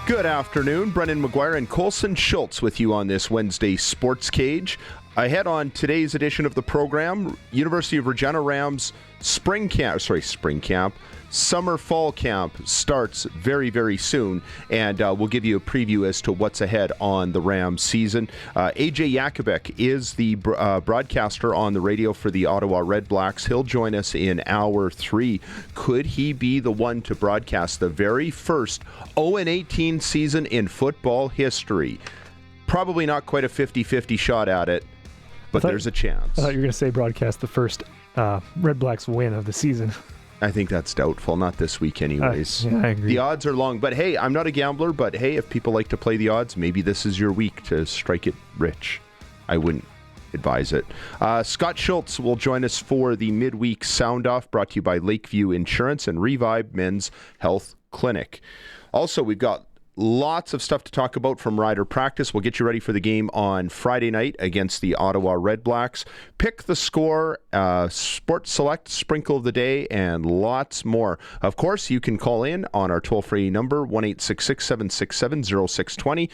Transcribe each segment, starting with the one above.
Good afternoon. Brendan McGuire and Colson Schultz with you on this Wednesday SportsCage. Ahead on today's edition of the program, University of Regina Rams summer-fall camp starts very, very soon, and we'll give you a preview as to what's ahead on the Rams season. AJ Jakubek is the broadcaster on the radio for the Ottawa Red Blacks. He'll join us in hour 3. Could he be the one to broadcast the very first 0-18 season in football history? Probably not quite a 50-50 shot at it, but there's a chance. I thought you were going to say broadcast the first Red Blacks win of the season. I think that's doubtful. Not this week anyways. Yeah, I agree. The odds are long. But hey, I'm not a gambler, but hey, if people like to play the odds, maybe this is your week to strike it rich. I wouldn't advise it. Scott Schultz will join us for the Midweek Sound-Off, brought to you by Lakeview Insurance and Revive Men's Health Clinic. Also, we've got lots of stuff to talk about from Rider practice. We'll get you ready for the game on Friday night against the Ottawa Red Blacks. Pick the score, Sports Select, Sprinkle of the Day, and lots more. Of course, you can call in on our toll-free number, 1-866-767-0620,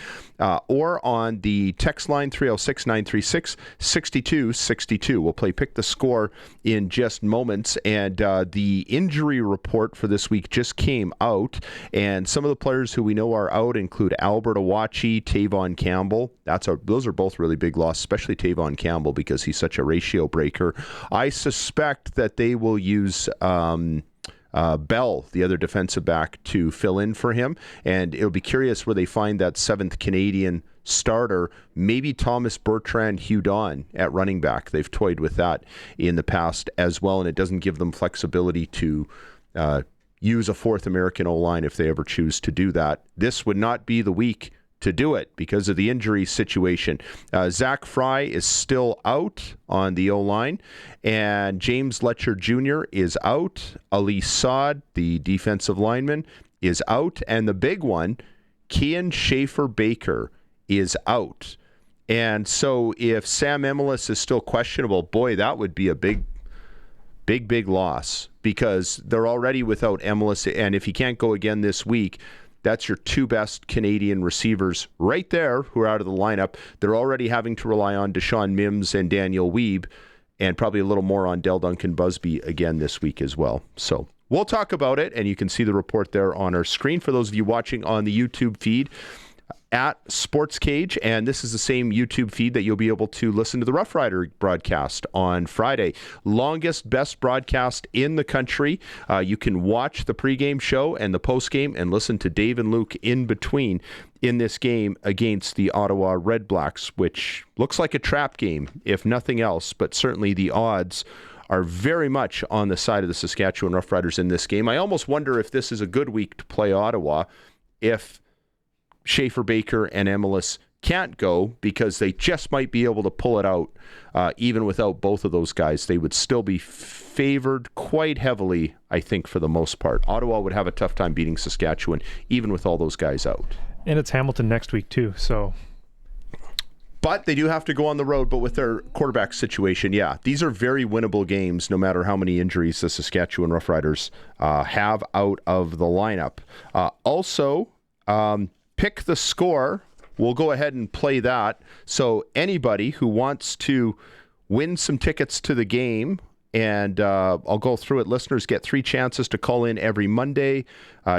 or on the text line, 306-936-6262. We'll play Pick the Score in just moments, and the injury report for this week just came out, and some of the players who we know are out include Albert Awachi, Tavon Campbell. Those are both really big losses, especially Tavon Campbell because he's such a ratio breaker. I suspect that they will use Bell, the other defensive back, to fill in for him, and it'll be curious where they find that 7th Canadian starter. Maybe Thomas Bertrand Hudon at running back. They've toyed with that in the past as well, and it doesn't give them flexibility to use a fourth American O-line if they ever choose to do that. This would not be the week to do it because of the injury situation. Zach Fry is still out on the O-line, and James Letcher Jr. is out. Ali Saad, the defensive lineman, is out. And the big one, Kian Schaefer-Baker, is out. And so if Sam Emelis is still questionable, boy, that would be a big loss because they're already without Emelis, and if he can't go again this week, that's your two best Canadian receivers right there who are out of the lineup. They're already having to rely on Deshaun Mims and Daniel Weeb, and probably a little more on Del Duncan Busby again this week as well. So we'll talk about it, and you can see the report there on our screen for those of you watching on the YouTube feed at SportsCage, and this is the same YouTube feed that you'll be able to listen to the Roughrider broadcast on Friday. Longest, best broadcast in the country. You can watch the pregame show and the postgame and listen to Dave and Luke in between in this game against the Ottawa Red Blacks, which looks like a trap game, if nothing else, but certainly the odds are very much on the side of the Saskatchewan Roughriders in this game. I almost wonder if this is a good week to play Ottawa if Schaefer-Baker and Emelis can't go, because they just might be able to pull it out. Even without both of those guys, they would still be favored quite heavily, I think, for the most part. Ottawa would have a tough time beating Saskatchewan, even with all those guys out. And it's Hamilton next week, too, so... But they do have to go on the road, but with their quarterback situation, yeah, these are very winnable games, no matter how many injuries the Saskatchewan Roughriders have out of the lineup. Pick the score. We'll go ahead and play that. So anybody who wants to win some tickets to the game, and I'll go through it. Listeners get 3 chances to call in every Monday,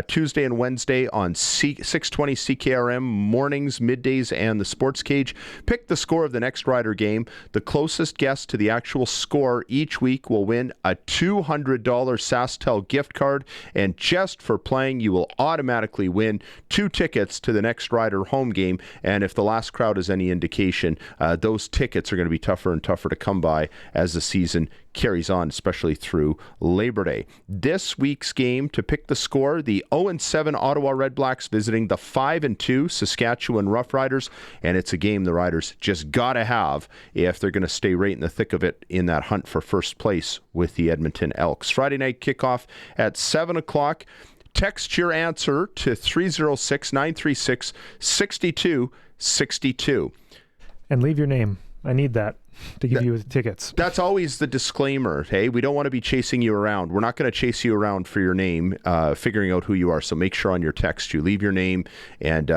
Tuesday, and Wednesday on 620 CKRM mornings, middays, and the SportsCage. Pick the score of the next Rider game. The closest guess to the actual score each week will win a $200 SaskTel gift card, and just for playing, you will automatically win 2 tickets to the next Rider home game. And if the last crowd is any indication, those tickets are going to be tougher and tougher to come by as the season carries on, especially through Labor Day. This week's game, to pick the score, the 0-7 Ottawa Red Blacks visiting the 5-2 Saskatchewan Roughriders, and it's a game the Riders just got to have if they're going to stay right in the thick of it in that hunt for first place with the Edmonton Elks. Friday night kickoff at 7 o'clock. Text your answer to 306-936-6262. And leave your name. I need that. to give you tickets. That's always the disclaimer. Hey, we don't want to be chasing you around. We're not going to chase you around for your name, figuring out who you are. So make sure on your text you leave your name and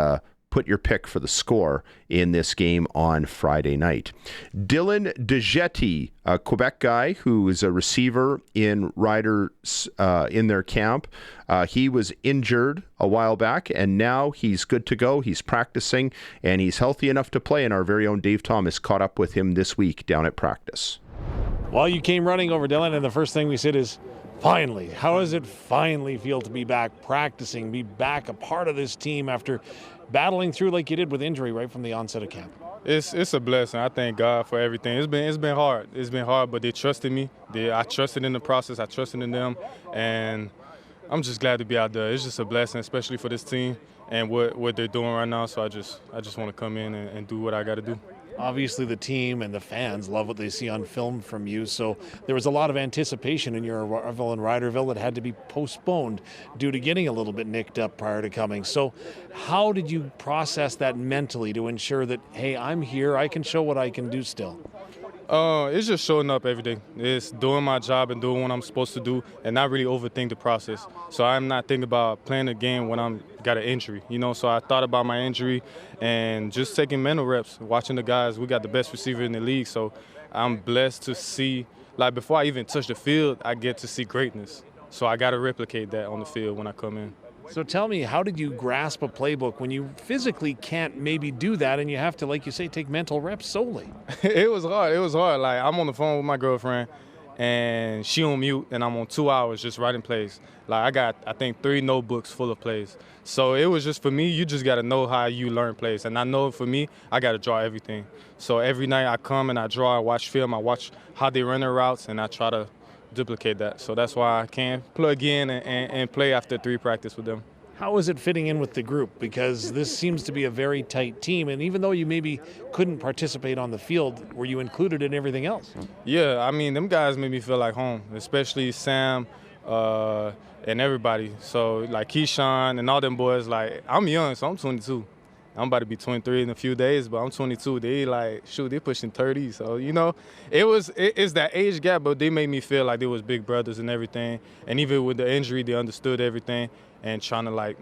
put your pick for the score in this game on Friday night. Dylan DeJetti, a Quebec guy who is a receiver in Riders in their camp. He was injured a while back, and now he's good to go. He's practicing, and he's healthy enough to play, and our very own Dave Thomas caught up with him this week down at practice. Well, you came running over, Dylan, and the first thing we said is, finally. How does it finally feel to be back practicing, be back a part of this team after battling through like you did with injury right from the onset of camp? It's a blessing. I thank God for everything. It's been hard. It's been hard, but they trusted me. I trusted in the process. I trusted in them, and I'm just glad to be out there. It's just a blessing, especially for this team and what they're doing right now. So I just want to come in and do what I got to do. Obviously, the team and the fans love what they see on film from you, so there was a lot of anticipation in your arrival in Riderville that had to be postponed due to getting a little bit nicked up prior to coming. So how did you process that mentally to ensure that, hey, I'm here, I can show what I can do still? It's just showing up every day. It's doing my job and doing what I'm supposed to do and not really overthink the process. So I'm not thinking about playing a game when I'm got an injury, So I thought about my injury and just taking mental reps, watching the guys. We got the best receiver in the league, so I'm blessed to see, before I even touch the field, I get to see greatness. So I got to replicate that on the field when I come in. So tell me, how did you grasp a playbook when you physically can't maybe do that and you have to, like you say, take mental reps solely? It was hard. I'm on the phone with my girlfriend, and she on mute, and I'm on 2 hours just writing plays. I got, I think, 3 notebooks full of plays. So it was just, for me, you just got to know how you learn plays. And I know for me, I got to draw everything. So every night I come and I draw, I watch film, I watch how they run their routes, and I try to duplicate that. So that's why I can plug in and play after 3 practice with them. How is it fitting in with the group? Because this seems to be a very tight team, and even though you maybe couldn't participate on the field, were you included in everything else? Yeah, I mean, them guys made me feel like home, especially Sam and everybody. So, Keyshawn and all them boys, I'm young, so I'm 22. I'm about to be 23 in a few days, but I'm 22. They're pushing 30. So, it's that age gap, but they made me feel like they was big brothers and everything. And even with the injury, they understood everything and trying to,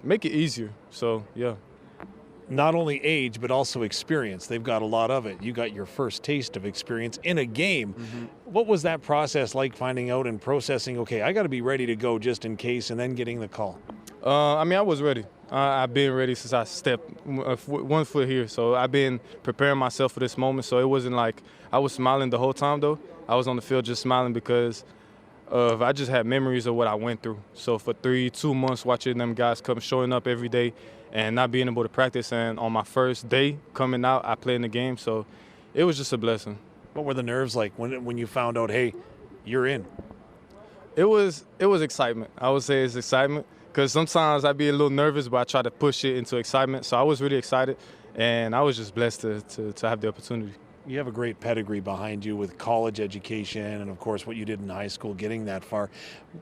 make it easier. So, yeah. Not only age, but also experience. They've got a lot of it. You got your first taste of experience in a game. Mm-hmm. What was that process like, finding out and processing, okay, I got to be ready to go just in case, and then getting the call? I was ready. I've been ready since I stepped 1 foot here. So I've been preparing myself for this moment. So it wasn't like I was smiling the whole time, though. I was on the field just smiling because I just had memories of what I went through. So for 2 months watching them guys showing up every day and not being able to practice, and on my first day coming out, I played in the game. So it was just a blessing. What were the nerves like when you found out, hey, you're in? It was excitement. I would say it's excitement. Because sometimes I'd be a little nervous, but I try to push it into excitement. So I was really excited, and I was just blessed to have the opportunity. You have a great pedigree behind you with college education and, of course, what you did in high school, getting that far.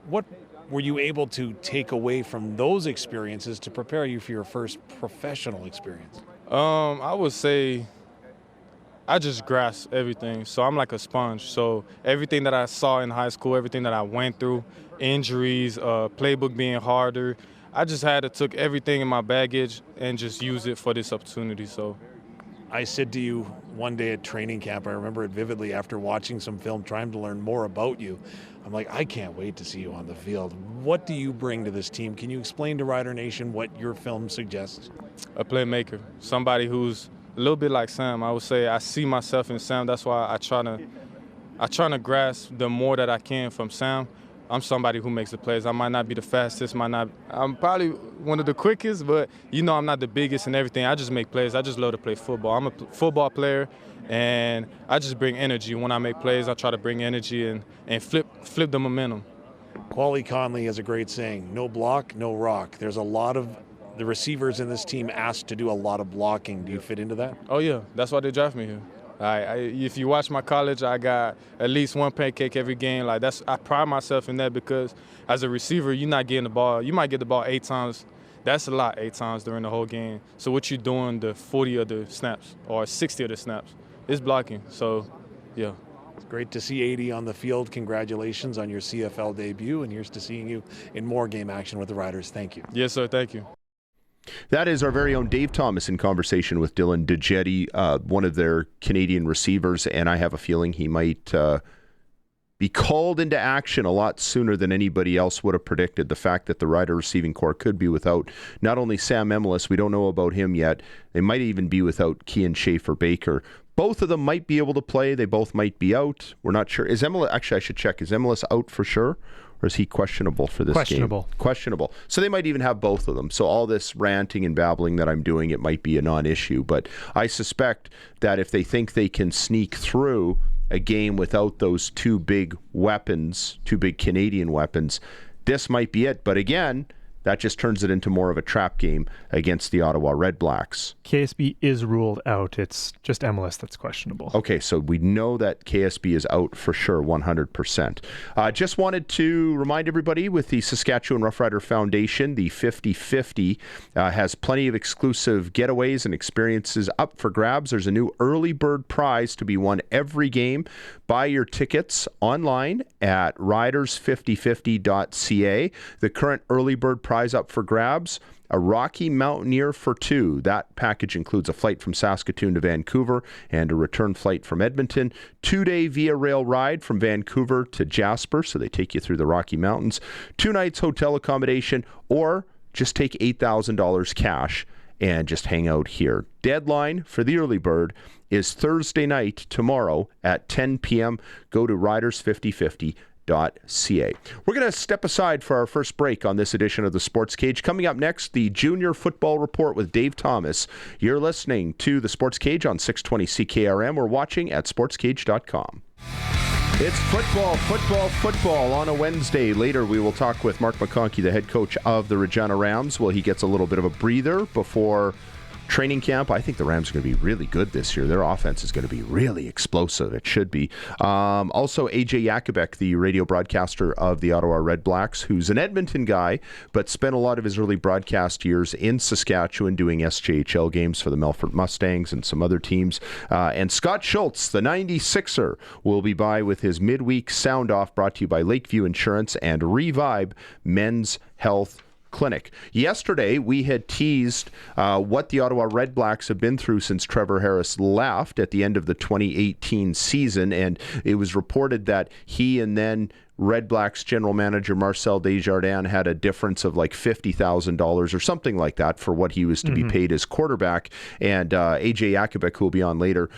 What were you able to take away from those experiences to prepare you for your first professional experience? I would say I just grasp everything. So I'm like a sponge. So everything that I saw in high school, everything that I went through, injuries, playbook being harder, I just had to took everything in my baggage and just use it for this opportunity. So I said to you one day at training camp, I remember it vividly after watching some film, trying to learn more about you. I'm like, I can't wait to see you on the field. What do you bring to this team? Can you explain to Rider Nation what your film suggests? A playmaker, somebody who's a little bit like Sam. I would say I see myself in Sam. That's why I try to grasp the more that I can from Sam. I'm somebody who makes the plays. I might not be the fastest, I'm probably one of the quickest, but I'm not the biggest and everything. I just make plays. I just love to play football. I'm a football player, and I just bring energy. When I make plays, I try to bring energy and flip the momentum. Quali Conley has a great saying, no block, no rock. There's a lot of the receivers in this team asked to do a lot of blocking. Do you fit into that? Oh, yeah. That's why they draft me here. If you watch my college, I got at least 1 pancake every game. I pride myself in that because as a receiver, you're not getting the ball. You might get the ball 8 times. That's a lot, 8 times during the whole game. So what you doing the 40 of the snaps or 60 of the snaps? it's blocking. So, yeah. It's great to see 80 on the field. Congratulations on your CFL debut, and here's to seeing you in more game action with the Riders. Thank you. Yes, sir. Thank you. That is our very own Dave Thomas in conversation with Dylan DeJetti, one of their Canadian receivers, and I have a feeling he might be called into action a lot sooner than anybody else would have predicted. The fact that the Rider receiving corps could be without not only Sam Emelis, we don't know about him yet, they might even be without Kian Schaefer-Baker. Both of them might be able to play. They both might be out. We're not sure. Is Emelis, actually I should check, is Emelis out for sure? Or is he questionable for this game? Questionable. So they might even have both of them. So all this ranting and babbling that I'm doing, it might be a non-issue. But I suspect that if they think they can sneak through a game without those two big weapons, two big Canadian weapons, this might be it. But again, that just turns it into more of a trap game against the Ottawa Red Blacks. KSB is ruled out. It's just Emelis that's questionable. Okay, so we know that KSB is out for sure, 100%. Just wanted to remind everybody with the Saskatchewan Roughrider Foundation, the 50-50 has plenty of exclusive getaways and experiences up for grabs. There's a new early bird prize to be won every game. Buy your tickets online at riders5050.ca. The current early bird prize up for grabs, a Rocky Mountaineer for two. That package includes a flight from Saskatoon to Vancouver and a return flight from Edmonton. 2-day via rail ride from Vancouver to Jasper, so they take you through the Rocky Mountains. 2 nights hotel accommodation, or just take $8,000 cash and just hang out here. Deadline for the early bird is Thursday night, tomorrow at 10 p.m. Go to riders5050.ca. We're going to step aside for our first break on this edition of the Sports Cage. Coming up next, the Junior Football Report with Dave Thomas. You're listening to the Sports Cage on 620 CKRM. We're watching at sportscage.com. It's football on a Wednesday. Later, we will talk with Mark McConkey, the head coach of the Regina Rams. Well, he gets a little bit of a breather before training camp. I think the Rams are going to be really good this year. Their offense is going to be really explosive. It should be. Also, AJ Jakubek, the radio broadcaster of the Ottawa Red Blacks, who's an Edmonton guy, but spent a lot of his early broadcast years in Saskatchewan doing SJHL games for the Melfort Mustangs and some other teams. And Scott Schultz, the 96er, will be by with his midweek sound-off, brought to you by Lakeview Insurance and Revive Men's Health Clinic. Yesterday, we had teased what the Ottawa Red Blacks have been through since Trevor Harris left at the end of the 2018 season, and it was reported that he and then Red Blacks general manager Marcel Desjardins had a difference of like $50,000 or something like that for what he was to be paid as quarterback. And AJ Jakubek, who will be on later,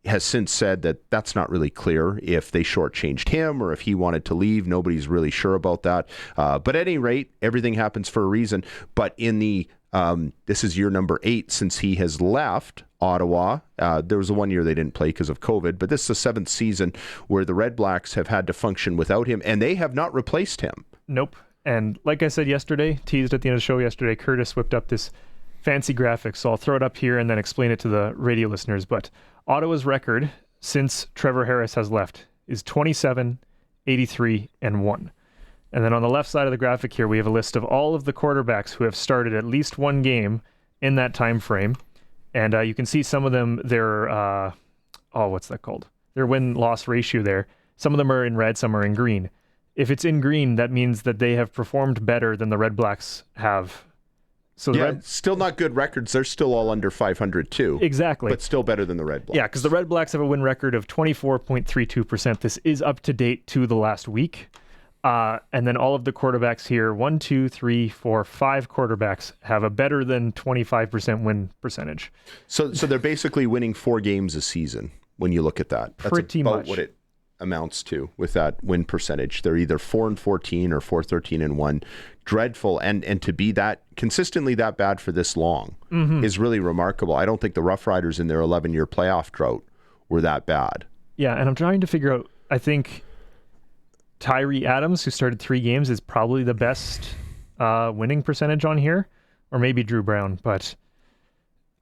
has since said that that's not really clear if they shortchanged him or if he wanted to leave. Nobody's really sure about that. But at any rate, everything happens for a reason. But in the this is year number 8 since he has left Ottawa. There was a 1 year they didn't play because of COVID, but this is the 7th season where the Red Blacks have had to function without him, and they have not replaced him. Nope. And like I said yesterday, teased at the end of the show yesterday, Curtis whipped up this fancy graphic, so I'll throw it up here and then explain it to the radio listeners. But Ottawa's record since Trevor Harris has left is 27, 83, and 1. And then on the left side of the graphic here, we have a list of all of the quarterbacks who have started at least one game in that time frame. And you can see some of them, their, what's that called? Their win-loss ratio there. Some of them are in red, some are in green. If it's in green, that means that they have performed better than the Red Blacks have. So still not good records. They're still all under 500 too. Exactly. But still better than the Red Blacks. Yeah, because the Red Blacks have a win record of 24.32%. This is up to date to the last week. And then all of the quarterbacks here, 5 quarterbacks have a better than 25% win percentage. So they're basically winning 4 games a season when you look at that. That's pretty about much what it amounts to with that win percentage. They're either 4-14 or 4-13-1. Dreadful, and to be that consistently that bad for this long is really remarkable. I don't think the Roughriders in their 11-year playoff drought were that bad. Yeah, and I'm trying to figure out, I think Tyree Adams, who started 3 games, is probably the best winning percentage on here, or maybe Drew Brown, but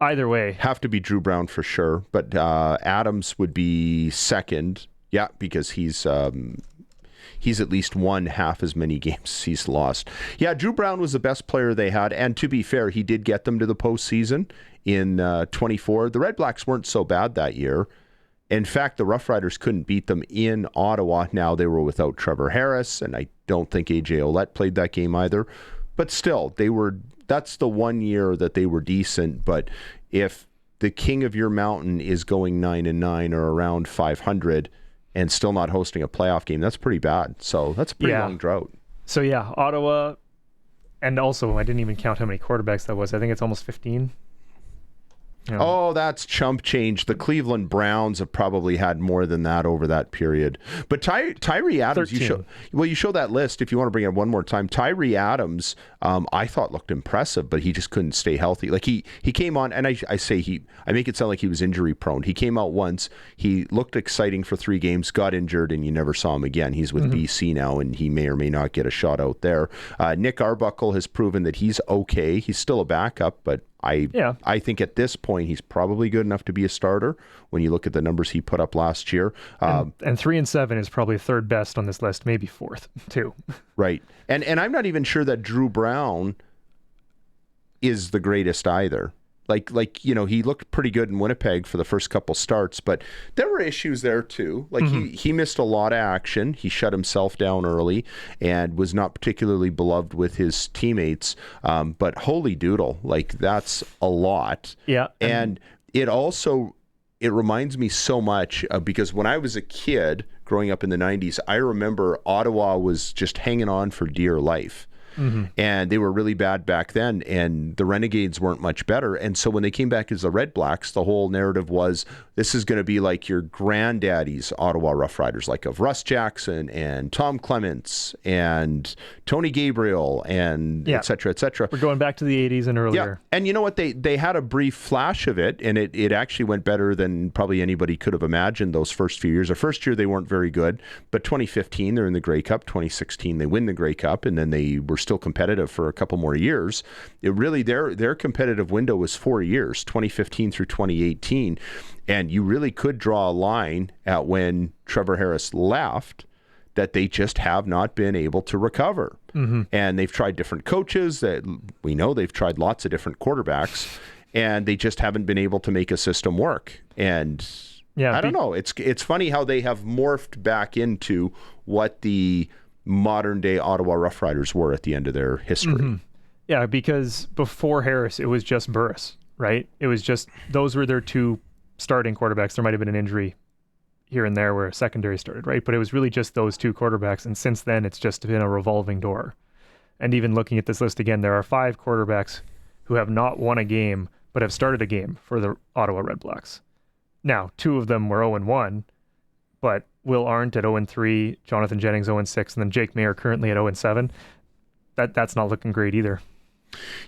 either way. Have to be Drew Brown for sure, but Adams would be second. Yeah, because he's he's at least won half as many games as he's lost. Yeah, Drew Brown was the best player they had, and to be fair, he did get them to the postseason in 24. The Red Blacks weren't so bad that year. In fact, the Roughriders couldn't beat them in Ottawa. Now they were without Trevor Harris, and I don't think AJ Ouellette played that game either. But still, that's the one year that they were decent. But if the king of your mountain is going 9-9 or around 500 and still not hosting a playoff game, that's pretty bad. So that's a pretty long drought. So yeah, Ottawa, and also I didn't even count how many quarterbacks that was. I think it's almost 15. You know. Oh, that's chump change. The Cleveland Browns have probably had more than that over that period. But Tyree Adams, you show that list if you want to bring it up one more time. Tyree Adams, I thought looked impressive, but he just couldn't stay healthy. Like he came on, and I make it sound like he was injury prone. He came out once, he looked exciting for 3 games, got injured, and you never saw him again. He's with BC now, and he may or may not get a shot out there. Nick Arbuckle has proven that he's okay. He's still a backup, but I think at this point he's probably good enough to be a starter when you look at the numbers he put up last year. And 3-7 is probably third best on this list, maybe fourth too. Right. And I'm not even sure that Drew Brown is the greatest either. Like he looked pretty good in Winnipeg for the first couple starts, but there were issues there too. Like he missed a lot of action. He shut himself down early and was not particularly beloved with his teammates. But holy doodle, like that's a lot. Yeah. And it reminds me so much because when I was a kid growing up in the 90s, I remember Ottawa was just hanging on for dear life. And they were really bad back then, and the Renegades weren't much better. And so when they came back as the Red Blacks, the whole narrative was this is going to be like your granddaddy's Ottawa Roughriders, like of Russ Jackson and Tom Clements and Tony Gabriel and et cetera, et cetera. We're going back to the 80s and earlier. Yeah. And you know what? They had a brief flash of it, and it actually went better than probably anybody could have imagined those first few years. The first year they weren't very good, but 2015 they're in the Grey Cup. 2016 they win the Grey Cup, and then they were still competitive for a couple more years. It really their competitive window was 4 years, 2015 through 2018, and you really could draw a line at when Trevor Harris left that they just have not been able to recover. And they've tried different coaches. That we know they've tried lots of different quarterbacks, and they just haven't been able to make a system work. And I don't know. It's funny how they have morphed back into what the modern day Ottawa Roughriders were at the end of their history. Yeah, because before Harris, it was just Burris, right? It was just, those were their 2 starting quarterbacks. There might have been an injury here and there where a secondary started, right? But it was really just those 2 quarterbacks. And since then, it's just been a revolving door. And even looking at this list again, there are 5 quarterbacks who have not won a game, but have started a game for the Ottawa Red Blacks. Now, 2 of them were 0-1, but Will Arndt at 0-3, Jonathan Jennings 0-6, and then Jake Mayer currently at 0-7. That's not looking great either.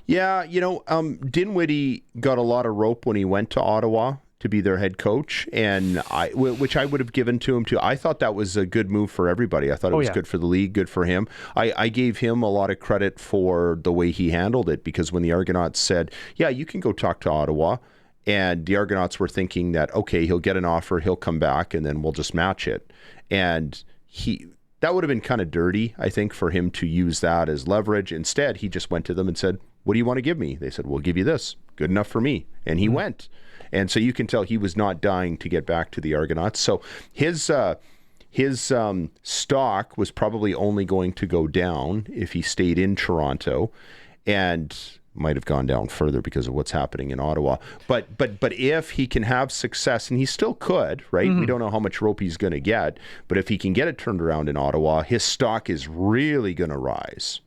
Yeah, Dinwiddie got a lot of rope when he went to Ottawa to be their head coach, and which I would have given to him too. I thought that was a good move for everybody. I thought it was good for the league, good for him. I gave him a lot of credit for the way he handled it, because when the Argonauts said, yeah, you can go talk to Ottawa, and the Argonauts were thinking that, okay, he'll get an offer, he'll come back, and then we'll just match it. And that would have been kind of dirty, I think, for him to use that as leverage. Instead, he just went to them and said, what do you want to give me? They said, we'll give you this. Good enough for me. And he went. And so you can tell he was not dying to get back to the Argonauts. So his stock was probably only going to go down if he stayed in Toronto, and might have gone down further because of what's happening in Ottawa. But if he can have success, and he still could, right? We don't know how much rope he's going to get, but if he can get it turned around in Ottawa, his stock is really going to rise.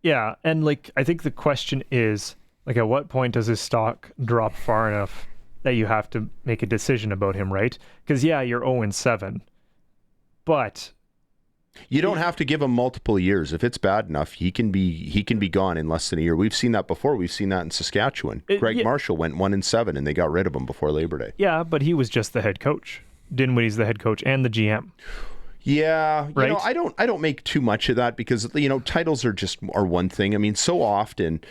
Yeah, and I think the question is, at what point does his stock drop far enough that you have to make a decision about him, right? Because you're 0-7, but you don't have to give him multiple years. If it's bad enough, he can be gone in less than a year. We've seen that before. We've seen that in Saskatchewan. Greg Marshall went 1-7, and they got rid of him before Labor Day. Yeah, but he was just the head coach. Dinwiddie's the head coach and the GM. Yeah, right? I don't make too much of that, because titles are one thing. I mean, so often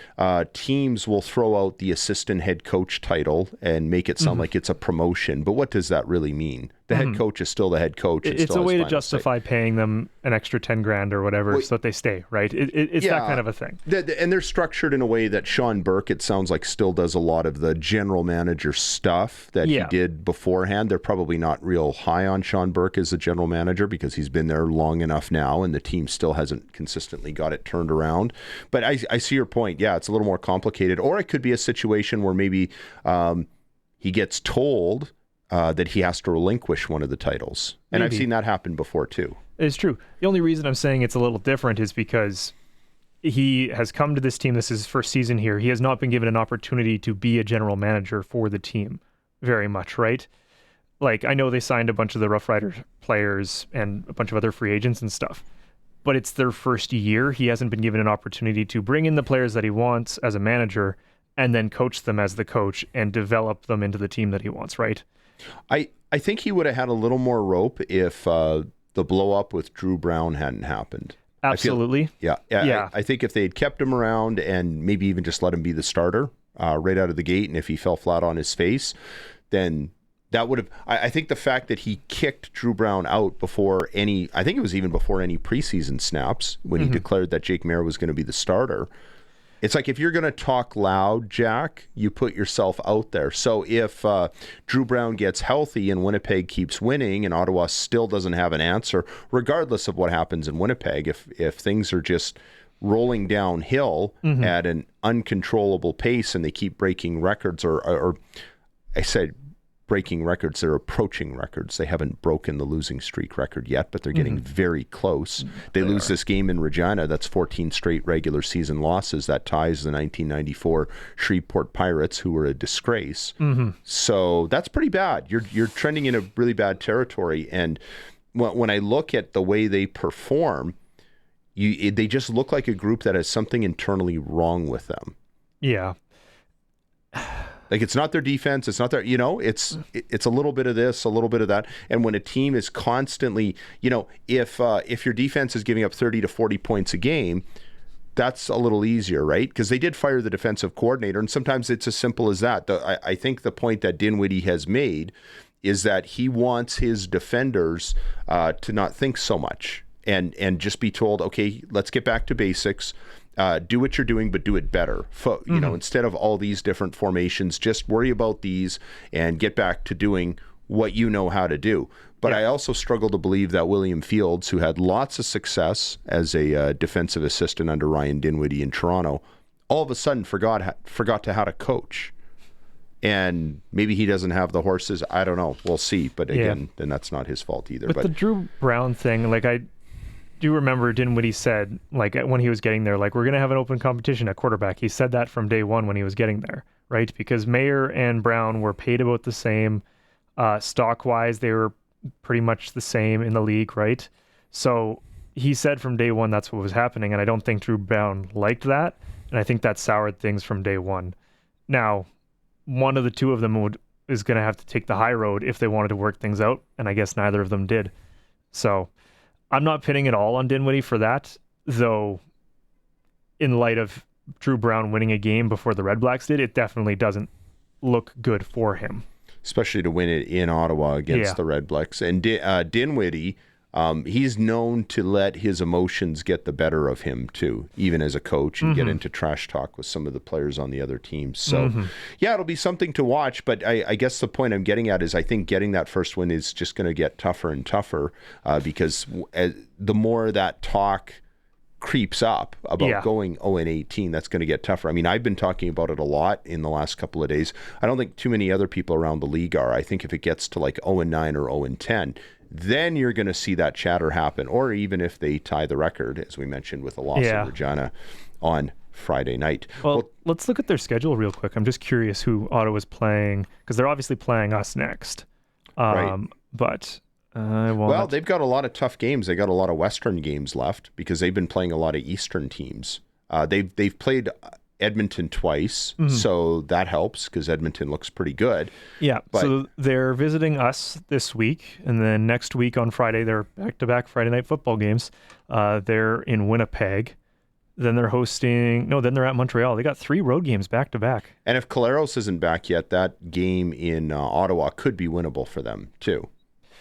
teams will throw out the assistant head coach title and make it sound like it's a promotion, but what does that really mean? The head coach is still the head coach. It's a way to justify paying them an extra $10,000 or whatever so that they stay, right? It's that kind of a thing. And they're structured in a way that Sean Burke, it sounds like, still does a lot of the general manager stuff that he did beforehand. They're probably not real high on Sean Burke as the general manager because he's been there long enough now and the team still hasn't consistently got it turned around. But I see your point. Yeah, it's a little more complicated. Or it could be a situation where maybe he gets told that he has to relinquish one of the titles. And Maybe. I've seen that happen before too. It's true. The only reason I'm saying it's a little different is because he has come to this team. This is his first season here. He has not been given an opportunity to be a general manager for the team very much, right? Like, I know they signed a bunch of the Roughriders players and a bunch of other free agents and stuff, but it's their first year. He hasn't been given an opportunity to bring in the players that he wants as a manager and then coach them as the coach and develop them into the team that he wants, right? I think he would have had a little more rope if the blow up with Drew Brown hadn't happened. Absolutely. I think if they had kept him around and maybe even just let him be the starter right out of the gate, and if he fell flat on his face, then that would have. I think the fact that he kicked Drew Brown out before any, I think it was even before any preseason snaps when he declared that Jake Maier was going to be the starter. It's like if you're going to talk loud, Jack, you put yourself out there. So if Drew Brown gets healthy and Winnipeg keeps winning and Ottawa still doesn't have an answer, regardless of what happens in Winnipeg, if things are just rolling downhill at an uncontrollable pace and they keep breaking records or I said breaking records, they're approaching records. They haven't broken the losing streak record yet, but they're getting very close. They lose this game in Regina. That's 14 straight regular season losses. That ties the 1994 Shreveport Pirates, who were a disgrace. So that's pretty bad. You're trending in a really bad territory. And when I look at the way they perform, they just look like a group that has something internally wrong with them. Yeah. Like, it's not their defense. It's not their, it's a little bit of this, a little bit of that. And when a team is constantly, if your defense is giving up 30 to 40 points a game, that's a little easier, right? Because they did fire the defensive coordinator, and sometimes it's as simple as that. I think the point that Dinwiddie has made is that he wants his defenders to not think so much and just be told, okay, let's get back to basics. Do what you're doing, but do it better. Instead of all these different formations, just worry about these and get back to doing what you know how to do. But I also struggle to believe that William Fields, who had lots of success as a defensive assistant under Ryan Dinwiddie in Toronto, all of a sudden forgot to how to coach. And maybe he doesn't have the horses. I don't know. We'll see. But again, then that's not his fault either. But the Drew Brown thing, like, I do remember Dinwiddie said, like, when he was getting there, like, we're going to have an open competition at quarterback. He said that from day one when he was getting there, right? Because Maier and Brown were paid about the same. Stock-wise, they were pretty much the same in the league, right? So he said from day one that's what was happening, and I don't think Drew Brown liked that, and I think that soured things from day one. Now, one of the two of them is going to have to take the high road if they wanted to work things out, and I guess neither of them did. So I'm not pinning it all on Dinwiddie for that, though in light of Drew Brown winning a game before the Red Blacks did, it definitely doesn't look good for him. Especially to win it in Ottawa against the Red Blacks. And Dinwiddie, he's known to let his emotions get the better of him too, even as a coach, and get into trash talk with some of the players on the other teams. So, it'll be something to watch. But I guess the point I'm getting at is I think getting that first win is just going to get tougher and tougher because the more that talk creeps up about going 0-18, that's going to get tougher. I mean, I've been talking about it a lot in the last couple of days. I don't think too many other people around the league are. I think if it gets to like 0-9 or 0-10, then you're going to see that chatter happen, or even if they tie the record, as we mentioned with the loss of Regina on Friday night. Well, let's look at their schedule real quick. I'm just curious who Ottawa's playing, because they're obviously playing us next. Right. But they've got a lot of tough games. They got a lot of Western games left because they've been playing a lot of Eastern teams. They've played Edmonton twice, so that helps because Edmonton looks pretty good. Yeah, so they're visiting us this week, and then next week on Friday, they're back-to-back Friday night football games. They're in Winnipeg. Then they're then they're at Montreal. They got 3 road games back-to-back. And if Collaros isn't back yet, that game in Ottawa could be winnable for them, too.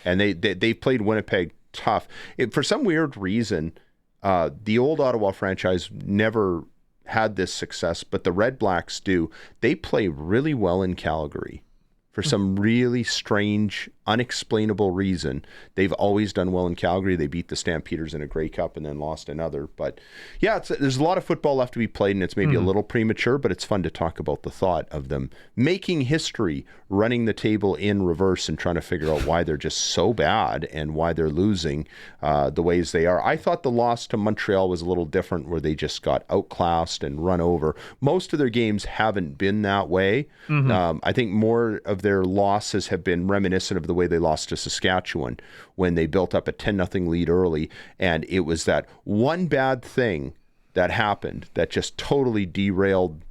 And they played Winnipeg tough. For some weird reason, the old Ottawa franchise never had this success, but the Red Blacks do. They play really well in Calgary. For some really strange, unexplainable reason, they've always done well in Calgary. They beat the Stampeders in a Grey Cup and then lost another. But yeah, there's a lot of football left to be played, and it's maybe a little premature, but it's fun to talk about the thought of them making history, running the table in reverse and trying to figure out why they're just so bad and why they're losing the ways they are. I thought the loss to Montreal was a little different, where they just got outclassed and run over. Most of their games haven't been that way. I think more of their losses have been reminiscent of the way they lost to Saskatchewan when they built up a 10-0 lead early, and it was that one bad thing that happened that just totally derailed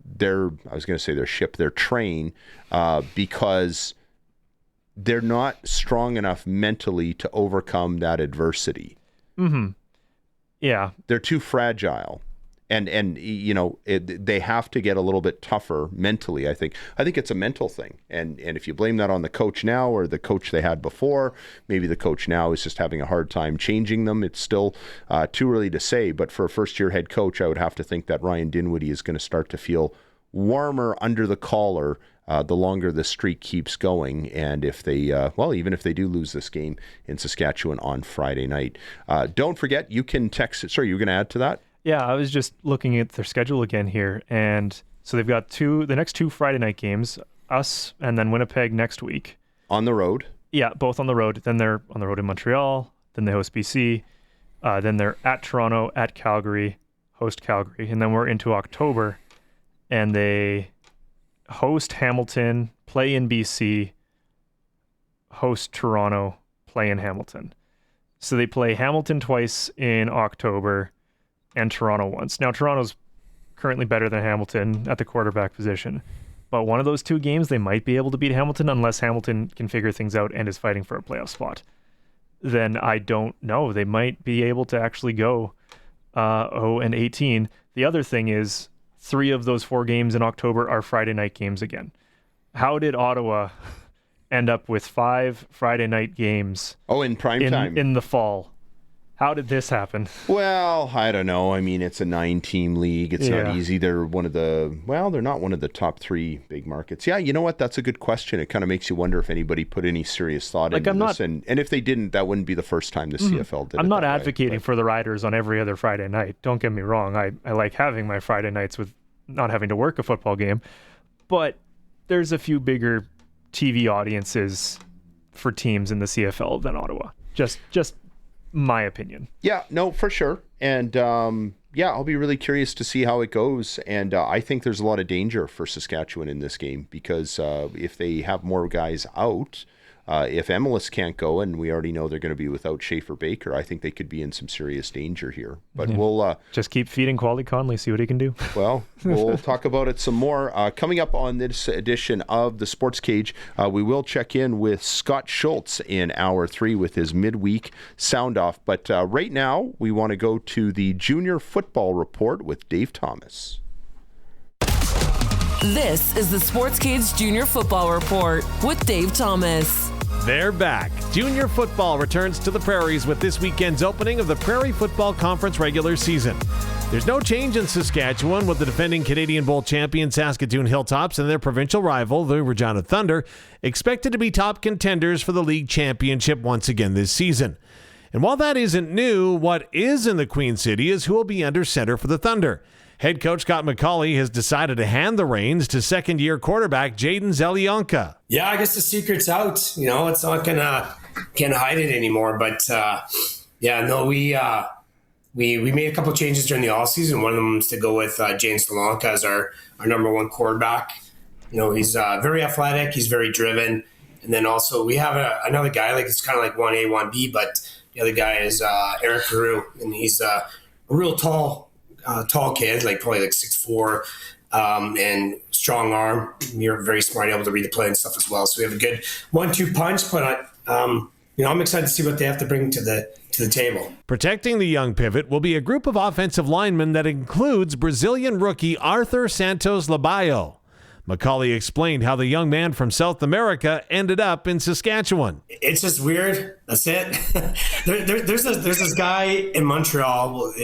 their ship, their train, because they're not strong enough mentally to overcome that adversity. Yeah. They're too fragile. And you know, they have to get a little bit tougher mentally, I think. I think it's a mental thing. And if you blame that on the coach now or the coach they had before, maybe the coach now is just having a hard time changing them. It's still too early to say. But for a first-year head coach, I would have to think that Ryan Dinwiddie is going to start to feel warmer under the collar the longer the streak keeps going. And if they, even if they do lose this game in Saskatchewan on Friday night. Don't forget, you can text. Sorry, you were going to add to that? Yeah, I was just looking at their schedule again here, and so they've got the next two Friday night games, us and then Winnipeg next week. On the road? Yeah, both on the road. Then they're on the road in Montreal, then they host BC, then they're at Toronto, at Calgary, host Calgary, and then we're into October, and they host Hamilton, play in BC, host Toronto, play in Hamilton. So they play Hamilton twice in October, and Toronto once. Now, Toronto's currently better than Hamilton at the quarterback position, but one of those two games, they might be able to beat Hamilton unless Hamilton can figure things out and is fighting for a playoff spot. Then I don't know. They might be able to actually go 0-18. The other thing is 3 of those 4 games in October are Friday night games again. How did Ottawa end up with 5 Friday night games? Oh, in prime time. In the fall. How did this happen? Well, I don't know. I mean, it's a 9-team league. It's not easy. They're they're not one of the top 3 big markets. Yeah, you know what? That's a good question. It kind of makes you wonder if anybody put any serious thought into this. And if they didn't, that wouldn't be the first time the CFL did it. I'm not advocating for the Riders on every other Friday night. Don't get me wrong. I like having my Friday nights with not having to work a football game. But there's a few bigger TV audiences for teams in the CFL than Ottawa. Just my opinion. Yeah, no, for sure. And I'll be really curious to see how it goes. And I think there's a lot of danger for Saskatchewan in this game because if they have more guys out, if Emelis can't go, and we already know they're going to be without Schaefer Baker, I think they could be in some serious danger here. But we'll just keep feeding Quali Conley, see what he can do. Well, we'll talk about it some more. Coming up on this edition of the Sports Cage, we will check in with Scott Schultz in Hour 3 with his midweek sound-off. But right now, we want to go to the Junior Football Report with Dave Thomas. This is the SportsCage Junior Football Report with Dave Thomas. They're back. Junior football returns to the Prairies with this weekend's opening of the Prairie Football Conference regular season. There's no change in Saskatchewan, with the defending Canadian Bowl champion Saskatoon Hilltops and their provincial rival, the Regina Thunder, expected to be top contenders for the league championship once again this season. And while that isn't new, what is in the Queen City is who will be under center for the Thunder. Head coach Scott McCauley has decided to hand the reins to second-year quarterback Jaden Zelionka. Yeah, I guess the secret's out. You know, it's not can't hide it anymore. But we made a couple of changes during the offseason. One of them is to go with Jaden Zelionka as our number 1 quarterback. You know, he's very athletic. He's very driven. And then also we have another guy, like it's kind of like 1A, 1B, but the other guy is Eric Carew, and he's a real tall kid, like probably like 6'4", and strong arm. You're very smart, able to read the play and stuff as well. So we have a good 1-2 punch, but I'm excited to see what they have to bring to the table. Protecting the young pivot will be a group of offensive linemen that includes Brazilian rookie Arthur Santos Labayo. McConkey explained how the young man from South America ended up in Saskatchewan. It's just weird. That's it. there's this guy in Montreal.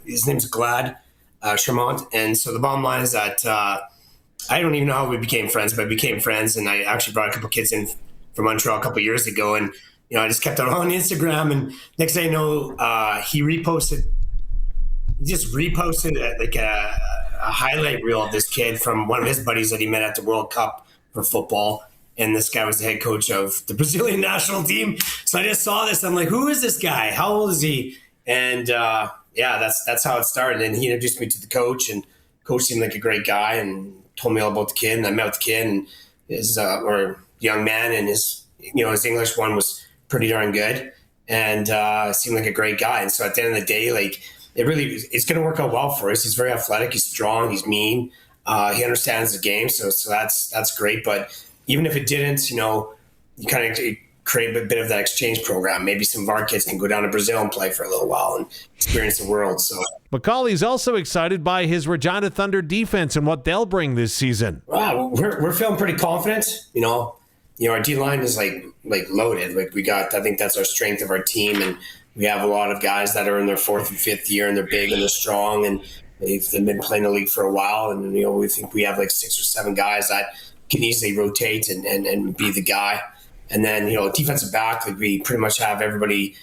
His name's Glad Charmant. And so the bottom line is that I don't even know how we became friends, but we became friends. And I actually brought a couple kids in from Montreal a couple of years ago. And, I just kept it on Instagram. And next thing I know, he just reposted like a highlight reel of this kid from one of his buddies that he met at the World Cup for football. And this guy was the head coach of the Brazilian national team. So I just saw this. I'm like, who is this guy? How old is he? And that's how it started. And he introduced me to the coach, and coach seemed like a great guy and told me all about the kid. And I met with the kid and his young man, and his English one was pretty darn good, and seemed like a great guy. And so at the end of the day, like, it's going to work out well for us. He's very athletic. He's strong. He's mean. He understands the game. So that's great. But even if it didn't, you kind of create a bit of that exchange program. Maybe some of our kids can go down to Brazil and play for a little while and experience the world. So McConkey's also excited by his Regina Thunder defense and what they'll bring this season. Wow, we're feeling pretty confident. Our D line is like loaded. Like I think that's our strength of our team, and we have a lot of guys that are in their fourth and fifth year, and they're big and they're strong, and they've been playing the league for a while. And we think we have like 6 or 7 guys that can easily rotate and be the guy. And then defensive back, like we pretty much have everybody.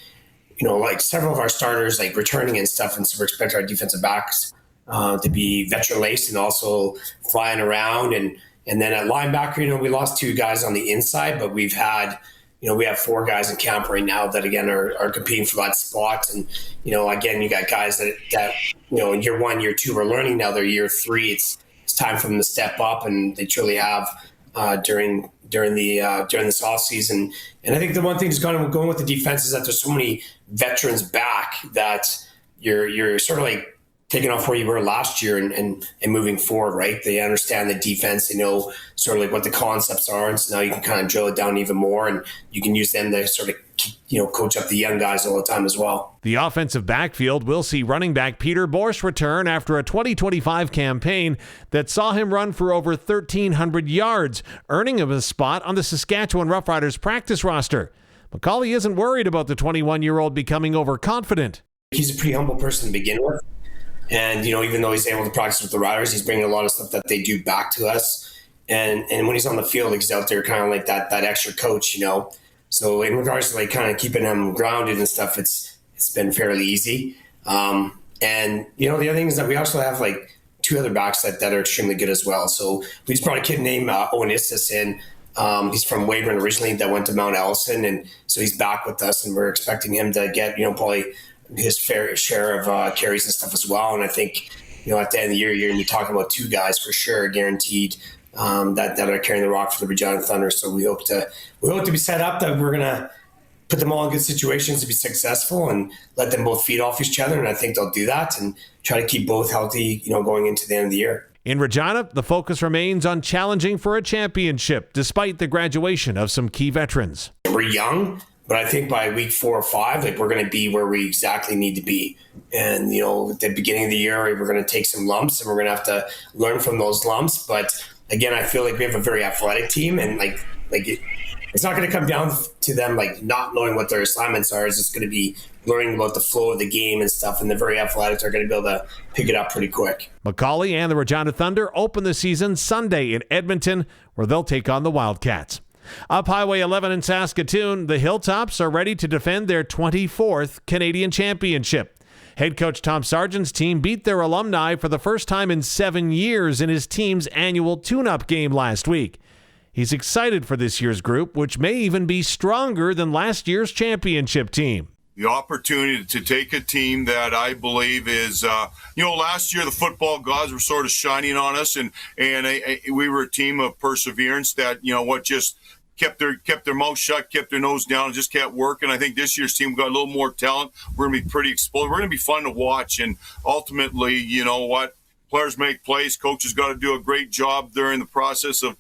Like several of our starters like returning and stuff, and so we expect our defensive backs to be veteran laced and also flying around. And then at linebacker, we lost 2 guys on the inside, but we've had. We have 4 guys in camp right now that, again, are competing for that spot. And, again, you got guys that in year 1, year 2 are learning. Now they're year 3. It's time for them to step up, and they truly have during this off season. And I think the one thing that's going with the defense is that there's so many veterans back that you're sort of like taking off where you were last year and moving forward, right? They understand the defense. They know sort of like what the concepts are. And so now you can kind of drill it down even more, and you can use them to sort of, coach up the young guys all the time as well. The offensive backfield will see running back Peter Borsch return after a 2025 campaign that saw him run for over 1,300 yards, earning him a spot on the Saskatchewan Roughriders practice roster. McConkey isn't worried about the 21-year-old becoming overconfident. He's a pretty humble person to begin with. And, even though he's able to practice with the Riders, he's bringing a lot of stuff that they do back to us. And when he's on the field, he's out there kind of like that extra coach, So in regards to like kind of keeping him grounded and stuff, it's been fairly easy. And, the other thing is that we also have like 2 other backs that are extremely good as well. So we just brought a kid named Owen Istis in. He's from Weyburn originally that went to Mount Ellison. And so he's back with us, and we're expecting him to get, probably his fair share of carries and stuff as well. And I think, at the end of the year, you're going to be talking about 2 guys for sure, guaranteed, that are carrying the rock for the Regina Thunder. So we hope to be set up that we're going to put them all in good situations to be successful and let them both feed off each other. And I think they'll do that and try to keep both healthy, going into the end of the year. In Regina, the focus remains on challenging for a championship, despite the graduation of some key veterans. We're young, but I think by week 4 or 5, like, we're going to be where we exactly need to be. And, at the beginning of the year, we're going to take some lumps, and we're going to have to learn from those lumps. But again, I feel like we have a very athletic team, and it's not going to come down to them like not knowing what their assignments are. It's just going to be learning about the flow of the game and stuff. And the very athletic are going to be able to pick it up pretty quick. McConkey and the Regina Thunder open the season Sunday in Edmonton, where they'll take on the Wildcats. Up Highway 11 in Saskatoon, the Hilltops are ready to defend their 24th Canadian Championship. Head coach Tom Sargent's team beat their alumni for the first time in 7 years in his team's annual tune-up game last week. He's excited for this year's group, which may even be stronger than last year's championship team. The opportunity to take a team that I believe is, last year the football gods were sort of shining on us, and we were a team of perseverance that, just kept their mouth shut, kept their nose down, and just kept working. I think this year's team got a little more talent. We're going to be pretty explosive. We're going to be fun to watch, and ultimately, players make plays. Coaches got to do a great job during the process of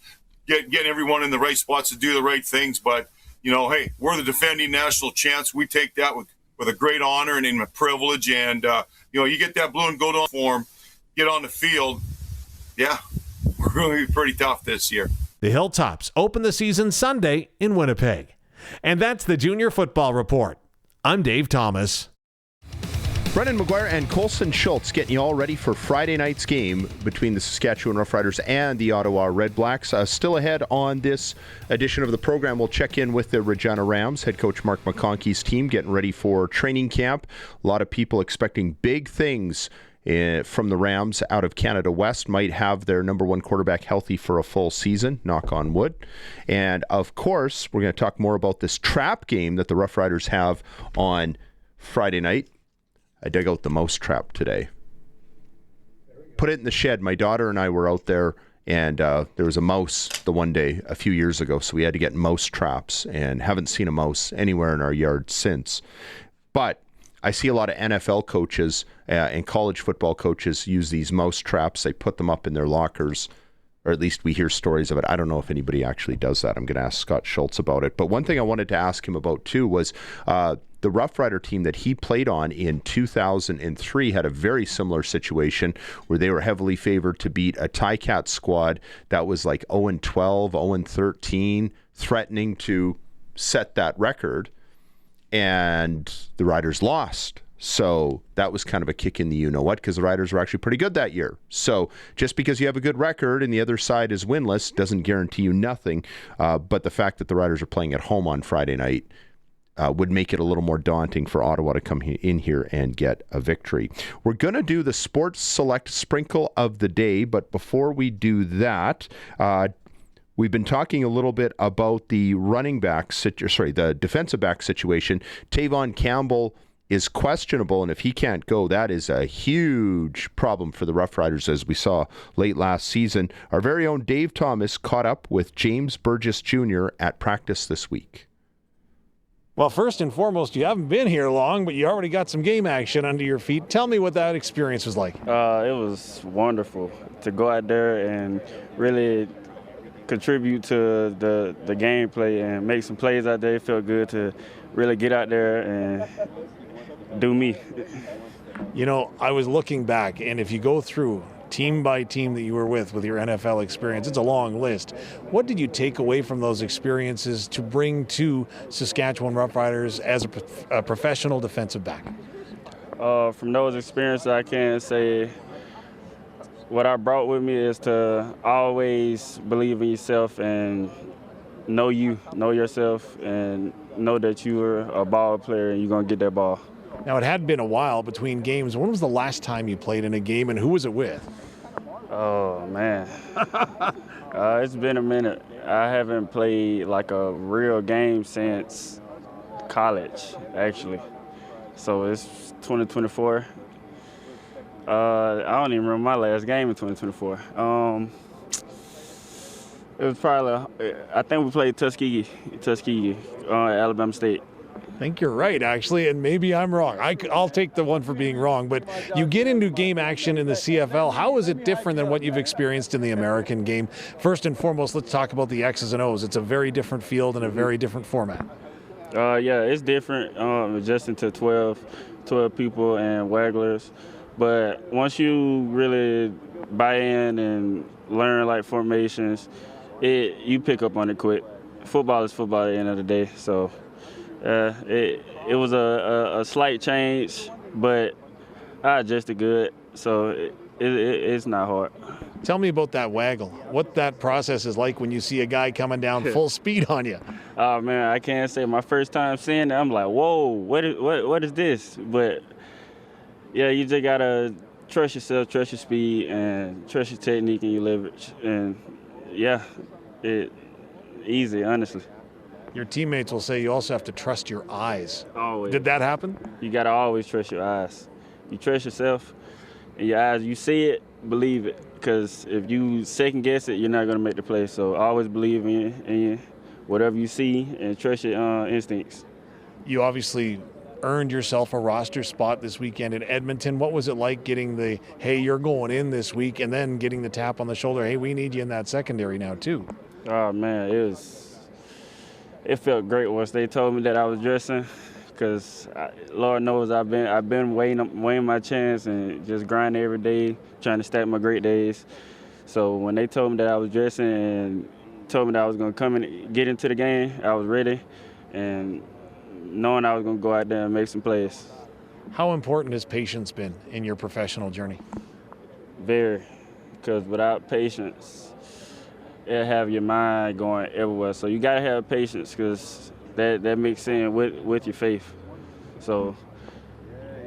getting everyone in the right spots to do the right things. But, hey, we're the defending national champs. We take that with a great honor and a privilege. And, you get that blue and gold on form, get on the field. Yeah, going to be pretty tough this year. The Hilltops open the season Sunday in Winnipeg. And that's the Junior Football Report. I'm Dave Thomas. Brendan McGuire and Colson Schultz getting you all ready for Friday night's game between the Saskatchewan Roughriders and the Ottawa Red Blacks. Still ahead on this edition of the program, we'll check in with the Regina Rams. Head coach Mark McConkey's team getting ready for training camp. A lot of people expecting big things from the Rams out of Canada West. Might have their number one quarterback healthy for a full season, knock on wood. And of course, we're going to talk more about this trap game that the Roughriders have on Friday night. I dug out the mouse trap today. Put it in the shed. My daughter and I were out there, and there was a mouse the one day a few years ago, so we had to get mouse traps, and haven't seen a mouse anywhere in our yard since. But I see a lot of NFL coaches and college football coaches use these mouse traps. They put them up in their lockers, or at least we hear stories of it. I don't know if anybody actually does that. I'm going to ask Scott Schultz about it. But one thing I wanted to ask him about, too, was the Rough Rider team that he played on in 2003 had a very similar situation where they were heavily favored to beat a Ticat squad that was like 0-12, 0-13, threatening to set that record. And the Riders lost. So that was kind of a kick in the you-know-what, because the Riders were actually pretty good that year. So just because you have a good record and the other side is winless doesn't guarantee you nothing. But the fact that the Riders are playing at home on Friday night would make it a little more daunting for Ottawa to come in here and get a victory. We're going to do the Sports Select Sprinkle of the Day, but before we do that, we've been talking a little bit about the the defensive back situation. Tavon Campbell is questionable, and if he can't go, that is a huge problem for the Roughriders, as we saw late last season. Our very own Dave Thomas caught up with James Burgess Jr. at practice this week. Well, first and foremost, you haven't been here long, but you already got some game action under your feet. Tell me what that experience was like. It was wonderful to go out there and really contribute to the gameplay and make some plays out there. It felt good to really get out there and do me. You know, I was looking back, and if you go through team by team that you were with your NFL experience, it's a long list. What did you take away from those experiences to bring to Saskatchewan Roughriders as a professional defensive back? From those experiences, I can say what I brought with me is to always believe in yourself and know yourself, and know that you're a ball player and you're going to get that ball. Now, it had been a while between games. When was the last time you played in a game, and who was it with? Oh, man. It's been a minute. I haven't played like a real game since college, actually. So it's 2024. I don't even remember my last game in 2024. It was probably, I think we played Tuskegee, Alabama State. I think you're right, actually, and maybe I'm wrong. I'll take the one for being wrong, but you get into game action in the CFL. How is it different than what you've experienced in the American game? First and foremost, let's talk about the X's and O's. It's a very different field and a very different format. Yeah, it's different, adjusting to 12 people and wagglers. But once you really buy in and learn like formations, you pick up on it quick. Football is football at the end of the day, so it was a slight change, but I adjusted good, so it's not hard. Tell me about that waggle. What that process is like when you see a guy coming down full speed on you. Oh man, I can't say my first time seeing it. I'm like, whoa, what is this? But yeah, you just gotta trust yourself, trust your speed, and trust your technique and your leverage. And yeah, easy, honestly. Your teammates will say you also have to trust your eyes. Always. Did that happen? You got to always trust your eyes. You trust yourself and your eyes. You see it, believe it. Because if you second guess it, you're not going to make the play. So always believe in whatever you see and trust your instincts. You obviously earned yourself a roster spot this weekend in Edmonton. What was it like getting the, hey, you're going in this week, and then getting the tap on the shoulder, hey, we need you in that secondary now too? Oh, man, it felt great once they told me that I was dressing, because Lord knows I've been weighing my chance and just grinding every day, trying to stack my great days. So when they told me that I was dressing and told me that I was going to come and get into the game, I was ready, and knowing I was going to go out there and make some plays. How important has patience been in your professional journey? Very, because without patience, it'll have your mind going everywhere. So you got to have patience, because that mixes in with your faith. So,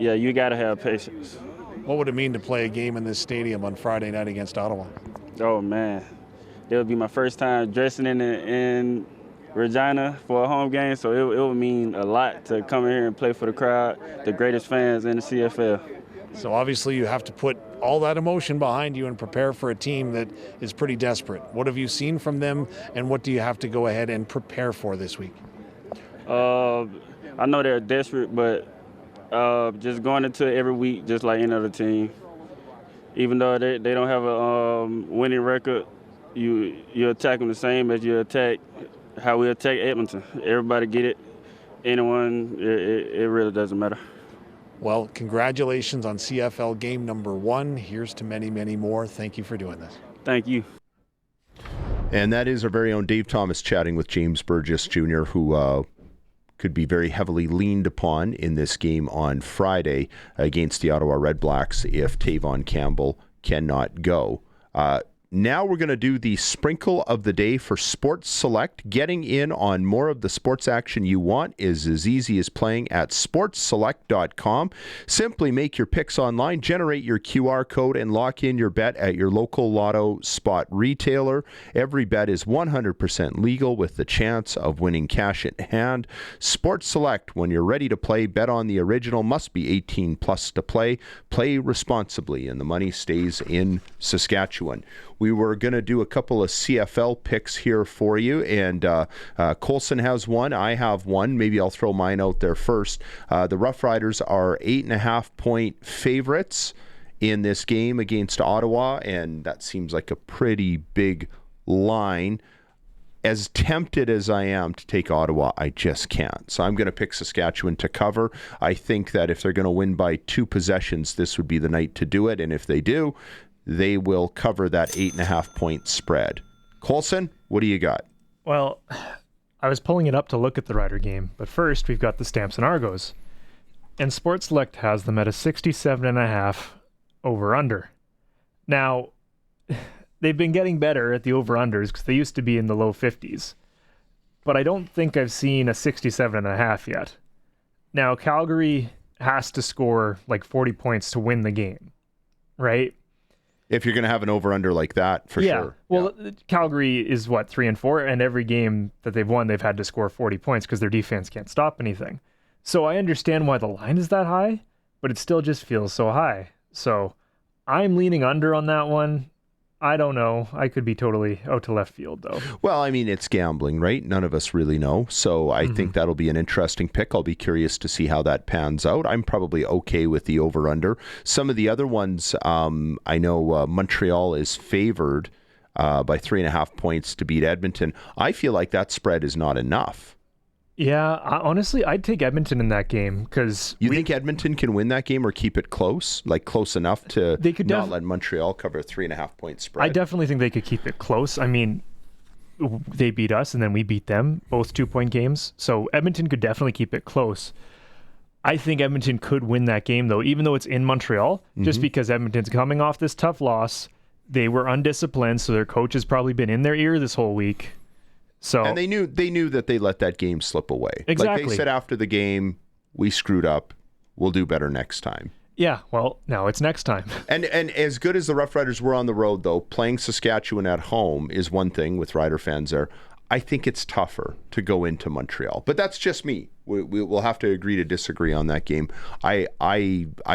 yeah, you got to have patience. What would it mean to play a game in this stadium on Friday night against Ottawa? Oh, man. It would be my first time dressing in Regina for a home game, so it would mean a lot to come in here and play for the crowd, the greatest fans in the CFL. So obviously you have to put all that emotion behind you and prepare for a team that is pretty desperate. What have you seen from them, and what do you have to go ahead and prepare for this week? I know they're desperate, but just going into every week just like any other team. Even though they don't have a winning record, you attack them the same as you attack how we attack Edmonton. Everybody get it. Anyone, it really doesn't matter. Well, congratulations on CFL game number 1. Here's to many, many more. Thank you for doing this. Thank you. And that is our very own Dave Thomas chatting with James Burgess Jr., who could be very heavily leaned upon in this game on Friday against the Ottawa Red Blacks if Tavon Campbell cannot go. Now we're going to do the sprinkle of the day for Sports Select. Getting in on more of the sports action you want is as easy as playing at sportsselect.com. Simply make your picks online, generate your QR code, and lock in your bet at your local lotto spot retailer. Every bet is 100% legal with the chance of winning cash in hand. Sports Select, when you're ready to play, bet on the original, must be 18 plus to play. Play responsibly, and the money stays in Saskatchewan. We were going to do a couple of CFL picks here for you, and Colson has one. I have one. Maybe I'll throw mine out there first. The Roughriders are 8.5-point favorites in this game against Ottawa, and that seems like a pretty big line. As tempted as I am to take Ottawa, I just can't. So I'm going to pick Saskatchewan to cover. I think that if they're going to win by 2 possessions, this would be the night to do it, and if they do, they will cover that 8.5-point spread. Colson, what do you got? Well, I was pulling it up to look at the Rider game, but first we've got the Stamps and Argos. And Sports Select has them at a 67.5 over-under. Now, they've been getting better at the over-unders because they used to be in the low 50s. But I don't think I've seen a 67.5 yet. Now, Calgary has to score like 40 points to win the game, right? If you're going to have an over-under like that, for sure. Well, Calgary is, 3-4, and every game that they've won, they've had to score 40 points because their defense can't stop anything. So I understand why the line is that high, but it still just feels so high. So I'm leaning under on that one. I don't know. I could be totally out to left field, though. Well, I mean, it's gambling, right? None of us really know. So I think that'll be an interesting pick. I'll be curious to see how that pans out. I'm probably okay with the over-under. Some of the other ones, I know Montreal is favored by 3.5 points to beat Edmonton. I feel like that spread is not enough. Yeah, honestly, I'd take Edmonton in that game because you think Edmonton can win that game or keep it close, like close enough to not let Montreal cover a 3.5-point spread? I definitely think they could keep it close. I mean, they beat us and then we beat them, both 2-point games. So Edmonton could definitely keep it close. I think Edmonton could win that game, though, even though it's in Montreal, just because Edmonton's coming off this tough loss. They were undisciplined, so their coach has probably been in their ear this whole week. So, and they knew that they let that game slip away. Exactly. Like they said after the game, we screwed up. We'll do better next time. Yeah, well, now it's next time. And as good as the Roughriders were on the road, though, playing Saskatchewan at home is one thing with Rider fans there. I think it's tougher to go into Montreal. But that's just me. We'll have to agree to disagree on that game. I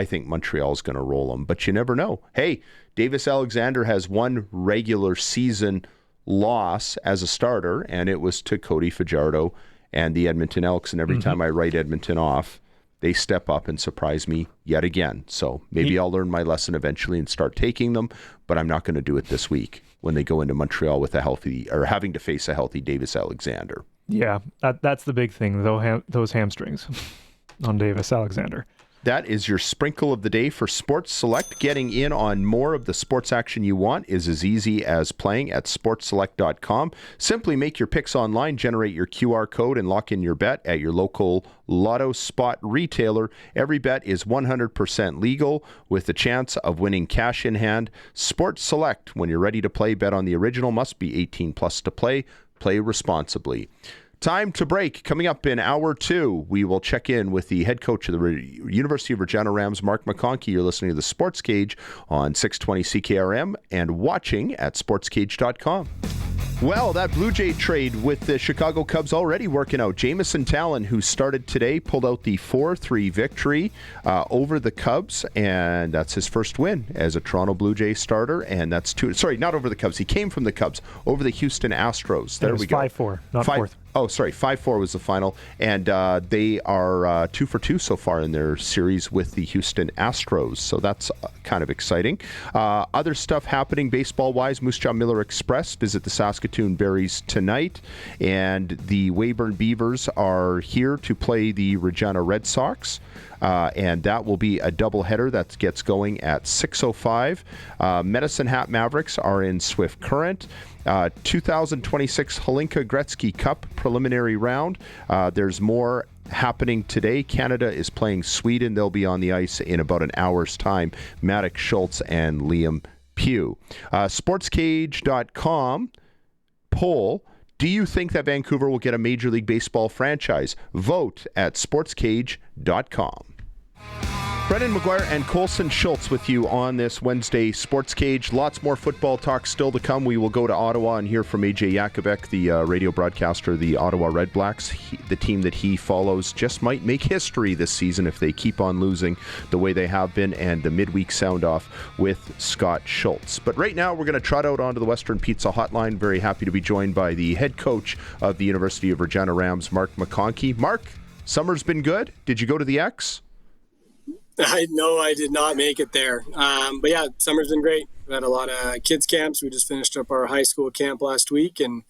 think Montreal's going to roll them, but you never know. Hey, Davis Alexander has one regular season loss as a starter, and it was to Cody Fajardo and the Edmonton Elks. And every time I write Edmonton off, they step up and surprise me yet again. So maybe I'll learn my lesson eventually and start taking them, but I'm not going to do it this week when they go into Montreal with having to face a healthy Davis Alexander. Yeah, that's the big thing, though, those hamstrings on Davis Alexander. that is your sprinkle of the day for Sports Select. Getting in on more of the sports action you want is as easy as playing at sportselect.com. Simply make your picks online, generate your QR code, and lock in your bet at your local Lotto Spot retailer. Every bet is 100% legal with the chance of winning cash in hand. Sports Select. When you're ready to play, bet on the original. Must be 18 plus to play. Play responsibly. Time to break. Coming up in hour 2, we will check in with the head coach of the University of Regina Rams, Mark McConkey. You're listening to the Sports Cage on 620 CKRM and watching at sportscage.com. Well, that Blue Jay trade with the Chicago Cubs already working out. Jamison Talon, who started today, pulled out the 4-3 victory over the Cubs, and that's his first win as a Toronto Blue Jay starter. And that's not over the Cubs. He came from the Cubs over the Houston Astros. There we go. 5-4, not 4th. Oh, sorry, 5-4 was the final, and they are 2 for 2 so far in their series with the Houston Astros, so that's kind of exciting. Other stuff happening baseball-wise, Moose Jaw Miller Express visit the Saskatoon Berries tonight, and the Weyburn Beavers are here to play the Regina Red Sox. And that will be a doubleheader that gets going at 6:05. Medicine Hat Mavericks are in Swift Current. 2026 Holinka Gretzky Cup preliminary round. There's more happening today. Canada is playing Sweden. They'll be on the ice in about an hour's time. Maddox Schultz and Liam Pugh. SportsCage.com poll. Do you think that Vancouver will get a Major League Baseball franchise? Vote at sportscage.com. Brendan McGuire and Colson Schultz with you on this Wednesday Sports Cage. Lots more football talk still to come. We will go to Ottawa and hear from AJ Jakubek, the radio broadcaster of the Ottawa Red Blacks. The team that he follows just might make history this season if they keep on losing the way they have been, and the Midweek Sound-Off with Scott Schultz. But right now we're going to trot out onto the Western Pizza Hotline. Very happy to be joined by the head coach of the University of Regina Rams, Mark McConkey. Mark, summer's been good. Did you go to the X? No, I did not make it there. But yeah, summer's been great. We've had a lot of kids camps. We just finished up our high school camp last week, and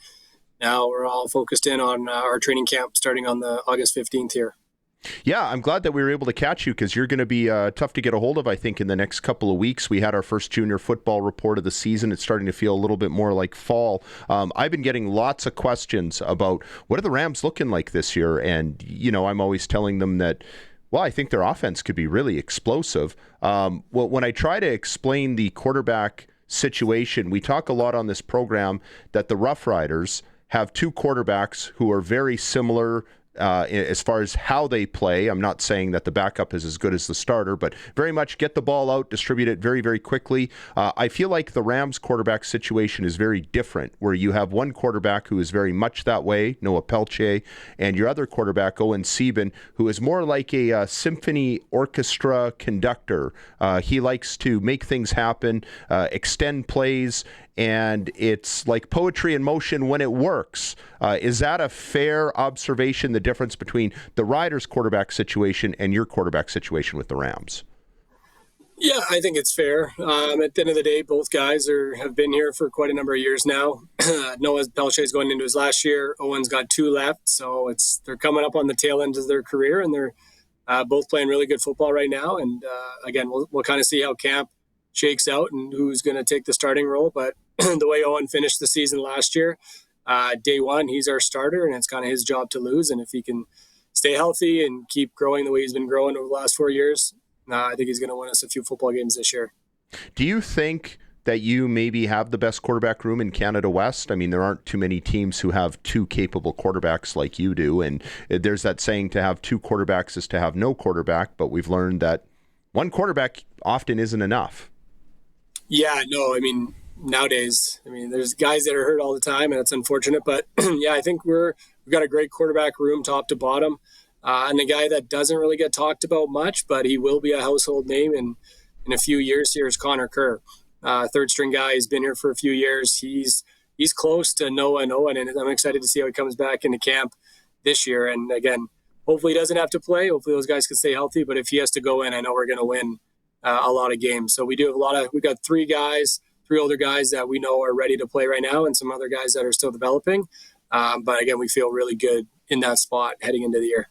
now we're all focused in on our training camp starting on the August 15th here. Yeah, I'm glad that we were able to catch you because you're going to be tough to get a hold of, I think, in the next couple of weeks. We had our first junior football report of the season. It's starting to feel a little bit more like fall. I've been getting lots of questions about what are the Rams looking like this year, and, I'm always telling them that, well, I think their offense could be really explosive. When I try to explain the quarterback situation, we talk a lot on this program that the Roughriders have 2 quarterbacks who are very similar as far as how they play. I'm not saying that the backup is as good as the starter, but very much get the ball out, distribute it very, very quickly. I feel like the Rams quarterback situation is very different, where you have one quarterback who is very much that way, Noah Pelche, and your other quarterback, Owen Sieben, who is more like a symphony orchestra conductor. He likes to make things happen, extend plays, and it's like poetry in motion when it works. Is that a fair observation, the difference between the Riders' quarterback situation and your quarterback situation with the Rams? Yeah, I think it's fair. At the end of the day, both guys have been here for quite a number of years now. Noah Pelche is going into his last year. Owen's got 2 left, so they're coming up on the tail end of their career, and they're both playing really good football right now. And again, we'll kind of see how camp shakes out and who's going to take the starting role. But the way Owen finished the season last year, day one, he's our starter, and it's kind of his job to lose. And if he can stay healthy and keep growing the way he's been growing over the last 4 years, I think he's going to win us a few football games this year. Do you think that you maybe have the best quarterback room in Canada West? I mean, there aren't too many teams who have 2 capable quarterbacks like you do. And there's that saying, to have 2 quarterbacks is to have no quarterback. But we've learned that 1 quarterback often isn't enough. Yeah, no, I mean, nowadays, there's guys that are hurt all the time, and it's unfortunate. But yeah, I think we've got a great quarterback room top to bottom. And the guy that doesn't really get talked about much, but he will be a household name in a few years here, is Connor Kerr. 3rd string guy. He's been here for a few years. He's close to Noah and Owen, and I'm excited to see how he comes back into camp this year. And again, hopefully he doesn't have to play. Hopefully those guys can stay healthy. But if he has to go in, I know we're going to win a lot of games. So we do have we've got 3 older guys that we know are ready to play right now, and some other guys that are still developing. But again, we feel really good in that spot heading into the year.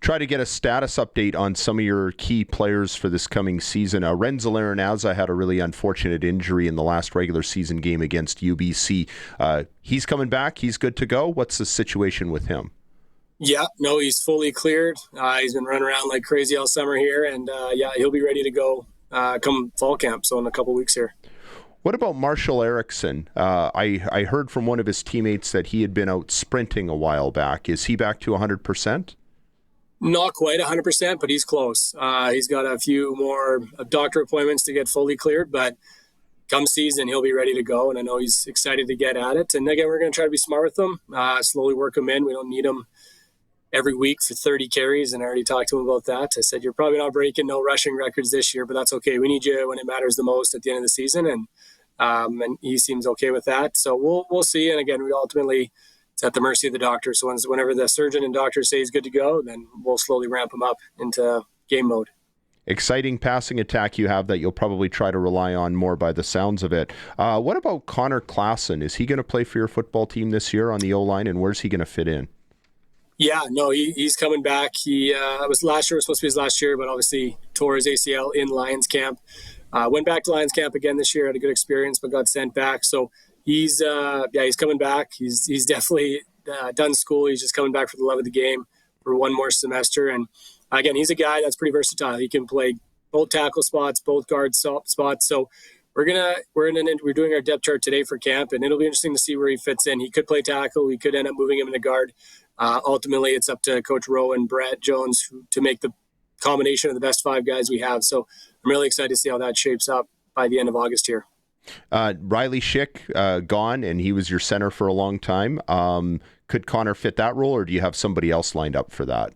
try to get a status update on some of your key players for this coming season. Renzo Aranauza had a really unfortunate injury in the last regular season game against UBC. He's coming back. He's good to go. What's the situation with him? Yeah, no, he's fully cleared. He's been running around like crazy all summer here, and he'll be ready to go come fall camp, so in a couple weeks here. What about Marshall Erickson? I heard from one of his teammates that he had been out sprinting a while back. Is he back to 100%? Not quite 100%, but he's close. He's got a few more doctor appointments to get fully cleared, but come season, he'll be ready to go, and I know he's excited to get at it. And again, we're going to try to be smart with him, slowly work him in. We don't need him every week for 30 carries, and I already talked to him about that. I said, you're probably not breaking no rushing records this year, but that's okay. We need you when it matters the most at the end of the season, and he seems okay with that. So we'll see. And again, we ultimately, it's at the mercy of the doctor. So whenever the surgeon and doctor say he's good to go, then we'll slowly ramp him up into game mode. Exciting passing attack you have that you'll probably try to rely on more by the sounds of it. What about Connor Klassen? Is he going to play for your football team this year on the O-line, and where's he going to fit in? Yeah, no, he's coming back. He was last year, was supposed to be his last year, but obviously tore his ACL in Lions camp. Went back to Lions camp again this year, had a good experience, but got sent back. So he's coming back. He's definitely done school. He's just coming back for the love of the game for one more semester. And again, he's a guy that's pretty versatile. He can play both tackle spots, both guard spots. So we're doing our depth chart today for camp, and it'll be interesting to see where he fits in. He could play tackle. We could end up moving him into guard. Ultimately, it's up to Coach Rowe and Brett Jones to make the combination of the best five guys we have. So I'm really excited to see how that shapes up by the end of August here. Riley Schick gone, and he was your center for a long time. Could Connor fit that role, or do you have somebody else lined up for that?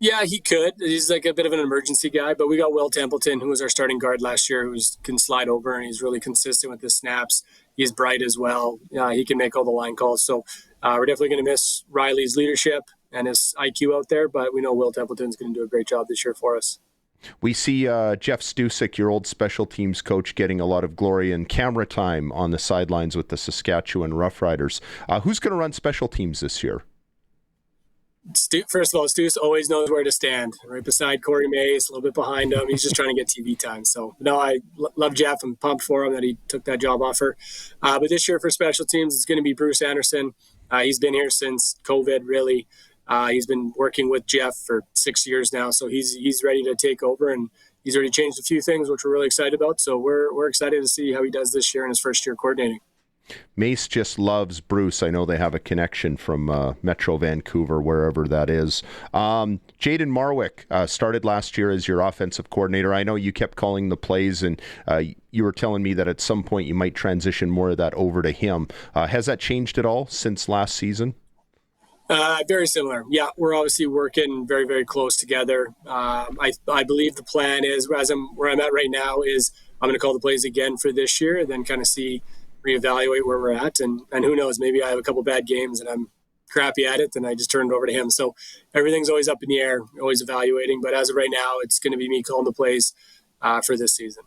Yeah, he could. He's like a bit of an emergency guy, but we got Will Templeton, who was our starting guard last year, who can slide over, and he's really consistent with his snaps. He's bright as well. He can make all the line calls. So we're definitely going to miss Riley's leadership and his IQ out there, but we know Will Templeton's going to do a great job this year for us. We see Jeff Stusik, your old special teams coach, getting a lot of glory and camera time on the sidelines with the Saskatchewan Roughriders. Who's going to run special teams this year? First of all, Stus always knows where to stand, right beside Corey Mace, a little bit behind him. He's just trying to get TV time. So, no, I love Jeff. I'm pumped for him that he took that job offer. But this year for special teams, it's going to be Bruce Anderson. He's been here since COVID, really. He's been working with Jeff for 6 years now, so he's ready to take over, and he's already changed a few things, which we're really excited about. So we're excited to see how he does this year in his first year coordinating. Mace just loves Bruce. I know they have a connection from Metro Vancouver, wherever that is. Jaden Marwick started last year as your offensive coordinator. I know you kept calling the plays, and you were telling me that at some point you might transition more of that over to him. Has that changed at all since last season? Very similar. Yeah, we're obviously working very, very close together. I believe the plan is, where I'm at right now, is I'm going to call the plays again for this year, and then kind of reevaluate where we're at. And who knows, maybe I have a couple bad games and I'm crappy at it, and I just turn it over to him. So everything's always up in the air, always evaluating. But as of right now, it's going to be me calling the plays for this season.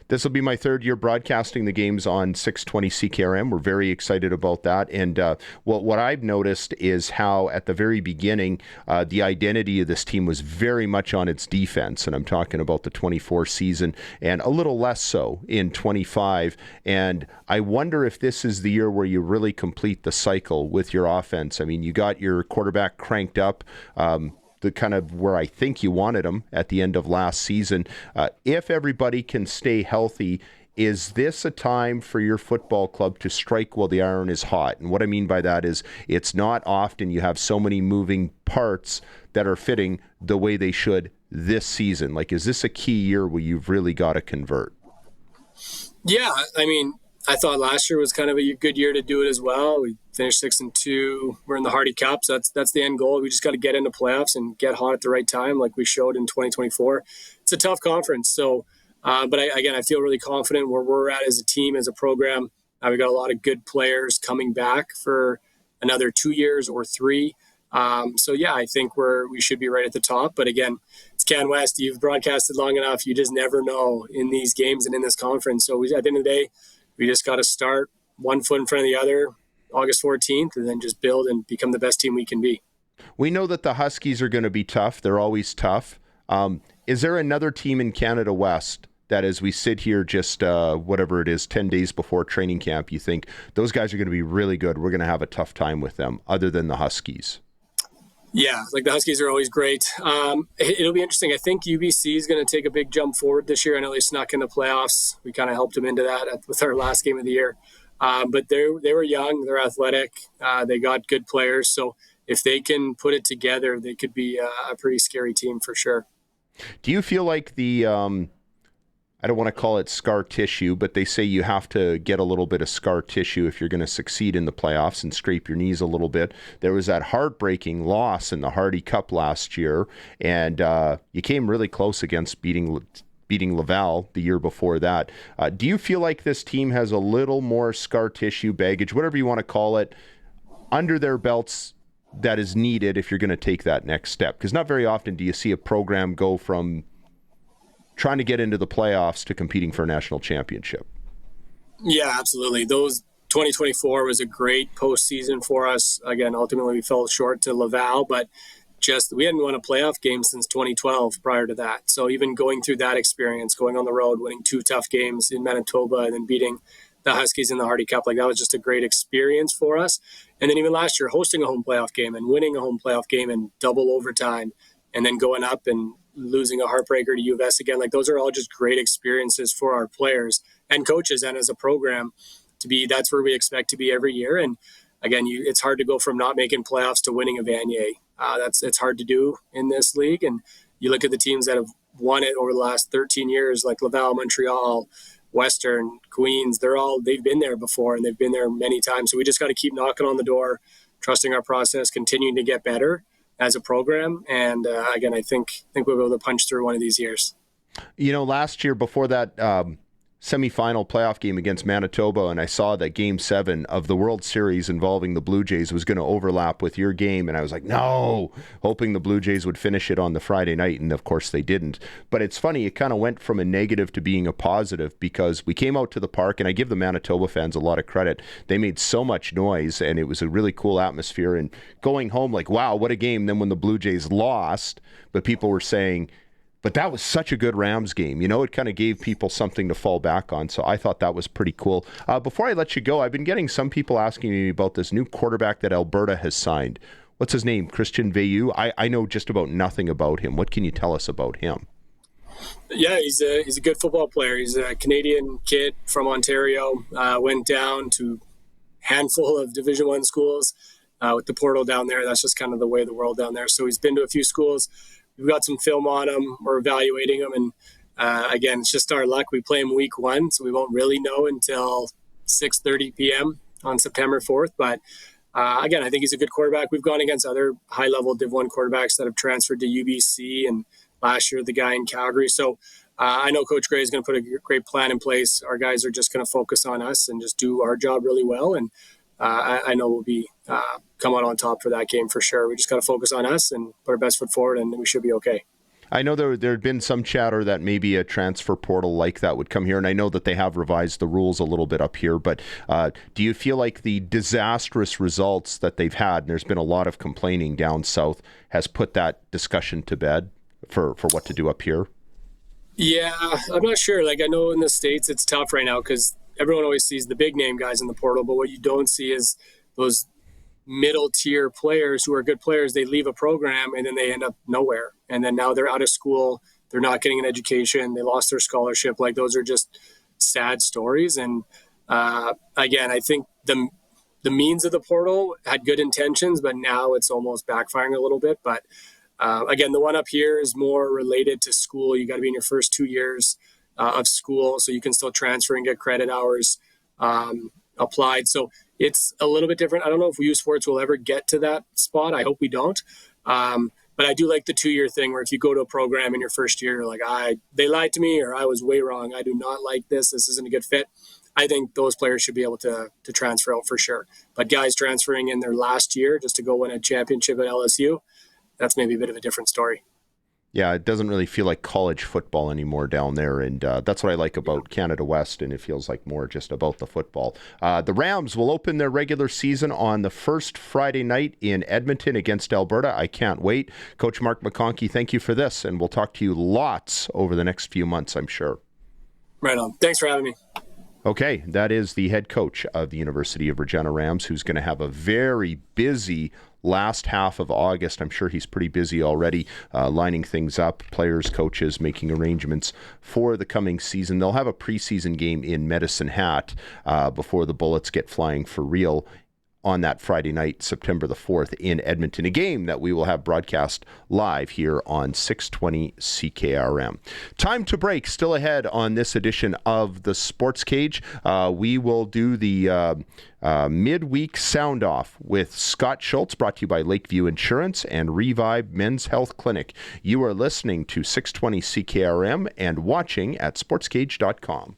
This will be my third year broadcasting the games on 620 CKRM. We're very excited about that. And what I've noticed is how at the very beginning, the identity of this team was very much on its defense. And I'm talking about the 24 season and a little less so in 25. And I wonder if this is the year where you really complete the cycle with your offense. I mean, you got your quarterback cranked up. The kind of where I think you wanted them at the end of last season. If everybody can stay healthy, is this a time for your football club to strike while the iron is hot? And what I mean by that is it's not often you have so many moving parts that are fitting the way they should this season. Like, is this a key year where you've really got to convert? Yeah, I mean, I thought last year was kind of a good year to do it as well. We finished 6-2. We're in the Hardy Cup, so that's the end goal. We just got to get into playoffs and get hot at the right time, like we showed in 2024. It's a tough conference, so but I feel really confident where we're at as a team, as a program. We got a lot of good players coming back for another 2 years or 3. So yeah, I think we should be right at the top. But again, it's Can West. You've broadcasted long enough. You just never know in these games and in this conference. So at the end of the day, we just got to start one foot in front of the other August 14th and then just build and become the best team we can be. We know that the Huskies are going to be tough. They're always tough. Is there another team in Canada West that as we sit here just, 10 days before training camp, you think those guys are going to be really good, we're going to have a tough time with them, other than the Huskies? Yeah, like the Huskies are always great. It'll be interesting. I think UBC is going to take a big jump forward this year. I know they snuck in the playoffs. We kind of helped them into that with our last game of the year. But they were young. They're athletic. They got good players. So if they can put it together, they could be a pretty scary team for sure. Do you feel like the I don't want to call it scar tissue, but they say you have to get a little bit of scar tissue if you're going to succeed in the playoffs and scrape your knees a little bit. There was that heartbreaking loss in the Hardy Cup last year, and you came really close against beating Laval the year before that. Do you feel like this team has a little more scar tissue, baggage, whatever you want to call it, under their belts that is needed if you're going to take that next step? Because not very often do you see a program go from trying to get into the playoffs to competing for a national championship. Yeah, absolutely. 2024 was a great postseason for us. Again, ultimately we fell short to Laval, but we hadn't won a playoff game since 2012 prior to that. So even going through that experience, going on the road, winning 2 tough games in Manitoba and then beating the Huskies in the Hardy Cup, like that was just a great experience for us. And then even last year, hosting a home playoff game and winning a home playoff game in double overtime and then going up and losing a heartbreaker to U of S again, like those are all just great experiences for our players and coaches and as a program that's where we expect to be every year. And again, it's hard to go from not making playoffs to winning a Vanier. It's hard to do in this league. And you look at the teams that have won it over the last 13 years, like Laval, Montreal, Western, Queens, they've been there before and they've been there many times. So we just got to keep knocking on the door, trusting our process, continuing to get better as a program. And again, I think we'll be able to punch through one of these years. Last year before that semifinal playoff game against Manitoba, and I saw that Game 7 of the World Series involving the Blue Jays was going to overlap with your game, and I was like, no, hoping the Blue Jays would finish it on the Friday night, and of course they didn't. But it's funny, it kind of went from a negative to being a positive because we came out to the park, and I give the Manitoba fans a lot of credit. They made so much noise, and it was a really cool atmosphere, and going home like, wow, what a game. Then when the Blue Jays lost, but people were saying, but that was such a good Rams game. It kind of gave people something to fall back on. So I thought that was pretty cool. Before I let you go, I've been getting some people asking me about this new quarterback that Alberta has signed. What's his name? Christian Veilleux? I know just about nothing about him. What can you tell us about him? Yeah, he's a good football player. He's a Canadian kid from Ontario. Went down to a handful of Division I schools with the portal down there. That's just kind of the way of the world down there. So he's been to a few schools. We've got some film on him. We're evaluating him. And again, it's just our luck. We play him week 1, so we won't really know until 6:30 p.m. on September 4th. But again, I think he's a good quarterback. We've gone against other high-level Div 1 quarterbacks that have transferred to UBC, and last year the guy in Calgary. So I know Coach Gray is going to put a great plan in place. Our guys are just going to focus on us and just do our job really well. And I know we'll be come out on top for that game for sure. We just got to focus on us and put our best foot forward, and we should be okay. I know there had been some chatter that maybe a transfer portal like that would come here, and I know that they have revised the rules a little bit up here, but do you feel like the disastrous results that they've had, and there's been a lot of complaining down south, has put that discussion to bed for what to do up here? Yeah, I'm not sure. Like, I know in the States it's tough right now because everyone always sees the big name guys in the portal, but what you don't see is those middle tier players who are good players. They leave a program and then they end up nowhere. And then now they're out of school. They're not getting an education. They lost their scholarship. Like, those are just sad stories. And again, I think the means of the portal had good intentions, but now it's almost backfiring a little bit. But again, the one up here is more related to school. You got to be in your first 2 years of school, so you can still transfer and get credit hours applied. So it's a little bit different. I don't know if U Sports will ever get to that spot. I hope we don't. But I do like the 2-year thing where if you go to a program in your first year, you're like, they lied to me, or I was way wrong. I do not like this. This isn't a good fit. I think those players should be able to transfer out for sure. But guys transferring in their last year just to go win a championship at LSU, that's maybe a bit of a different story. Yeah, it doesn't really feel like college football anymore down there, and that's what I like about Canada West, and it feels like more just about the football. The Rams will open their regular season on the first Friday night in Edmonton against Alberta. I can't wait. Coach Mark McConkey, thank you for this, and we'll talk to you lots over the next few months, I'm sure. Right on. Thanks for having me. Okay, that is the head coach of the University of Regina Rams, who's going to have a very busy last half of August. I'm sure he's pretty busy already, lining things up, players, coaches, making arrangements for the coming season. They'll have a preseason game in Medicine Hat before the Bullets get flying for real on that Friday night, September the 4th in Edmonton, a game that we will have broadcast live here on 620 CKRM. Time to break, still ahead on this edition of the Sports Cage. We will do the Midweek Sound-Off with Scott Schultz, brought to you by Lakeview Insurance and Revive Men's Health Clinic. You are listening to 620 CKRM and watching at sportscage.com.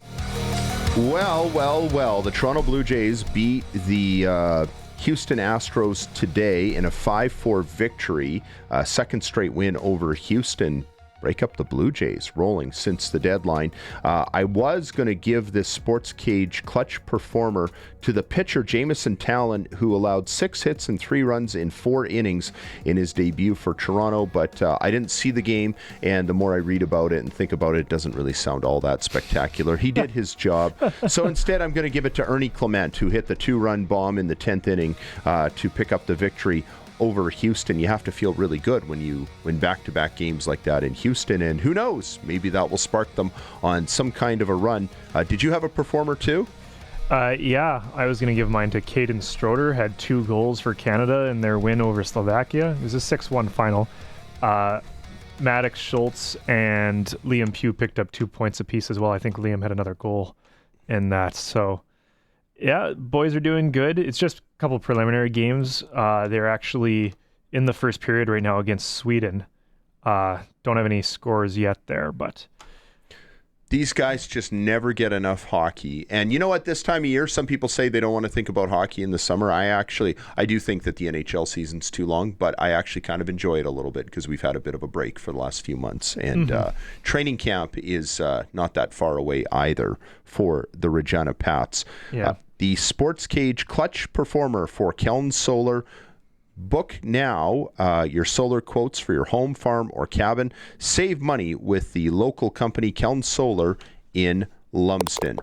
Well, the Toronto Blue Jays beat the Houston Astros today in a 5-4 victory, second straight win over Houston. Break up the Blue Jays, rolling since the deadline. I was going to give this Sports Cage clutch performer to the pitcher, Jamison Talon, who allowed 6 hits and 3 runs in 4 innings in his debut for Toronto, but I didn't see the game, and the more I read about it and think about it, it doesn't really sound all that spectacular. He did his job. So instead, I'm going to give it to Ernie Clement, who hit the 2-run bomb in the 10th inning to pick up the victory over Houston. You have to feel really good when you win back-to-back games like that in Houston, and who knows, maybe that will spark them on some kind of a run. Did you have a performer too? Yeah, I was going to give mine to Caden Stroder, had 2 goals for Canada in their win over Slovakia. It was a 6-1 final. Maddox Schultz and Liam Pugh picked up 2 points apiece as well. I think Liam had another goal in that, so yeah, boys are doing good. It's just a couple preliminary games. They're actually in the first period right now against Sweden. Don't have any scores yet there, but these guys just never get enough hockey. And you know what, this time of year, some people say they don't want to think about hockey in the summer. I do think that the NHL season's too long, but I actually kind of enjoy it a little bit because we've had a bit of a break for the last few months. And training camp is not that far away either for the Regina Pats. Yeah. The Sports Cage clutch performer for Keln Solar. Book now your solar quotes for your home, farm, or cabin. Save money with the local company Keln Solar in Lumsden.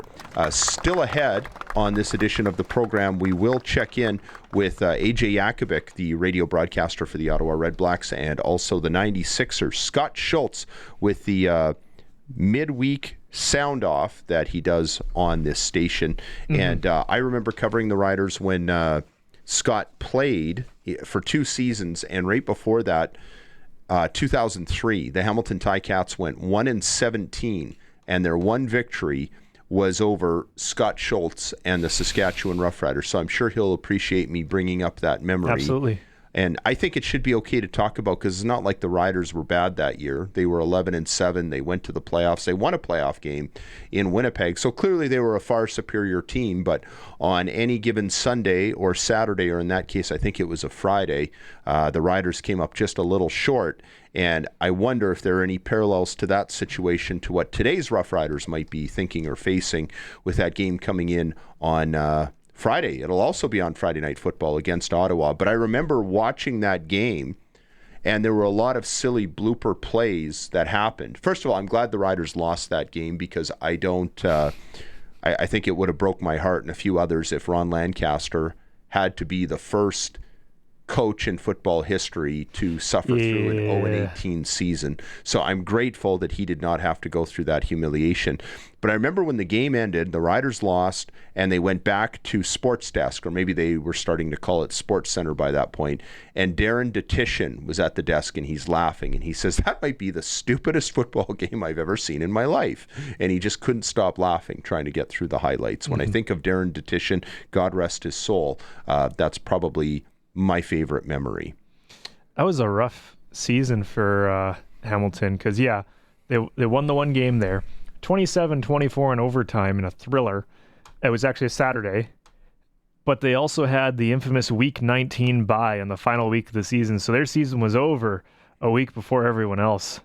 Still ahead on this edition of the program, we will check in with AJ Yakovic, the radio broadcaster for the Ottawa Redblacks, and also the 96ers, Scott Schultz, with the midweek sound-off that he does on this station. And I remember covering the Riders when Scott played for 2 seasons, and right before that, 2003, the Hamilton Ticats went 1-17, and their one victory was over Scott Schultz and the Saskatchewan Roughriders. So I'm sure he'll appreciate me bringing up that memory. Absolutely. And I think it should be okay to talk about, because it's not like the Riders were bad that year. They were 11-7. They went to the playoffs. They won a playoff game in Winnipeg. So clearly they were a far superior team. But on any given Sunday or Saturday, or in that case, I think it was a Friday, the Riders came up just a little short. And I wonder if there are any parallels to that situation to what today's Roughriders might be thinking or facing with that game coming in on Friday. It'll also be on Friday Night Football against Ottawa. But I remember watching that game, and there were a lot of silly blooper plays that happened. First of all, I'm glad the Riders lost that game, because I think it would have broke my heart and a few others if Ron Lancaster had to be the first coach in football history to suffer through an 0-18 season. So I'm grateful that he did not have to go through that humiliation. But I remember when the game ended, the Riders lost, and they went back to Sports Desk, or maybe they were starting to call it Sports Center by that point, and Darren Detishin was at the desk, and he's laughing, and he says, "That might be the stupidest football game I've ever seen in my life." And he just couldn't stop laughing, trying to get through the highlights. When I think of Darren Detishin, God rest his soul, that's probably my favorite memory. That was a rough season for Hamilton, because they won the one game there, 27-24 in overtime in a thriller. It was actually a Saturday, but they also had the infamous Week 19 bye in the final week of the season, so their season was over a week before everyone else.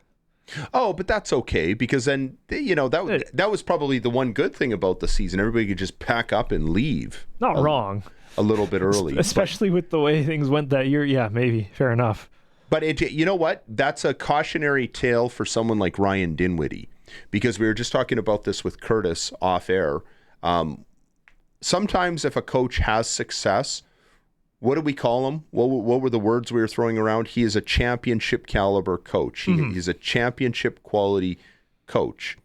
Oh, but that's okay, because then, that was probably the one good thing about the season. Everybody could just pack up and leave. Not wrong. A little bit early. Especially with the way things went that year. Yeah, maybe. Fair enough. But you know what? That's a cautionary tale for someone like Ryan Dinwiddie, because we were just talking about this with Curtis off air. Sometimes if a coach has success, what do we call him? What were the words we were throwing around? He is a championship caliber coach. He's a championship quality coach.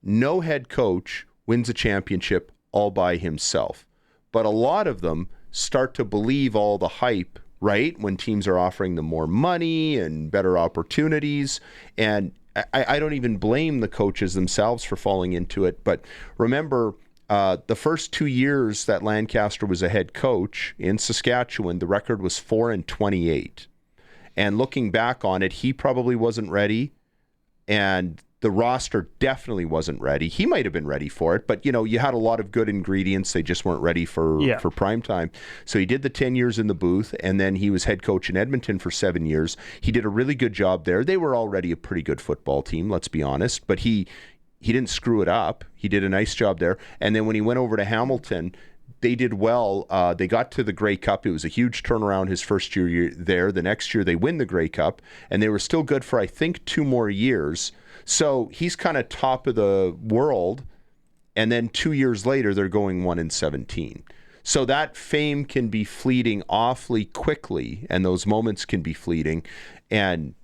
No head coach wins a championship all by himself. But a lot of them start to believe all the hype, right? When teams are offering them more money and better opportunities. And I don't even blame the coaches themselves for falling into it. But remember, the first 2 years that Lancaster was a head coach in Saskatchewan, the record was 4-28. And looking back on it, he probably wasn't ready, and the roster definitely wasn't ready. He might have been ready for it, but you had a lot of good ingredients. They just weren't ready for prime time. So he did the 10 years in the booth, and then he was head coach in Edmonton for 7 years. He did a really good job there. They were already a pretty good football team, let's be honest, but he didn't screw it up. He did a nice job there. And then when he went over to Hamilton, they did well. They got to the Grey Cup. It was a huge turnaround his first year there. The next year they win the Grey Cup, and they were still good for, I think, 2 more years. So he's kind of top of the world, and then 2 years later they're going 1-17. So that fame can be fleeting awfully quickly, and those moments can be fleeting. And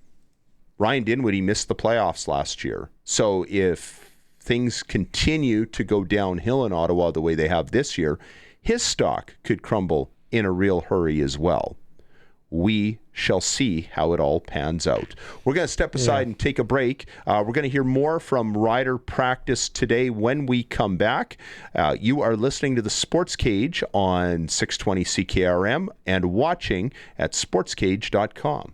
Ryan Dinwiddie missed the playoffs last year. So if things continue to go downhill in Ottawa the way they have this year, his stock could crumble in a real hurry as well. We shall see how it all pans out. We're going to step aside and take a break. We're going to hear more from Rider practice today when we come back. You are listening to the Sports Cage on 620 CKRM and watching at sportscage.com.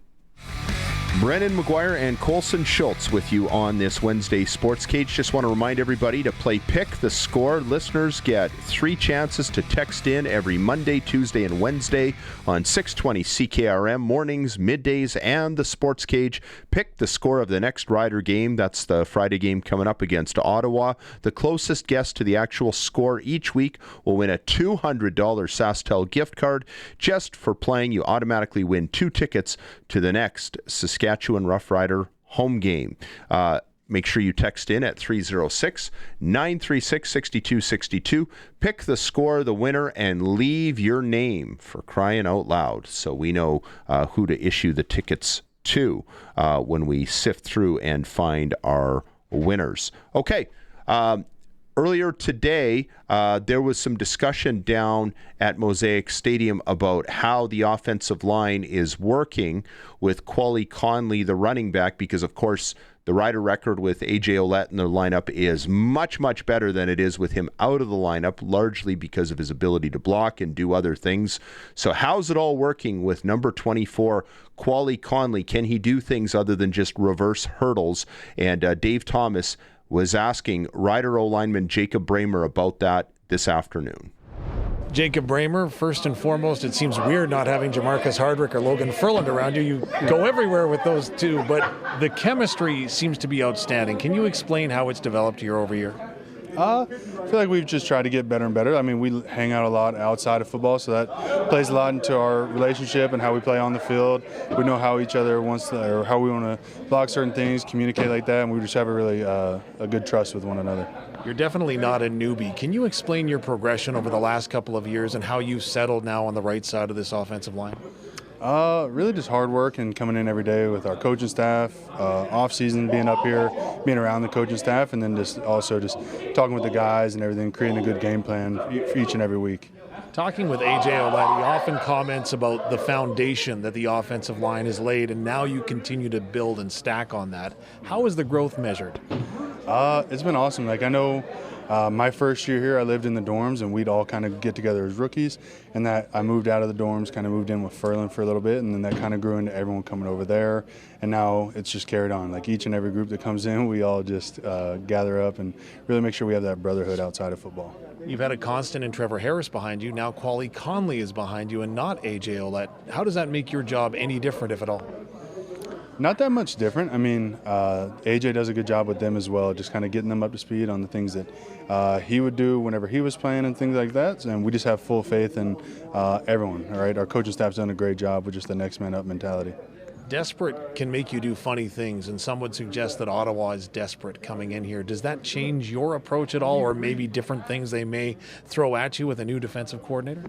Brennan McGuire and Colson Schultz with you on this Wednesday Sports Cage. Just want to remind everybody to play Pick the Score. Listeners get 3 chances to text in every Monday, Tuesday, and Wednesday on 620 CKRM, mornings, middays, and the Sports Cage. Pick the score of the next Rider game. That's the Friday game coming up against Ottawa. The closest guess to the actual score each week will win a $200 SaskTel gift card. Just for playing, you automatically win 2 tickets to the next Saskatchewan Roughrider home game. Make sure you text in at 306-936-6262. Pick the score, the winner, and leave your name, for crying out loud, so we know who to issue the tickets to when we sift through and find our winners. Okay. Earlier today, there was some discussion down at Mosaic Stadium about how the offensive line is working with Quali Conley, the running back, because, of course, the Rider record with A.J. Ouellette in the lineup is much, much better than it is with him out of the lineup, largely because of his ability to block and do other things. So how's it all working with number 24, Quali Conley? Can he do things other than just reverse hurdles? And Dave Thomas was asking Rider O-lineman Jacob Bramer about that this afternoon. Jacob Bramer, first and foremost, it seems weird not having Jamarcus Hardwick or Logan Furland around you. You go everywhere with those two, but the chemistry seems to be outstanding. Can you explain how it's developed year over year? I feel like we've just tried to get better and better. I mean, we hang out a lot outside of football, so that plays a lot into our relationship and how we play on the field. We know how each other wants to, or how we want to block certain things, communicate like that, and we just have a really a good trust with one another. You're definitely not a newbie. Can you explain your progression over the last couple of years and how you've settled now on the right side of this offensive line? Really just hard work and coming in every day with our coaching staff, off season being up here, being around the coaching staff, and then just talking with the guys and everything, creating a good game plan for each and every week. Talking with A.J. Ouellette, he often comments about the foundation that the offensive line has laid, and now you continue to build and stack on that. How is the growth measured? It's been awesome. Like, I know my first year here, I lived in the dorms, and we'd all kind of get together as rookies, and that I moved out of the dorms, kind of moved in with Furland for a little bit, and then that kind of grew into everyone coming over there, and now it's just carried on. Like, each and every group that comes in, we all just gather up and really make sure we have that brotherhood outside of football. You've had a constant in Trevor Harris behind you. Now Quali Conley is behind you and not A.J. Ouellette. How does that make your job any different, if at all? Not that much different. I mean, AJ does a good job with them as well, just kind of getting them up to speed on the things that he would do whenever he was playing and things like that. And we just have full faith in everyone, all right? Our coaching staff's done a great job with just the next man up mentality. Desperate can make you do funny things, and some would suggest that Ottawa is desperate coming in here. Does that change your approach at all, or maybe different things they may throw at you with a new defensive coordinator?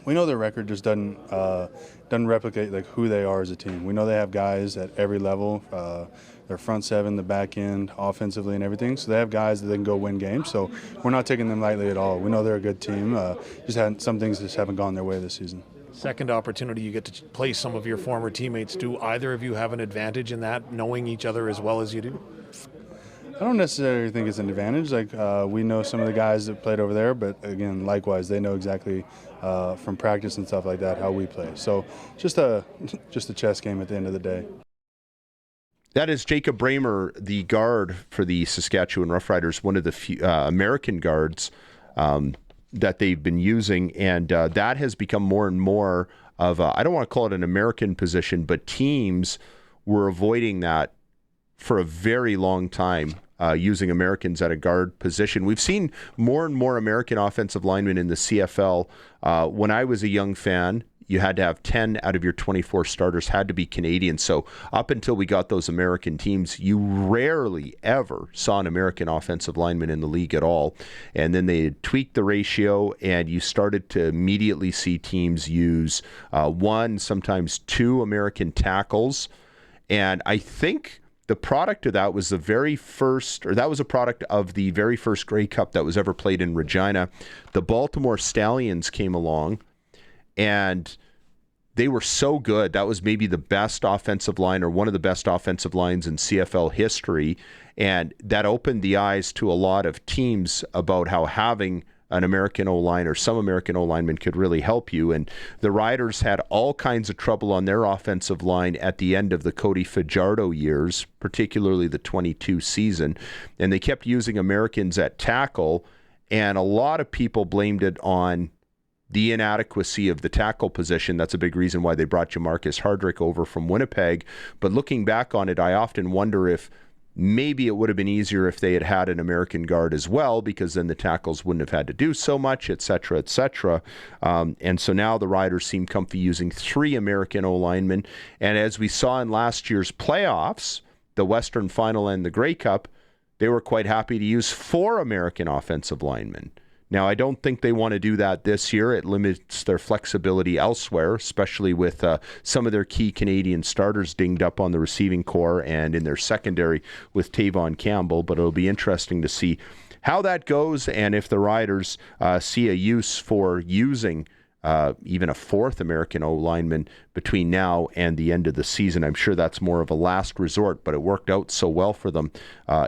We know their record just doesn't replicate like who they are as a team. We know they have guys at every level, their front seven, the back end, offensively and everything. So they have guys that they can go win games. So we're not taking them lightly at all. We know they're a good team. Some things just haven't gone their way this season. Second opportunity, you get to play some of your former teammates. Do either of you have an advantage in that, knowing each other as well as you do? I don't necessarily think it's an advantage. We know some of the guys that played over there, but again, likewise, they know exactly from practice and stuff like that how we play. So just a chess game at the end of the day. That is Jacob Bramer, the guard for the Saskatchewan Roughriders, one of the few American guards that they've been using, and that has become more and more of I don't want to call it an American position, but teams were avoiding that for a very long time, using Americans at a guard position. We've seen more and more American offensive linemen in the CFL. When I was a young fan, you had to have 10 out of your 24 starters had to be Canadian. So up until we got those American teams, you rarely ever saw an American offensive lineman in the league at all. And then they tweaked the ratio, and you started to immediately see teams use one, sometimes two American tackles. And I think the product of that was a product of the very first Grey Cup that was ever played in Regina. The Baltimore Stallions came along, and they were so good. That was maybe the best offensive line, or one of the best offensive lines in CFL history. And that opened the eyes to a lot of teams about how having an American O-line or some American O-lineman could really help you. And the Riders had all kinds of trouble on their offensive line at the end of the Cody Fajardo years, particularly the 22 season. And they kept using Americans at tackle, and a lot of people blamed it on the inadequacy of the tackle position. That's a big reason why they brought Jamarcus Hardrick over from Winnipeg. But looking back on it, I often wonder if maybe it would have been easier if they had had an American guard as well, because then the tackles wouldn't have had to do so much, et cetera, et cetera. And so now the Riders seem comfy using 3 American O-linemen. And as we saw in last year's playoffs, the Western Final and the Grey Cup, they were quite happy to use 4 American offensive linemen. Now, I don't think they want to do that this year. It limits their flexibility elsewhere, especially with some of their key Canadian starters dinged up on the receiving corps and in their secondary with Tavon Campbell. But it'll be interesting to see how that goes, and if the Riders see a use for using even a 4th American O-lineman between now and the end of the season. I'm sure that's more of a last resort, but it worked out so well for them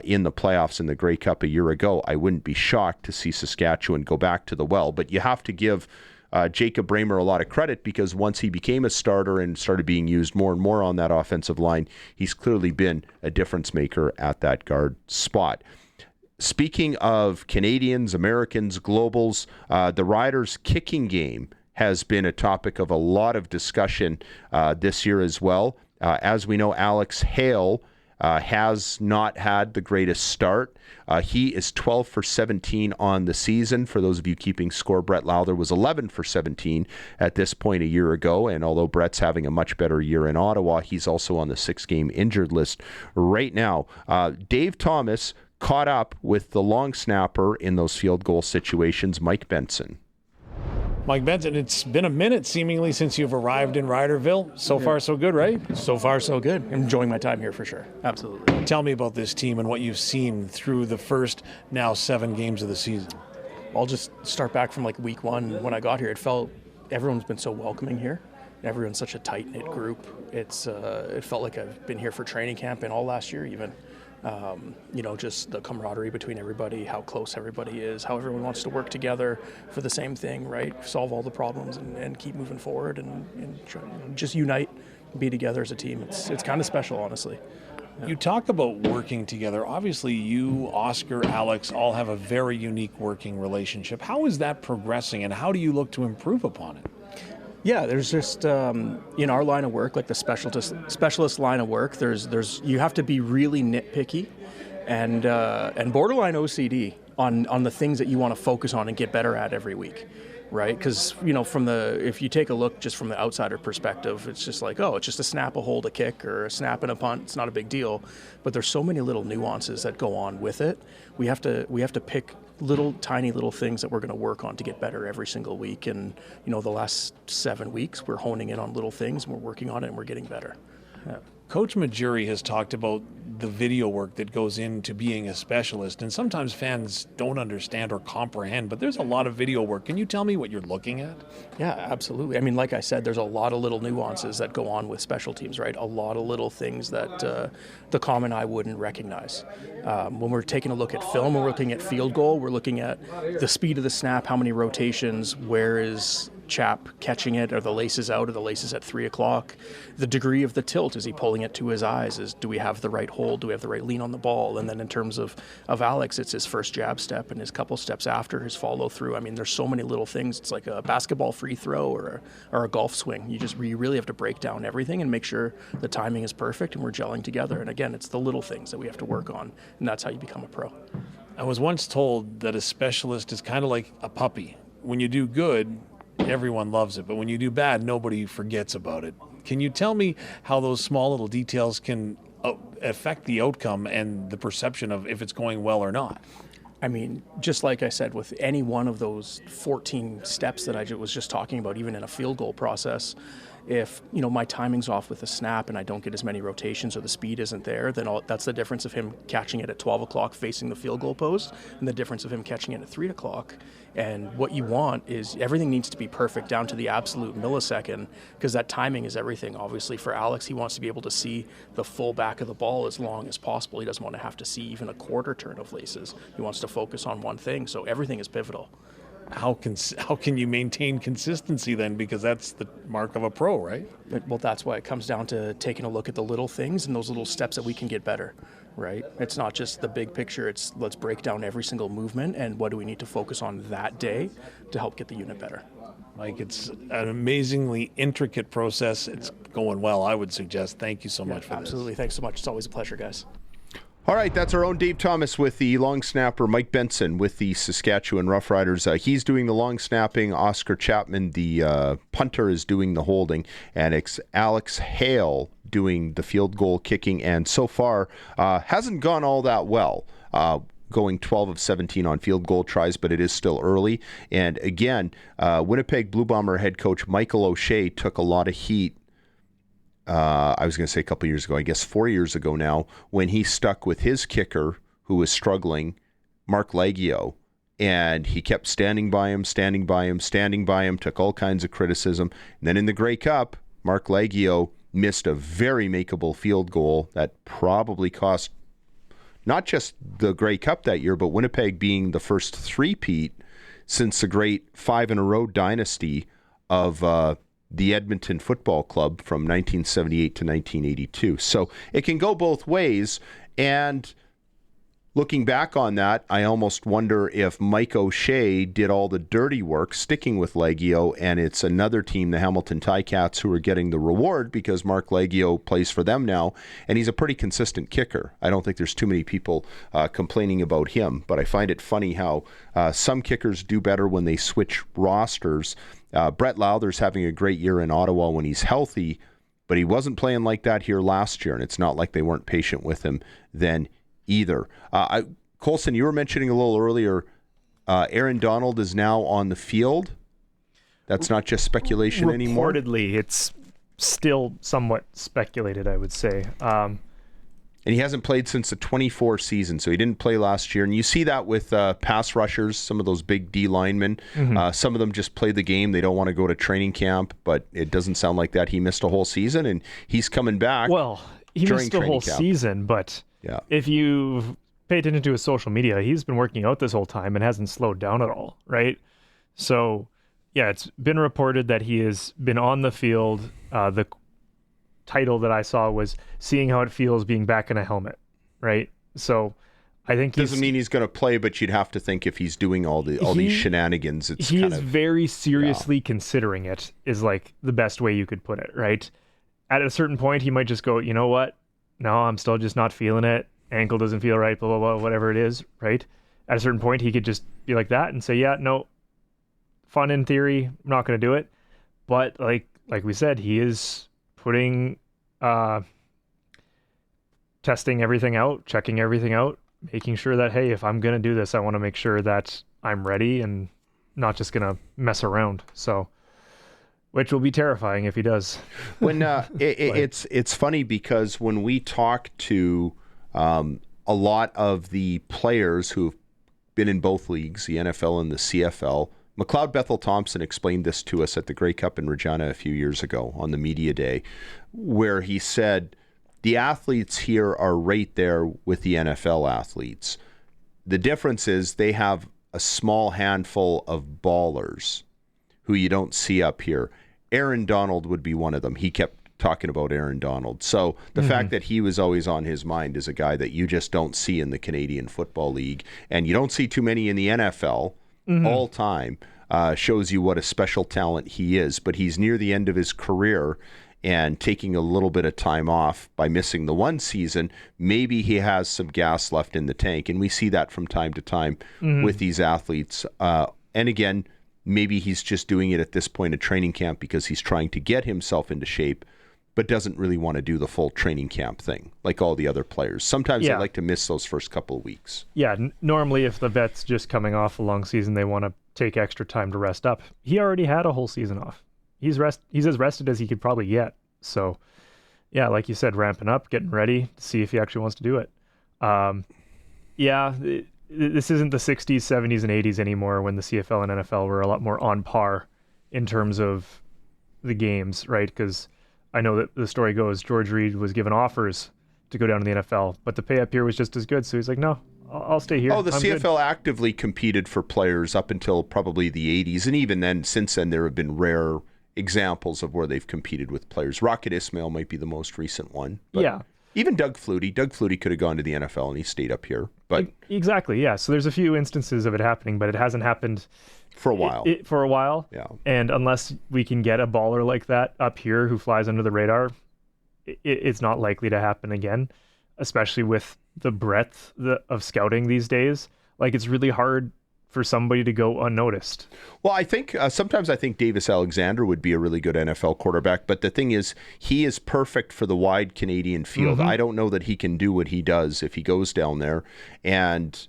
in the playoffs in the Grey Cup a year ago. I wouldn't be shocked to see Saskatchewan go back to the well, but you have to give Jacob Bramer a lot of credit, because once he became a starter and started being used more and more on that offensive line, he's clearly been a difference maker at that guard spot. Speaking of Canadians, Americans, globals, the Riders' kicking game has been a topic of a lot of discussion this year as well. As we know, Alex Hale has not had the greatest start. He is 12 for 17 on the season. For those of you keeping score, Brett Lowther was 11 for 17 at this point a year ago. And although Brett's having a much better year in Ottawa, he's also on the 6-game injured list right now. Dave Thomas caught up with the long snapper in those field goal situations, Mike Benson. Mike Benson, it's been a minute seemingly since you've arrived in Riderville. So far, so good, right? So far, so good. I'm enjoying my time here for sure. Absolutely. Tell me about this team and what you've seen through the first now 7 games of the season. I'll just start back from like week 1 when I got here. It felt everyone's been so welcoming here. Everyone's such a tight-knit group. It felt like I've been here for training camp and all last year even. Just the camaraderie between everybody, how close everybody is, how everyone wants to work together for the same thing, right? Solve all the problems and keep moving forward and try, just unite, be together as a team. It's kind of special, honestly. Yeah. You talk about working together. Obviously, you, Oscar, Alex, all have a very unique working relationship. How is that progressing, and how do you look to improve upon it? Yeah, there's just in our line of work, like the specialist line of work, there's you have to be really nitpicky and borderline OCD on the things that you want to focus on and get better at every week, right? Because if you take a look just from the outsider perspective, it's just like, oh, it's just a snap, a hold, a kick, or a snap and a punt. It's not a big deal, but there's so many little nuances that go on with it. We have to pick tiny little things that we're going to work on to get better every single week. And the last 7 weeks, we're honing in on little things, and we're working on it, and we're getting better. Yeah. Coach McGuire has talked about the video work that goes into being a specialist, and sometimes fans don't understand or comprehend, but there's a lot of video work. Can you tell me what you're looking at? Yeah, absolutely. I mean, like I said, there's a lot of little nuances that go on with special teams, right? A lot of little things that the common eye wouldn't recognize. When we're taking a look at film, we're looking at field goal, we're looking at the speed of the snap, how many rotations, where is chap catching it, are the laces out, are the laces at 3 o'clock, the degree of the tilt, is he pulling it to his eyes, do we have the right hold, do we have the right lean on the ball? And then in terms of Alex, it's his first jab step and his couple steps after, his follow through. I mean, there's so many little things. It's like a basketball free throw or a golf swing. You really have to break down everything and make sure the timing is perfect and we're gelling together. And again, it's the little things that we have to work on, and that's how you become a pro. I was once told that a specialist is kind of like a puppy. When you do good, everyone loves it, but when you do bad, nobody forgets about it. Can you tell me how those small little details can affect the outcome and the perception of if it's going well or not? I mean, just like I said, with any one of those 14 steps that I was just talking about, even in a field goal process, if my timing's off with a snap and I don't get as many rotations or the speed isn't there, then that's the difference of him catching it at 12 o'clock facing the field goal post and the difference of him catching it at 3 o'clock. And what you want is everything needs to be perfect down to the absolute millisecond, because that timing is everything. Obviously for Alex, he wants to be able to see the full back of the ball as long as possible. He doesn't want to have to see even a quarter turn of laces. He wants to focus on one thing, so everything is pivotal. How can you maintain consistency then? Because that's the mark of a pro, right? Well, that's why it comes down to taking a look at the little things and those little steps that we can get better, right? It's not just the big picture. It's let's break down every single movement and what do we need to focus on that day to help get the unit better. Like, it's an amazingly intricate process. It's going well, I would suggest. Thank you so much for absolutely. this. Thanks so much. It's always a pleasure, guys. All right, that's our own Dave Thomas with the long snapper, Mike Benson with the Saskatchewan Roughriders. He's doing the long snapping. Oscar Chapman, the punter, is doing the holding. And it's Alex Hale doing the field goal kicking. And so far, hasn't gone all that well. Going 12 of 17 on field goal tries, but it is still early. And again, Winnipeg Blue Bomber head coach Michael O'Shea took a lot of heat. I was going to say a couple years ago, I guess 4 years ago now, when he stuck with his kicker who was struggling, Mark Leggio, and he kept standing by him, took all kinds of criticism. And then in the Grey Cup, Mark Leggio missed a very makeable field goal that probably cost not just the Grey Cup that year, but Winnipeg being the first three-peat since the great 5-in-a-row dynasty of the Edmonton Football Club from 1978 to 1982. So it can go both ways. And looking back on that, I almost wonder if Mike O'Shea did all the dirty work sticking with Leggio, and it's another team, the Hamilton Ticats, who are getting the reward because Mark Leggio plays for them now, and he's a pretty consistent kicker. I don't think there's too many people complaining about him, but I find it funny how some kickers do better when they switch rosters. Brett Lowther's having a great year in Ottawa when he's healthy, but he wasn't playing like that here last year, and it's not like they weren't patient with him then either. Colson, you were mentioning a little earlier, Aaron Donald is now on the field. That's not just speculation anymore? Reportedly, it's still somewhat speculated, I would say. And he hasn't played since the 24 season, so he didn't play last year. And you see that with pass rushers, some of those big D linemen. Mm-hmm. Some of them just play the game. They don't want to go to training camp, but it doesn't sound like that. He missed a whole season, and he's coming back. Well, he missed a whole season, but if you pay attention to his social media, he's been working out this whole time and hasn't slowed down at all, right? So, yeah, it's been reported that he has been on the field. The title that I saw was "Seeing How It Feels Being Back in a Helmet," right? So I think doesn't mean he's going to play, but you'd have to think if he's doing all these shenanigans, he is very seriously considering it. Is like the best way you could put it, right? At a certain point, he might just go, you know what? No, I'm still just not feeling it. Ankle doesn't feel right. Blah blah blah. Whatever it is, right? At a certain point, he could just be like that and say, yeah, no. Fun in theory, I'm not going to do it. But like we said, he is putting, testing everything out, checking everything out, making sure that, hey, if I'm going to do this, I want to make sure that I'm ready and not just going to mess around. So, which will be terrifying if he does. When it's funny because when we talk to a lot of the players who've been in both leagues, the NFL and the CFL, McLeod Bethel Thompson explained this to us at the Grey Cup in Regina a few years ago on the media day, where he said, the athletes here are right there with the NFL athletes. The difference is they have a small handful of ballers who you don't see up here. Aaron Donald would be one of them. He kept talking about Aaron Donald. So the fact that he was always on his mind is a guy that you just don't see in the Canadian Football League, and you don't see too many in the NFL all time, shows you what a special talent he is. But he's near the end of his career and taking a little bit of time off by missing the one season. Maybe he has some gas left in the tank, and we see that from time to time with these athletes. And again, maybe he's just doing it at this point of training camp because he's trying to get himself into shape, but doesn't really want to do the full training camp thing like all the other players. Sometimes they like to miss those first couple of weeks. Yeah, normally if the vet's just coming off a long season, they want to take extra time to rest up. He already had a whole season off. He's as rested as he could probably get. So, yeah, like you said, ramping up, getting ready to see if he actually wants to do it. This isn't the 60s, 70s, and 80s anymore when the CFL and NFL were a lot more on par in terms of the games, right? Because I know that the story goes George Reed was given offers to go down to the NFL, but the pay up here was just as good. So he's like, no, I'll stay here. Oh, the CFL actively competed for players up until probably the 80s. And even then, since then, there have been rare examples of where they've competed with players. Rocket Ismail might be the most recent one. But even Doug Flutie could have gone to the NFL and he stayed up here. But exactly, yeah. So there's a few instances of it happening, but it hasn't happened for a while. Yeah. And unless we can get a baller like that up here who flies under the radar, it's not likely to happen again, especially with the breadth of scouting these days. Like, it's really hard for somebody to go unnoticed. Well, I think sometimes I think Davis Alexander would be a really good NFL quarterback, but the thing is, he is perfect for the wide Canadian field. I don't know that he can do what he does if he goes down there. And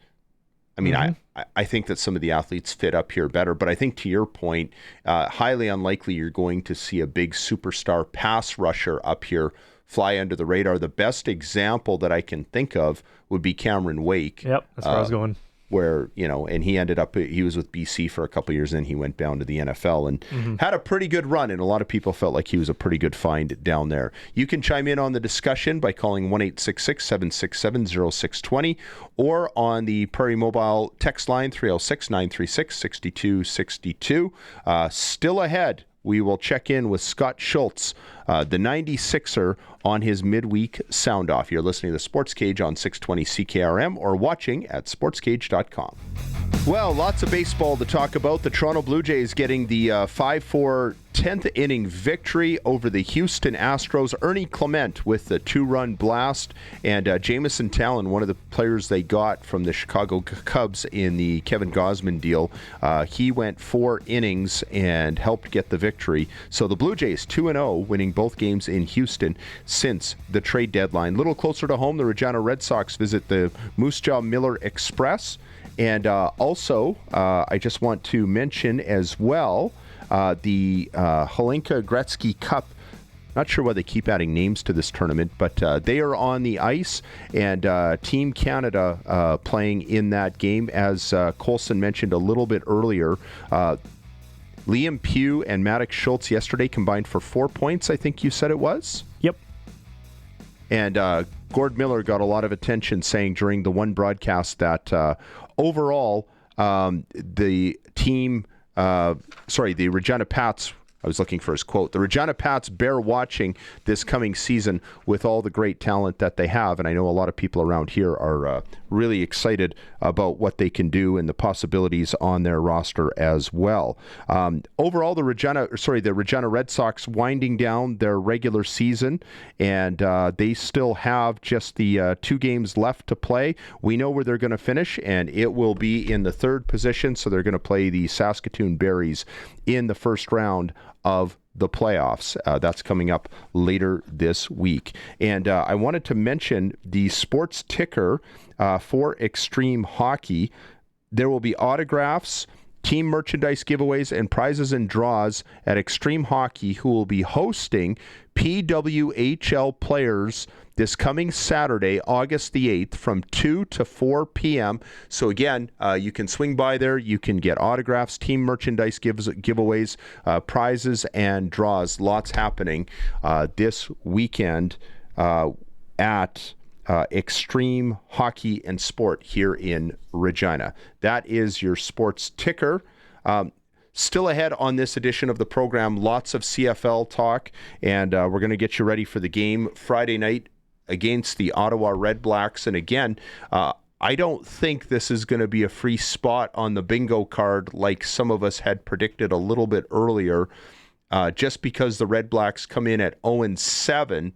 I mean, I think that some of the athletes fit up here better, but I think to your point, highly unlikely you're going to see a big superstar pass rusher up here fly under the radar. The best example that I can think of would be Cameron Wake. Yep, that's where I was going. Where, and he was with BC for a couple of years, and he went down to the NFL and had a pretty good run, and a lot of people felt like he was a pretty good find down there. You can chime in on the discussion by calling 1-866-767-0620 or on the Prairie Mobile text line 306-936-6262. Still ahead, we will check in with Scott Schultz, the 96er, on his midweek sound-off. You're listening to the Sports Cage on 620 CKRM or watching at sportscage.com. Well, lots of baseball to talk about. The Toronto Blue Jays getting the 5-4 10th inning victory over the Houston Astros. Ernie Clement with the 2-run blast, and Jamison Talon, one of the players they got from the Chicago Cubs in the Kevin Gausman deal, he went 4 innings and helped get the victory. So the Blue Jays 2-0, winning both games in Houston since the trade deadline. A little closer to home, the Regina Red Sox visit the Moose Jaw Miller Express. And also, I just want to mention as well, the Hlinka Gretzky Cup. Not sure why they keep adding names to this tournament, but they are on the ice, and Team Canada playing in that game. As Colson mentioned a little bit earlier, Liam Pugh and Maddox Schultz yesterday combined for 4 points, I think you said it was? Yep. And Gord Miller got a lot of attention saying during the one broadcast that overall the Regina Pats, I was looking for his quote, the Regina Pats bear watching this coming season with all the great talent that they have. And I know a lot of people around here are really excited about what they can do and the possibilities on their roster as well. Overall, the Regina Red Sox winding down their regular season, and they still have just the 2 games left to play. We know where they're going to finish, and it will be in the 3rd position, so they're going to play the Saskatoon Berries in the first round of the playoffs. That's coming up later this week. And I wanted to mention the sports ticker for Extreme Hockey. There will be autographs, team merchandise giveaways, and prizes and draws at Extreme Hockey, who will be hosting PWHL players this coming Saturday, August the 8th, from 2 to 4 p.m. So again, you can swing by there. You can get autographs, team merchandise giveaways, prizes, and draws. Lots happening this weekend at Extreme Hockey and Sport here in Regina. That is your sports ticker. Still ahead on this edition of the program, lots of CFL talk, and we're going to get you ready for the game Friday night against the Ottawa Red Blacks. And again, I don't think this is going to be a free spot on the bingo card like some of us had predicted a little bit earlier. Just because the Red Blacks come in at 0-7,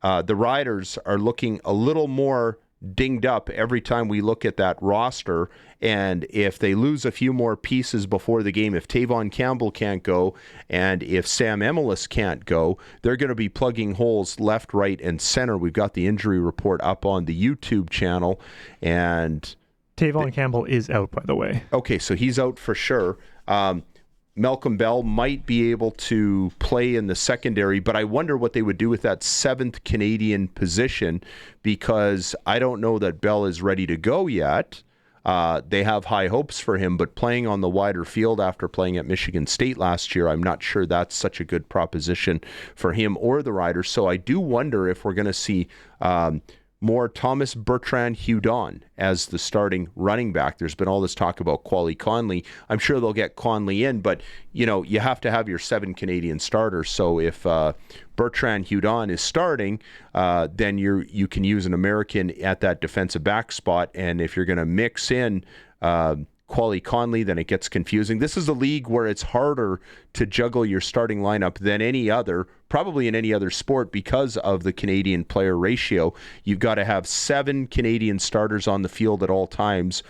the Riders are looking a little more dinged up every time we look at that roster. And if they lose a few more pieces before the game, if Tavon Campbell can't go and if Sam Emelis can't go, they're going to be plugging holes left, right, and center. We've got the injury report up on the YouTube channel. And Tavon Campbell is out, by the way. Okay, so he's out for sure. Malcolm Bell might be able to play in the secondary, but I wonder what they would do with that 7th Canadian position, because I don't know that Bell is ready to go yet. They have high hopes for him, but playing on the wider field after playing at Michigan State last year, I'm not sure that's such a good proposition for him or the Riders. So I do wonder if we're going to see more Thomas Bertrand-Hudon as the starting running back. There's been all this talk about Quali Conley. I'm sure they'll get Conley in, but you have to have your 7 Canadian starters. So if Bertrand-Hudon is starting, then you can use an American at that defensive back spot. And if you're going to mix in Quali Conley, then it gets confusing. This is a league where it's harder to juggle your starting lineup than any other, probably in any other sport, because of the Canadian player ratio. You've got to have 7 Canadian starters on the field at all times,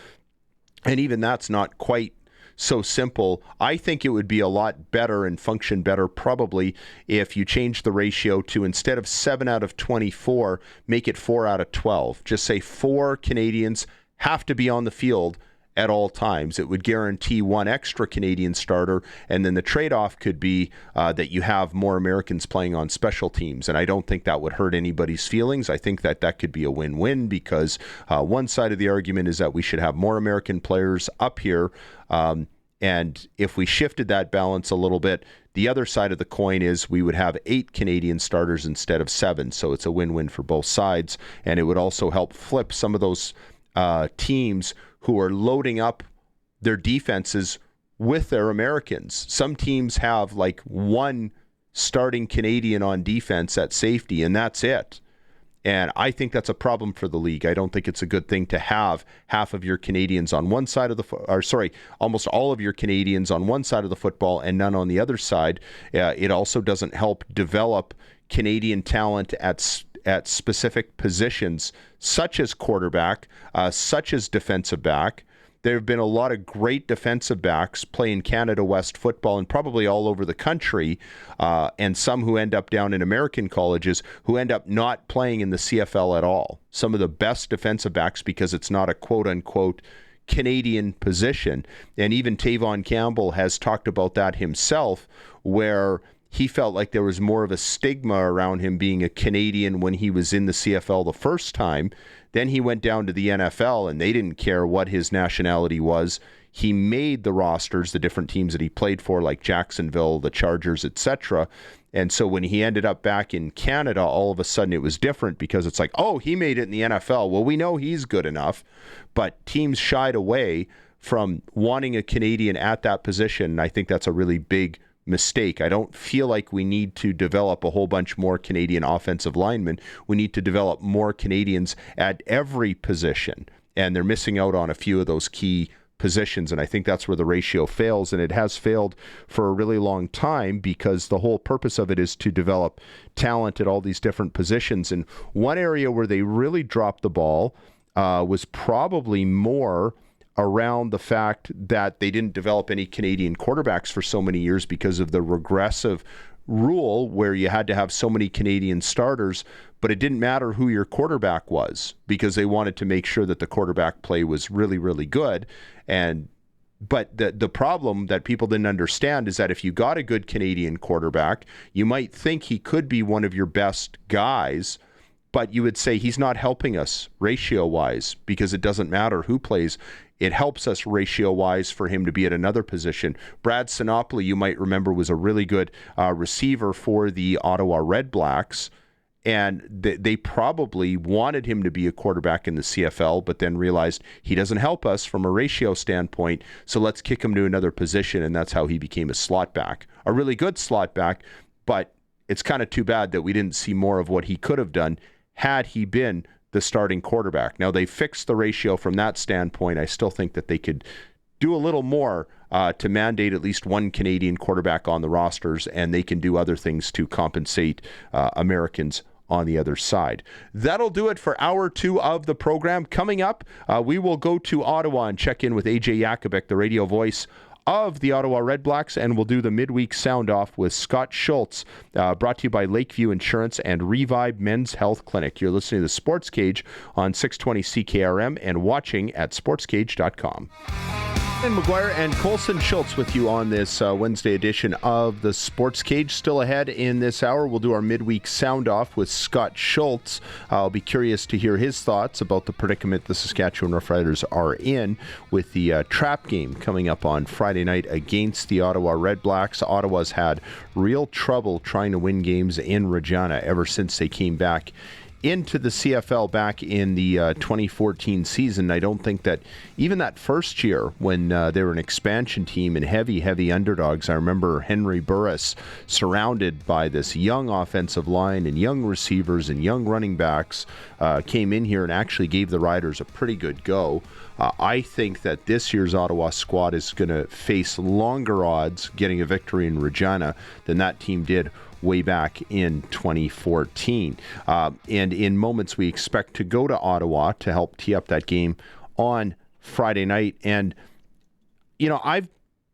and even that's not quite so simple. I think it would be a lot better and function better probably if you change the ratio to, instead of 7 out of 24, make it 4 out of 12. Just say 4 Canadians have to be on the field at all times. It would guarantee 1 extra Canadian starter, and then the trade-off could be that you have more Americans playing on special teams, and I don't think that would hurt anybody's feelings. I think that could be a win-win, because one side of the argument is that we should have more American players up here, and if we shifted that balance a little bit, the other side of the coin is we would have 8 Canadian starters instead of 7, so it's a win-win for both sides, and it would also help flip some of those teams who are loading up their defenses with their Americans. Some teams have like 1 starting Canadian on defense at safety, and that's it. And I think that's a problem for the league. I don't think it's a good thing to have half of your Canadians on one side of the almost all of your Canadians on one side of the football and none on the other side. It also doesn't help develop Canadian talent at specific positions, such as quarterback, such as defensive back. There have been a lot of great defensive backs playing Canada West football and probably all over the country, and some who end up down in American colleges who end up not playing in the CFL at all. Some of the best defensive backs, because it's not a quote-unquote Canadian position. And even Tavon Campbell has talked about that himself, where he felt like there was more of a stigma around him being a Canadian when he was in the CFL the first time. Then he went down to the NFL, and they didn't care what his nationality was. He made the rosters, the different teams that he played for, like Jacksonville, the Chargers, etc. And so when he ended up back in Canada, all of a sudden it was different, because it's like, oh, he made it in the NFL. Well, we know he's good enough. But teams shied away from wanting a Canadian at that position, and I think that's a really big mistake. I don't feel like we need to develop a whole bunch more Canadian offensive linemen. We need to develop more Canadians at every position. and they're missing out on a few of those key positions, and I think that's where the ratio fails, and it has failed for a really long time because the whole purpose of it is to develop talent at all these different positions. And one area where they really dropped the ball was probably more around the fact that they didn't develop any Canadian quarterbacks for so many years because of the regressive rule where you had to have so many Canadian starters, but it didn't matter who your quarterback was because they wanted to make sure that the quarterback play was really, really good. But the problem that people didn't understand is that if you got a good Canadian quarterback, you might think he could be one of your best guys, but you would say he's not helping us ratio-wise because it doesn't matter who plays. It helps us ratio-wise for him to be at another position. Brad Sinopoli, you might remember, was a really good receiver for the Ottawa Red Blacks, and they probably wanted him to be a quarterback in the CFL, but then realized he doesn't help us from a ratio standpoint, so let's kick him to another position, and that's how he became a slot back. A really good slot back, but it's kind of too bad that we didn't see more of what he could have done had he been the starting quarterback. Now, they fixed the ratio from that standpoint. I still think that they could do a little more to mandate at least one Canadian quarterback on the rosters, and they can do other things to compensate Americans on the other side. That'll do it for hour 2 of the program. Coming up, we will go to Ottawa and check in with AJ Jakubik, the radio voice of the Ottawa Red Blacks, and we'll do the midweek sound-off with Scott Schultz, brought to you by Lakeview Insurance and Revive Men's Health Clinic. You're listening to the Sports Cage on 620 CKRM and watching at sportscage.com. And McGuire and Colson Schultz with you on this Wednesday edition of the Sports Cage. Still ahead in this hour, we'll do our midweek sound-off with Scott Schultz. I'll be curious to hear his thoughts about the predicament the Saskatchewan Roughriders are in with the trap game coming up on Friday night against the Ottawa Red Blacks. Ottawa's had real trouble trying to win games in Regina ever since they came back into the CFL back in the 2014 season. I don't think that even that first year when they were an expansion team and heavy underdogs, I remember Henry Burris surrounded by this young offensive line and young receivers and young running backs came in here and actually gave the Riders a pretty good go. I think that this year's Ottawa squad is going to face longer odds getting a victory in Regina than that team did way back in 2014. And in moments, we expect to go to Ottawa to help tee up that game on Friday night. And, you know, I've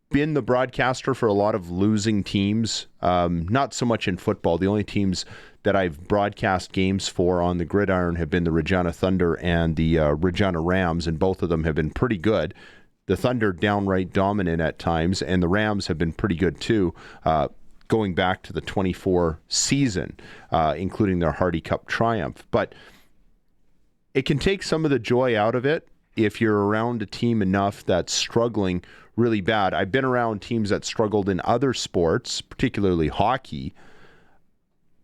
been the broadcaster for a lot of losing teams, not so much in football. The only teams that I've broadcast games for on the gridiron have been the Regina Thunder and the Regina Rams, and both of them have been pretty good. The Thunder downright dominant at times, and the Rams have been pretty good too, going back to the 24 season, including their Hardy Cup triumph. But it can take some of the joy out of it if you're around a team enough that's struggling really bad. I've been around teams that struggled in other sports, particularly hockey,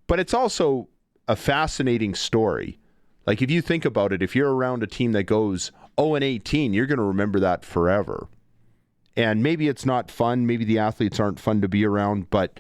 but it's also a fascinating story. Like, if you think about it, if you're around a team that goes 0-18, you're going to remember that forever. And maybe it's not fun, maybe the athletes aren't fun to be around, but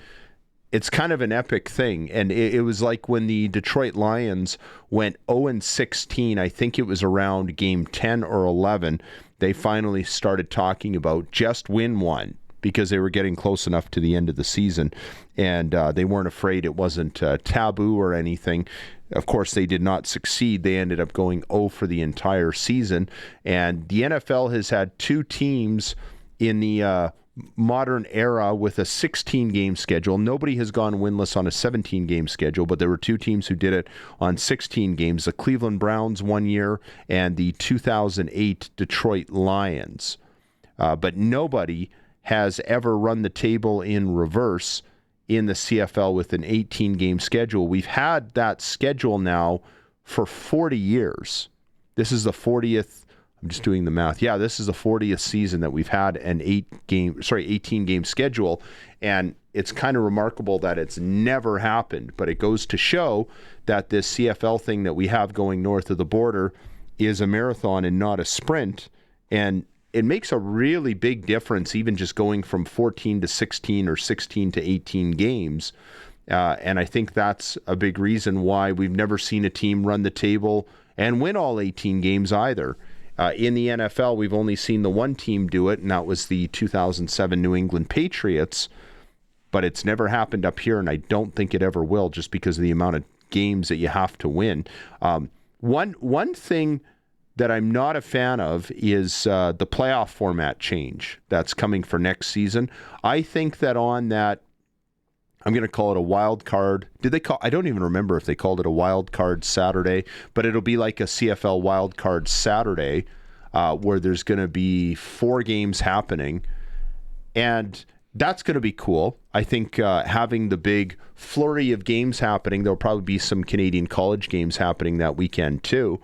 it's kind of an epic thing. And it was like when the Detroit Lions went 0-16, I think it was around game 10 or 11, they finally started talking about just win one, because they were getting close enough to the end of the season, and they weren't afraid. It wasn't taboo or anything. Of course, they did not succeed. They ended up going 0 for the entire season, and the NFL has had 2 teams in the modern era with a 16-game schedule. Nobody has gone winless on a 17-game schedule, but there were 2 teams who did it on 16 games, the Cleveland Browns one year and the 2008 Detroit Lions. But nobody has ever run the table in reverse in the CFL with an 18-game schedule. We've had that schedule now for 40 years. This is the 40th. I'm just doing the math. Yeah, this is the 40th season that we've had an 18-game schedule, and it's kind of remarkable that it's never happened, but it goes to show that this CFL thing that we have going north of the border is a marathon and not a sprint, and it makes a really big difference even just going from 14 to 16 or 16 to 18 games, and I think that's a big reason why we've never seen a team run the table and win all 18 games either. In the NFL, we've only seen the one team do it, and that was the 2007 New England Patriots. But it's never happened up here, and I don't think it ever will, just because of the amount of games that you have to win. One thing that I'm not a fan of is the playoff format change that's coming for next season. I think that on that, I'm going to call it a wild card. I don't even remember if they called it a wild card Saturday, but it'll be like a CFL wild card Saturday where there's going to be 4 games happening. And that's going to be cool. I think having the big flurry of games happening, there'll probably be some Canadian college games happening that weekend too.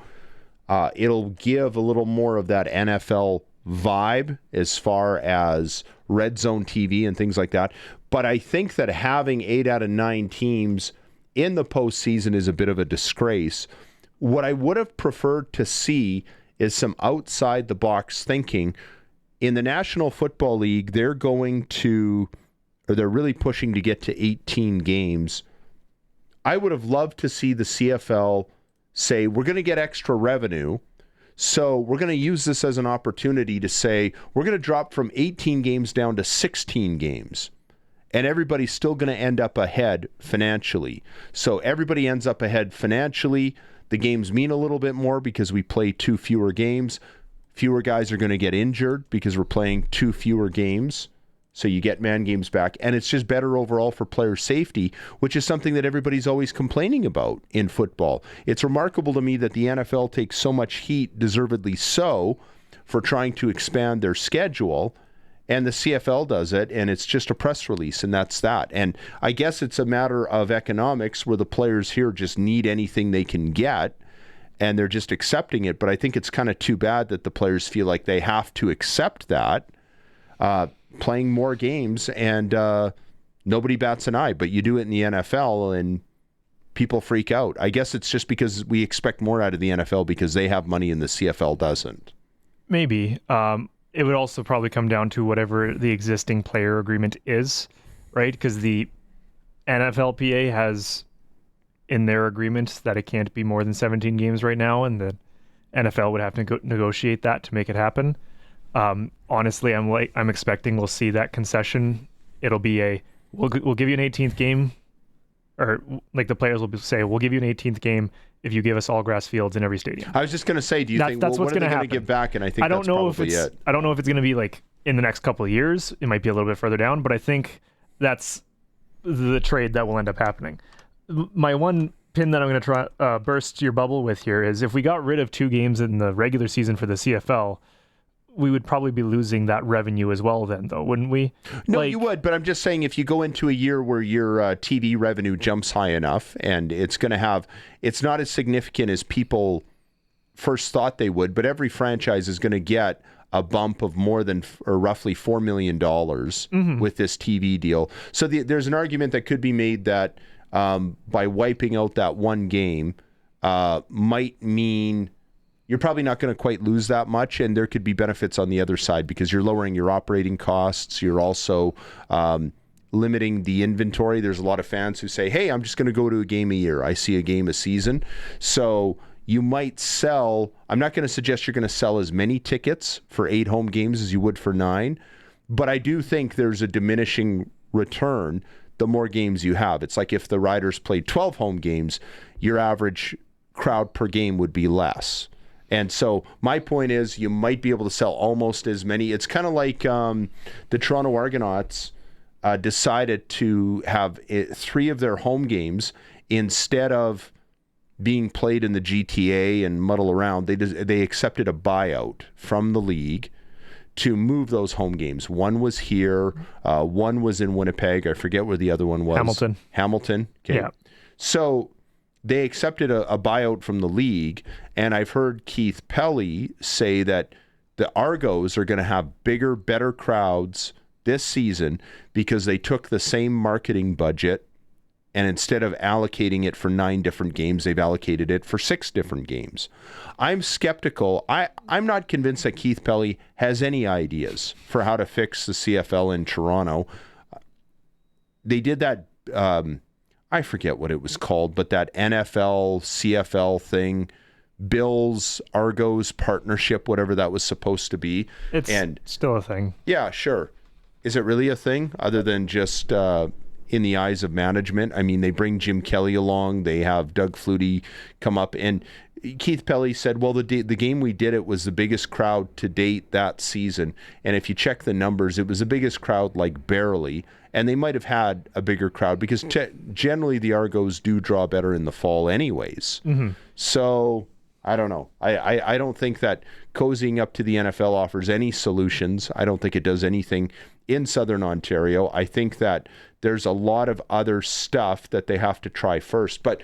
It'll give a little more of that NFL vibe as far as red zone TV and things like that. But I think that having 8 out of 9 teams in the postseason is a bit of a disgrace. What I would have preferred to see is some outside the box thinking. In the National Football League, they're really pushing to get to 18 games. I would have loved to see the CFL say, we're going to get extra revenue, so we're going to use this as an opportunity to say, we're going to drop from 18 games down to 16 games. And everybody's still going to end up ahead financially. So everybody ends up ahead financially. The games mean a little bit more because we play 2 fewer games. Fewer guys are going to get injured because we're playing 2 fewer games. So you get man games back. And it's just better overall for player safety, which is something that everybody's always complaining about in football. It's remarkable to me that the NFL takes so much heat, deservedly so, for trying to expand their schedule. And the CFL does it, and it's just a press release, and that's that. And I guess it's a matter of economics where the players here just need anything they can get, and they're just accepting it. But I think it's kind of too bad that the players feel like they have to accept that, playing more games, and nobody bats an eye. But you do it in the NFL, and people freak out. I guess it's just because we expect more out of the NFL because they have money and the CFL doesn't. Maybe. It would also probably come down to whatever the existing player agreement is, right? Because the NFLPA has in their agreement that it can't be more than 17 games right now, and the NFL would have to negotiate that to make it happen. Honestly, I'm expecting we'll see that concession. It'll be we'll give you an 18th game, or like the players will say, we'll give you an 18th game if you give us all grass fields in every stadium. I was just going to say, do you think, that's what's when are they going to give back? And I think that's probably it. I don't know if it's going to be like in the next couple of years. It might be a little bit further down, but I think that's the trade that will end up happening. My one pin that I'm going to try burst your bubble with here is if we got rid of 2 games in the regular season for the CFL, we would probably be losing that revenue as well then, though, wouldn't we? No, you would, but I'm just saying if you go into a year where your TV revenue jumps high enough and it's not as significant as people first thought they would, but every franchise is going to get a bump of more than or roughly $4 million with this TV deal. So there's an argument that could be made that by wiping out that one game might mean you're probably not going to quite lose that much, and there could be benefits on the other side because you're lowering your operating costs. You're also limiting the inventory. There's a lot of fans who say, hey, I'm just going to go to a game a year. I see a game a season. So you might sell, I'm not going to suggest you're going to sell as many tickets for 8 home games as you would for 9, but I do think there's a diminishing return the more games you have. It's like if the Riders played 12 home games, your average crowd per game would be less. And so my point is you might be able to sell almost as many. It's kind of like the Toronto Argonauts decided to have 3 of their home games instead of being played in the GTA and muddle around. They accepted a buyout from the league to move those home games. One was here. One was in Winnipeg. I forget where the other one was. Hamilton. Okay. Yeah. So they accepted a buyout from the league, and I've heard Keith Pelly say that the Argos are going to have bigger, better crowds this season because they took the same marketing budget, and instead of allocating it for 9 different games, they've allocated it for 6 different games. I'm skeptical. I'm not convinced that Keith Pelly has any ideas for how to fix the CFL in Toronto. They did that... I forget what it was called, but that NFL, CFL thing Bills Argos partnership, whatever that was supposed to be. It's still a thing. Yeah, sure. Is it really a thing other than just in the eyes of management? I mean, they bring Jim Kelly along. They have Doug Flutie come up. And Keith Pelly said, well, the game we did, it was the biggest crowd to date that season. And if you check the numbers, it was the biggest crowd, like barely. And they might have had a bigger crowd because generally the Argos do draw better in the fall anyways. Mm-hmm. So I don't know. I don't think that cozying up to the NFL offers any solutions. I don't think it does anything in Southern Ontario. I think that there's a lot of other stuff that they have to try first. But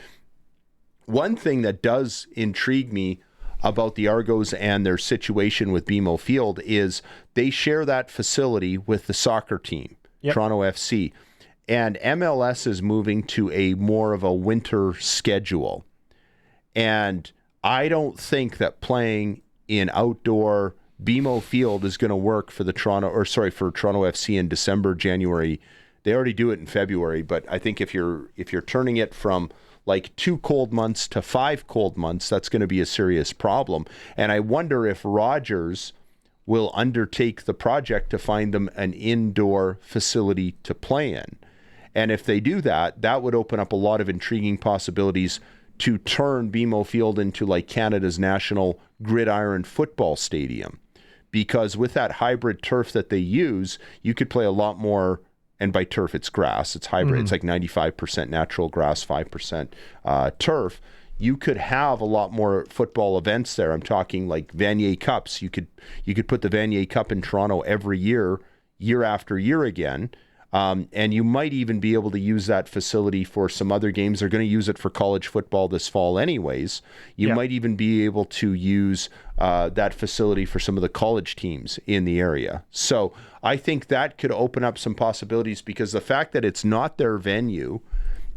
one thing that does intrigue me about the Argos and their situation with BMO Field is they share that facility with the soccer team, Toronto FC. And MLS is moving to a more of a winter schedule. And I don't think that playing in outdoor BMO Field is going to work for Toronto FC in December, January. They already do it in February, but I think if you're turning it from like 2 cold months to 5 cold months, that's going to be a serious problem. And I wonder if Rogers will undertake the project to find them an indoor facility to play in. And if they do that, that would open up a lot of intriguing possibilities to turn BMO Field into like Canada's national gridiron football stadium. Because with that hybrid turf that they use, you could play a lot more. And by turf, it's grass. It's hybrid. It's like 95% natural grass, 5% turf. You could have a lot more football events there. I'm talking like Vanier Cups. You could put the Vanier Cup in Toronto every year after year again. And you might even be able to use that facility for some other games. They're going to use it for college football this fall anyways. You might even be able to use that facility for some of the college teams in the area. So I think that could open up some possibilities because the fact that it's not their venue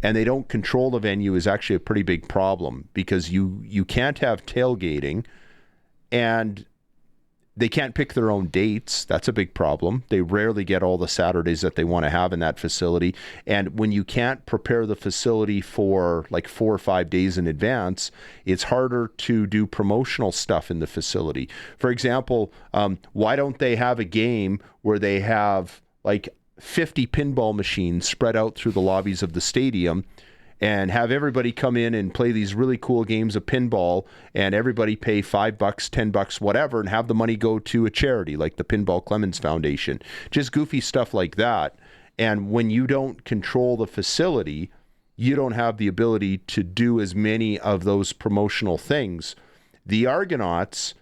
and they don't control the venue is actually a pretty big problem because you can't have tailgating and they can't pick their own dates. That's a big problem. They rarely get all the Saturdays that they want to have in that facility. And when you can't prepare the facility for like 4 or 5 days in advance, it's harder to do promotional stuff in the facility. For example, why don't they have a game where they have like 50 pinball machines spread out through the lobbies of the stadium and have everybody come in and play these really cool games of pinball and everybody pay $5, $10, whatever, and have the money go to a charity like the Pinball Clemens Foundation. Just goofy stuff like that. And when you don't control the facility, you don't have the ability to do as many of those promotional things. The Argonauts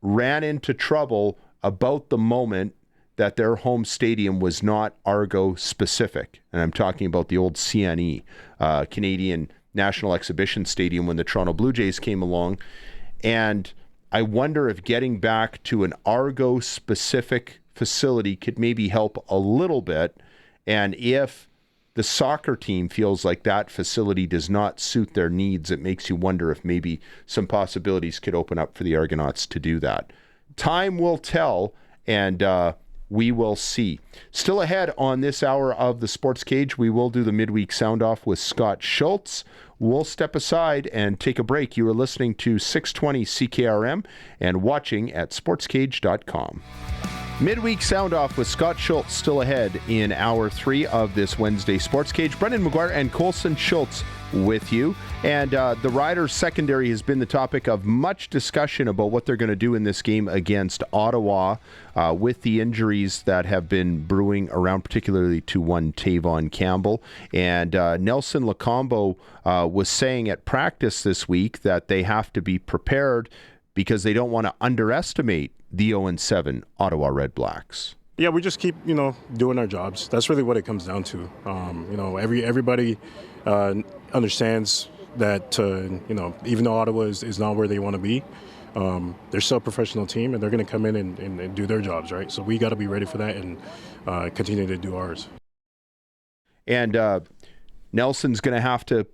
ran into trouble about the moment that their home stadium was not Argo specific. And I'm talking about the old CNE, Canadian National Exhibition Stadium, when the Toronto Blue Jays came along. And I wonder if getting back to an Argo specific facility could maybe help a little bit. And if the soccer team feels like that facility does not suit their needs, it makes you wonder if maybe some possibilities could open up for the Argonauts to do that. Time will tell, and we will see. Still ahead on this hour of the Sports Cage, we will do the Midweek Sound-Off with Scott Schultz. We'll step aside and take a break. You are listening to 620 CKRM and watching at sportscage.com. Midweek Sound-Off with Scott Schultz still ahead in hour 3 of this Wednesday Sports Cage. Brendan McGuire and Colson Schultz with you. And the Riders secondary has been the topic of much discussion about what they're going to do in this game against Ottawa with the injuries that have been brewing around, particularly to one Tavon Campbell. And Nelson Lacombo was saying at practice this week that they have to be prepared because they don't want to underestimate the 0-7 Ottawa Red Blacks. Yeah, we just keep, doing our jobs. That's really what it comes down to. Everybody understands that, even though Ottawa is not where they want to be, they're still a professional team, and they're going to come in and do their jobs, right? So we got to be ready for that and continue to do ours. And Nelson's going to have to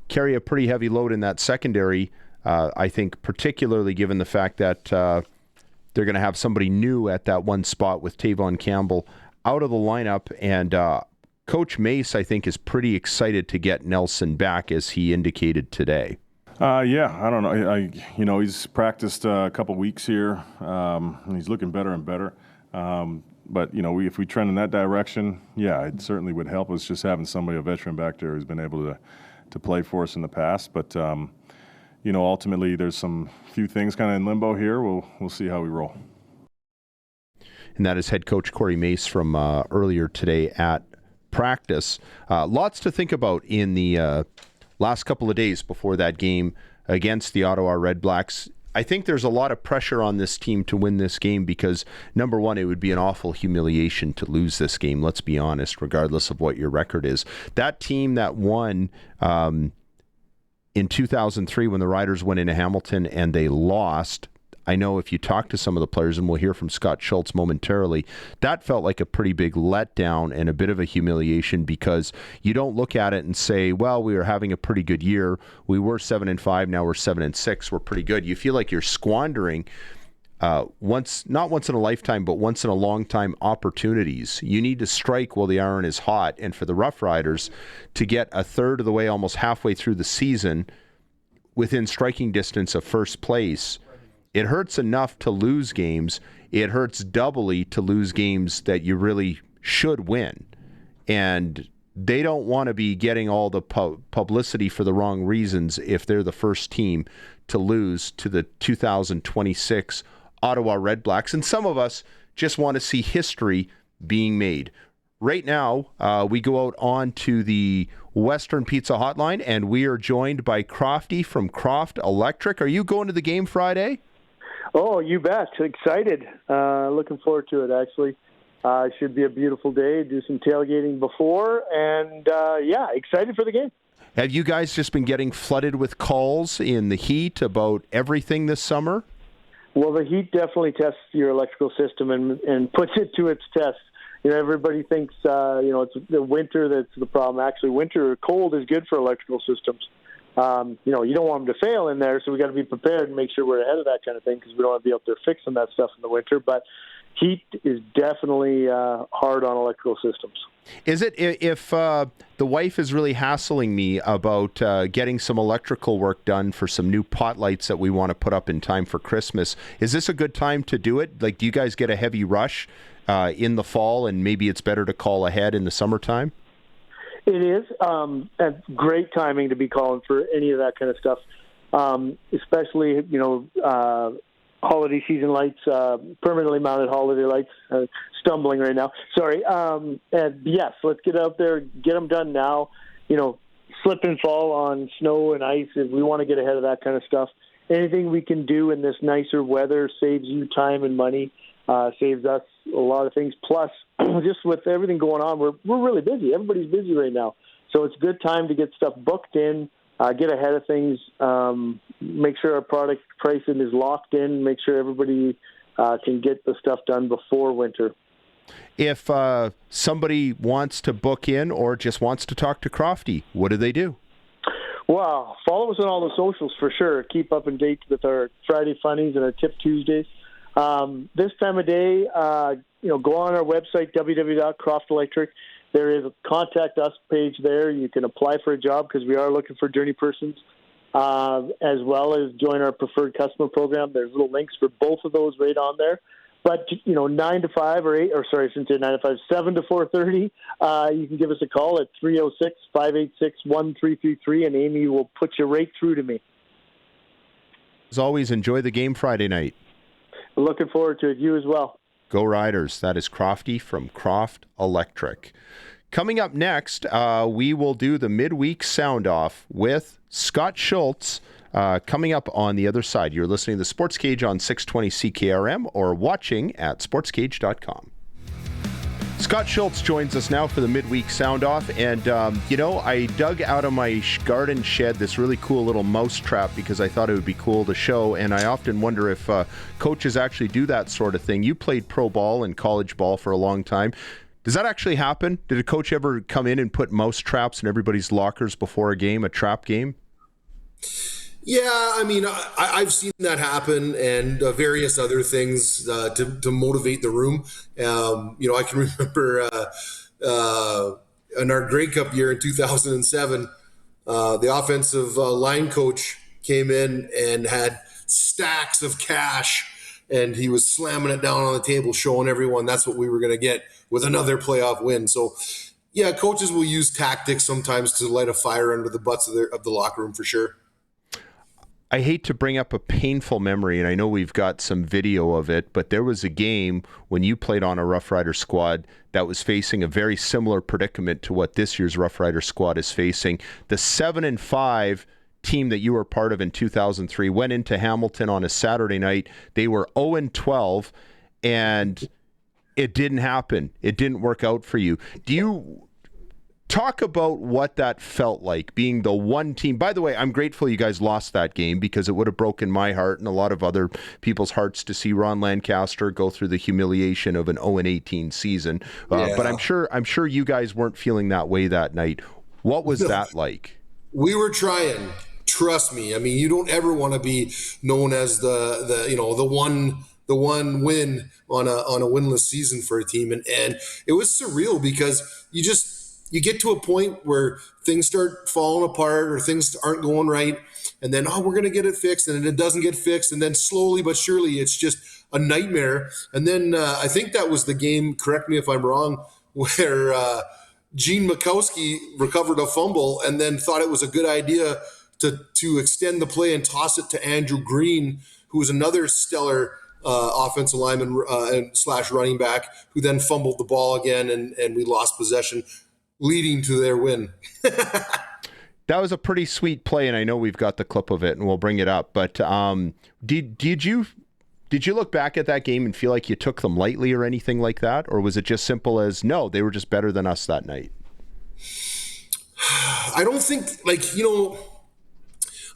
carry a pretty heavy load in that secondary, I think, particularly given the fact that they're going to have somebody new at that one spot with Tavon Campbell out of the lineup. And Coach Mace, I think, is pretty excited to get Nelson back, as he indicated today. Yeah, I don't know. He's practiced a couple weeks here, and he's looking better and better. But if we trend in that direction, yeah, it certainly would help us just having somebody, a veteran back there, who's been able to play for us in the past. But ultimately, there's some few things kind of in limbo here. We'll see how we roll. And that is head coach Corey Mace from earlier today at practice. Lots to think about in the last couple of days before that game against the Ottawa Redblacks. I think there's a lot of pressure on this team to win this game because, number one, it would be an awful humiliation to lose this game, let's be honest, regardless of what your record is. That team that won in 2003 when the Riders went into Hamilton and they lost, I know if you talk to some of the players, and we'll hear from Scott Schultz momentarily, that felt like a pretty big letdown and a bit of a humiliation because you don't look at it and say, well, we were having a pretty good year. We were 7-5, now we're 7-6. We're pretty good. You feel like you're squandering not once in a lifetime, but once in a long time opportunities. You need to strike while the iron is hot. And for the Roughriders to get a third of the way, almost halfway through the season, within striking distance of first place, it hurts enough to lose games. It hurts doubly to lose games that you really should win. And they don't want to be getting all the publicity for the wrong reasons if they're the first team to lose to the 2026 Ottawa Redblacks. And some of us just want to see history being made. Right now, we go out on to the Western Pizza Hotline, and we are joined by Crofty from Croft Electric. Are you going to the game Friday? Oh, you bet. Excited. Looking forward to it, actually. Should be a beautiful day. Do some tailgating before. And, excited for the game. Have you guys just been getting flooded with calls in the heat about everything this summer? Well, the heat definitely tests your electrical system and puts it to its test. Everybody thinks, it's the winter that's the problem. Actually, winter or cold is good for electrical systems. You don't want them to fail in there, so we got to be prepared and make sure we're ahead of that kind of thing because we don't want to be out there fixing that stuff in the winter. But heat is definitely hard on electrical systems. Is it if the wife is really hassling me about getting some electrical work done for some new pot lights that we want to put up in time for Christmas? Is this a good time to do it? Like, do you guys get a heavy rush in the fall, and maybe it's better to call ahead in the summertime? It is. Great timing to be calling for any of that kind of stuff, especially, holiday season lights, permanently mounted holiday lights. Stumbling right now. Sorry. And yes, let's get out there, get them done now. Slip and fall on snow and ice if we want to get ahead of that kind of stuff. Anything we can do in this nicer weather saves you time and money, saves us a lot of things. Plus, just with everything going on, we're really busy. Everybody's busy right now. So it's a good time to get stuff booked in, get ahead of things, make sure our product pricing is locked in, make sure everybody can get the stuff done before winter. If somebody wants to book in or just wants to talk to Crofty, what do they do? Well, follow us on all the socials for sure. Keep up to date with our Friday Funnies and our Tip Tuesdays. This time of day, go on our website, www.croftelectric. There is a Contact Us page there. You can apply for a job because we are looking for journey persons, as well as join our preferred customer program. There's little links for both of those right on there. But, 9 to 5 or 8, or sorry, I shouldn't say 9 to 5, 7 to 4:30, you can give us a call at 306-586-1333, and Amy will put you right through to me. As always, enjoy the game Friday night. Looking forward to it. You as well. Go Riders. That is Crofty from Croft Electric. Coming up next, we will do the Midweek Sound-Off with Scott Schultz. Coming up on the other side. You're listening to the SportsCage on 620 CKRM or watching at sportscage.com. Scott Schultz joins us now for the Midweek Sound-Off. And, I dug out of my garden shed this really cool little mouse trap because I thought it would be cool to show. And I often wonder if coaches actually do that sort of thing. You played pro ball and college ball for a long time. Does that actually happen? Did a coach ever come in and put mouse traps in everybody's lockers before a game, a trap game? Yeah, I mean, I've seen that happen and various other things to motivate the room. I can remember in our Grey Cup year in 2007, the offensive line coach came in and had stacks of cash, and he was slamming it down on the table, showing everyone that's what we were going to get with another playoff win. So, yeah, coaches will use tactics sometimes to light a fire under the butts of the locker room for sure. I hate to bring up a painful memory, and I know we've got some video of it, but there was a game when you played on a Roughrider squad that was facing a very similar predicament to what this year's Roughrider squad is facing. The 7-5 team that you were part of in 2003 went into Hamilton on a Saturday night. They were 0-12, and it didn't happen. It didn't work out for you. Do you talk about what that felt like, being the one team? By the way, I'm grateful you guys lost that game, because it would have broken my heart and a lot of other people's hearts to see Ron Lancaster go through the humiliation of an 0-18 season. But I'm sure you guys weren't feeling that way that night. What was that like? We were trying. Trust me. I mean, you don't ever want to be known as the one win on a winless season for a team, and it was surreal because you get to a point where things start falling apart or things aren't going right, and then, we're going to get it fixed, and then it doesn't get fixed, and then slowly but surely it's just a nightmare. And then I think that was the game, correct me if I'm wrong, where Gene McConkey recovered a fumble and then thought it was a good idea to extend the play and toss it to Andrew Green, who was another stellar offensive lineman / running back, who then fumbled the ball again, and we lost possession, leading to their win. That was a pretty sweet play, and I know we've got the clip of it, and we'll bring it up. But did you look back at that game and feel like you took them lightly or anything like that? Or was it just simple as, no, they were just better than us that night? I don't think,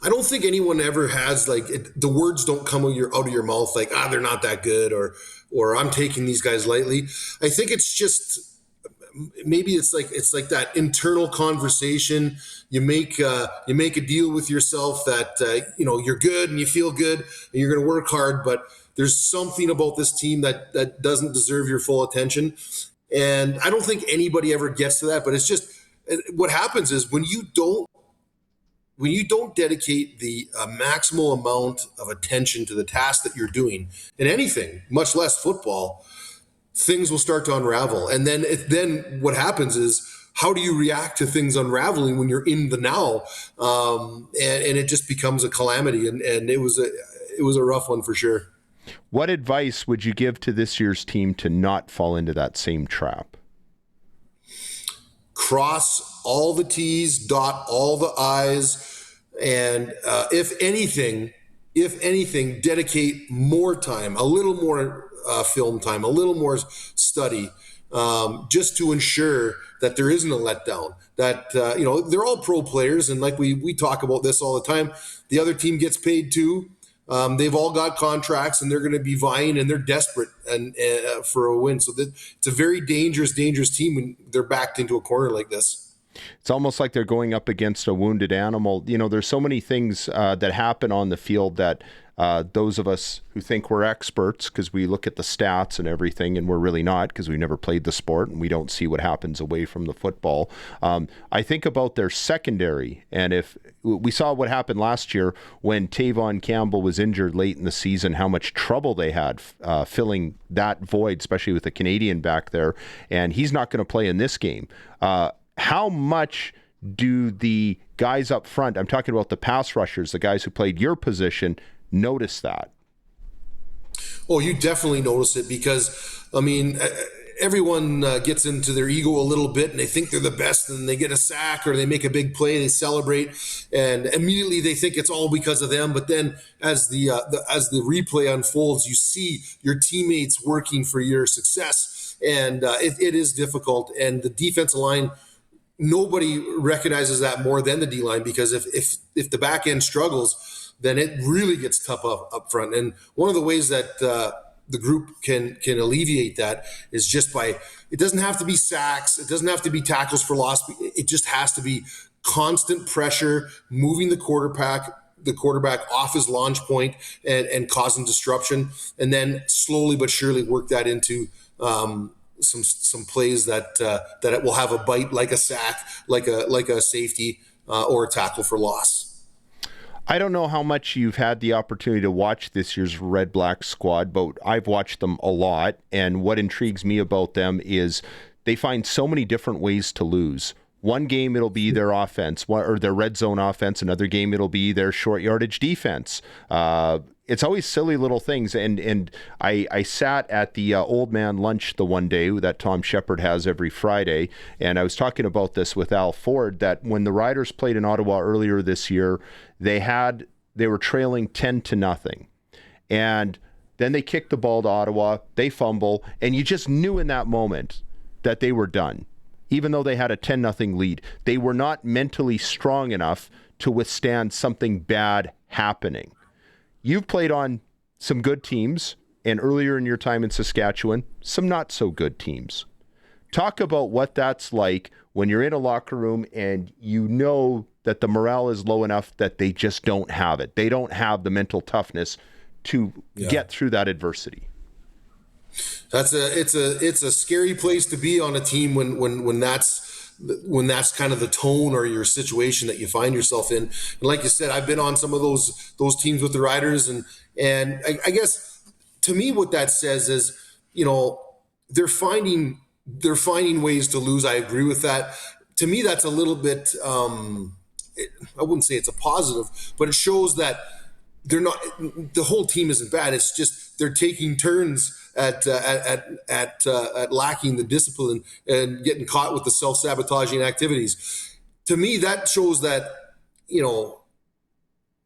I don't think anyone ever has, the words don't come out of your mouth like, they're not that good, or I'm taking these guys lightly. I think it's just, maybe it's like that internal conversation. You make a deal with yourself that you're good and you feel good and you're going to work hard, but there's something about this team that doesn't deserve your full attention. And I don't think anybody ever gets to that, but it's just what happens is when you don't dedicate the maximal amount of attention to the task that you're doing in anything, much less football, things will start to unravel. And then what happens is, how do you react to things unraveling when you're in the now? And it just becomes a calamity. And it was a rough one for sure. What advice would you give to this year's team to not fall into that same trap? Cross all the T's, dot all the I's, and if anything, dedicate more time, a little more film time, a little more study, just to ensure that there isn't a letdown. That they're all pro players, and like we talk about this all the time. The other team gets paid too. They've all got contracts, and they're going to be vying, and they're desperate and for a win. So it's a very dangerous team when they're backed into a corner like this. It's almost like they're going up against a wounded animal. There's so many things that happen on the field that those of us who think we're experts, because we look at the stats and everything, and we're really not, because we've never played the sport and we don't see what happens away from the football. I think about their secondary, and if we saw what happened last year when Tavon Campbell was injured late in the season, how much trouble they had filling that void, especially with the Canadian back there, and he's not going to play in this game. How much do the guys up front, I'm talking about the pass rushers, the guys who played your position, notice that? Oh, you definitely notice it, because, everyone gets into their ego a little bit, and they think they're the best, and they get a sack or they make a big play, they celebrate, and immediately they think it's all because of them. But then as the replay unfolds, you see your teammates working for your success, and it is difficult. And the defensive line, nobody recognizes that more than the D-line, because if the back end struggles, then it really gets tough up front. And one of the ways that the group can alleviate that is just by, it doesn't have to be sacks, it doesn't have to be tackles for loss, it just has to be constant pressure, moving the quarterback off his launch point and causing disruption, and then slowly but surely work that into some plays that it will have a bite, like a sack, like a safety or a tackle for loss. I don't know how much you've had the opportunity to watch this year's Red Black squad, but I've watched them a lot. And what intrigues me about them is they find so many different ways to lose. One game, it'll be their offense or their red zone offense. Another game, it'll be their short yardage defense. It's always silly little things. And I sat at the old man lunch the one day that Tom Shepard has every Friday. And I was talking about this with Al Ford, that when the Riders played in Ottawa earlier this year, they were trailing 10-0. And then they kicked the ball to Ottawa, they fumble, and you just knew in that moment that they were done. Even though they had a 10-0 lead, they were not mentally strong enough to withstand something bad happening. You've played on some good teams, and earlier in your time in Saskatchewan, some not so good teams. Talk about what that's like when you're in a locker room and you know that the morale is low enough that they just don't have it. They don't have the mental toughness to get through that adversity. It's a scary place to be on a team when that's kind of the tone or your situation that you find yourself in. And like you said, I've been on some of those teams with the Riders, and I guess to me what that says is, they're finding ways to lose. I agree with that. To me, that's a little bit I wouldn't say it's a positive, but it shows that they're not, the whole team isn't bad. It's just they're taking turns at lacking the discipline and getting caught with the self-sabotaging activities. To me, that shows that,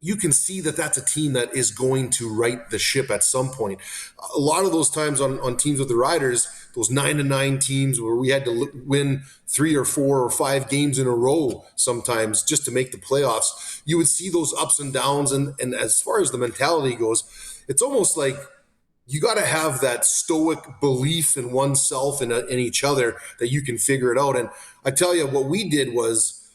you can see that that's a team that is going to right the ship at some point. A lot of those times on teams with the Riders, those 9-9 teams where we had to win 3 or 4 or 5 games in a row sometimes just to make the playoffs, you would see those ups and downs. And as far as the mentality goes, it's almost like you got to have that stoic belief in oneself and in each other that you can figure it out. And I tell you, what we did was,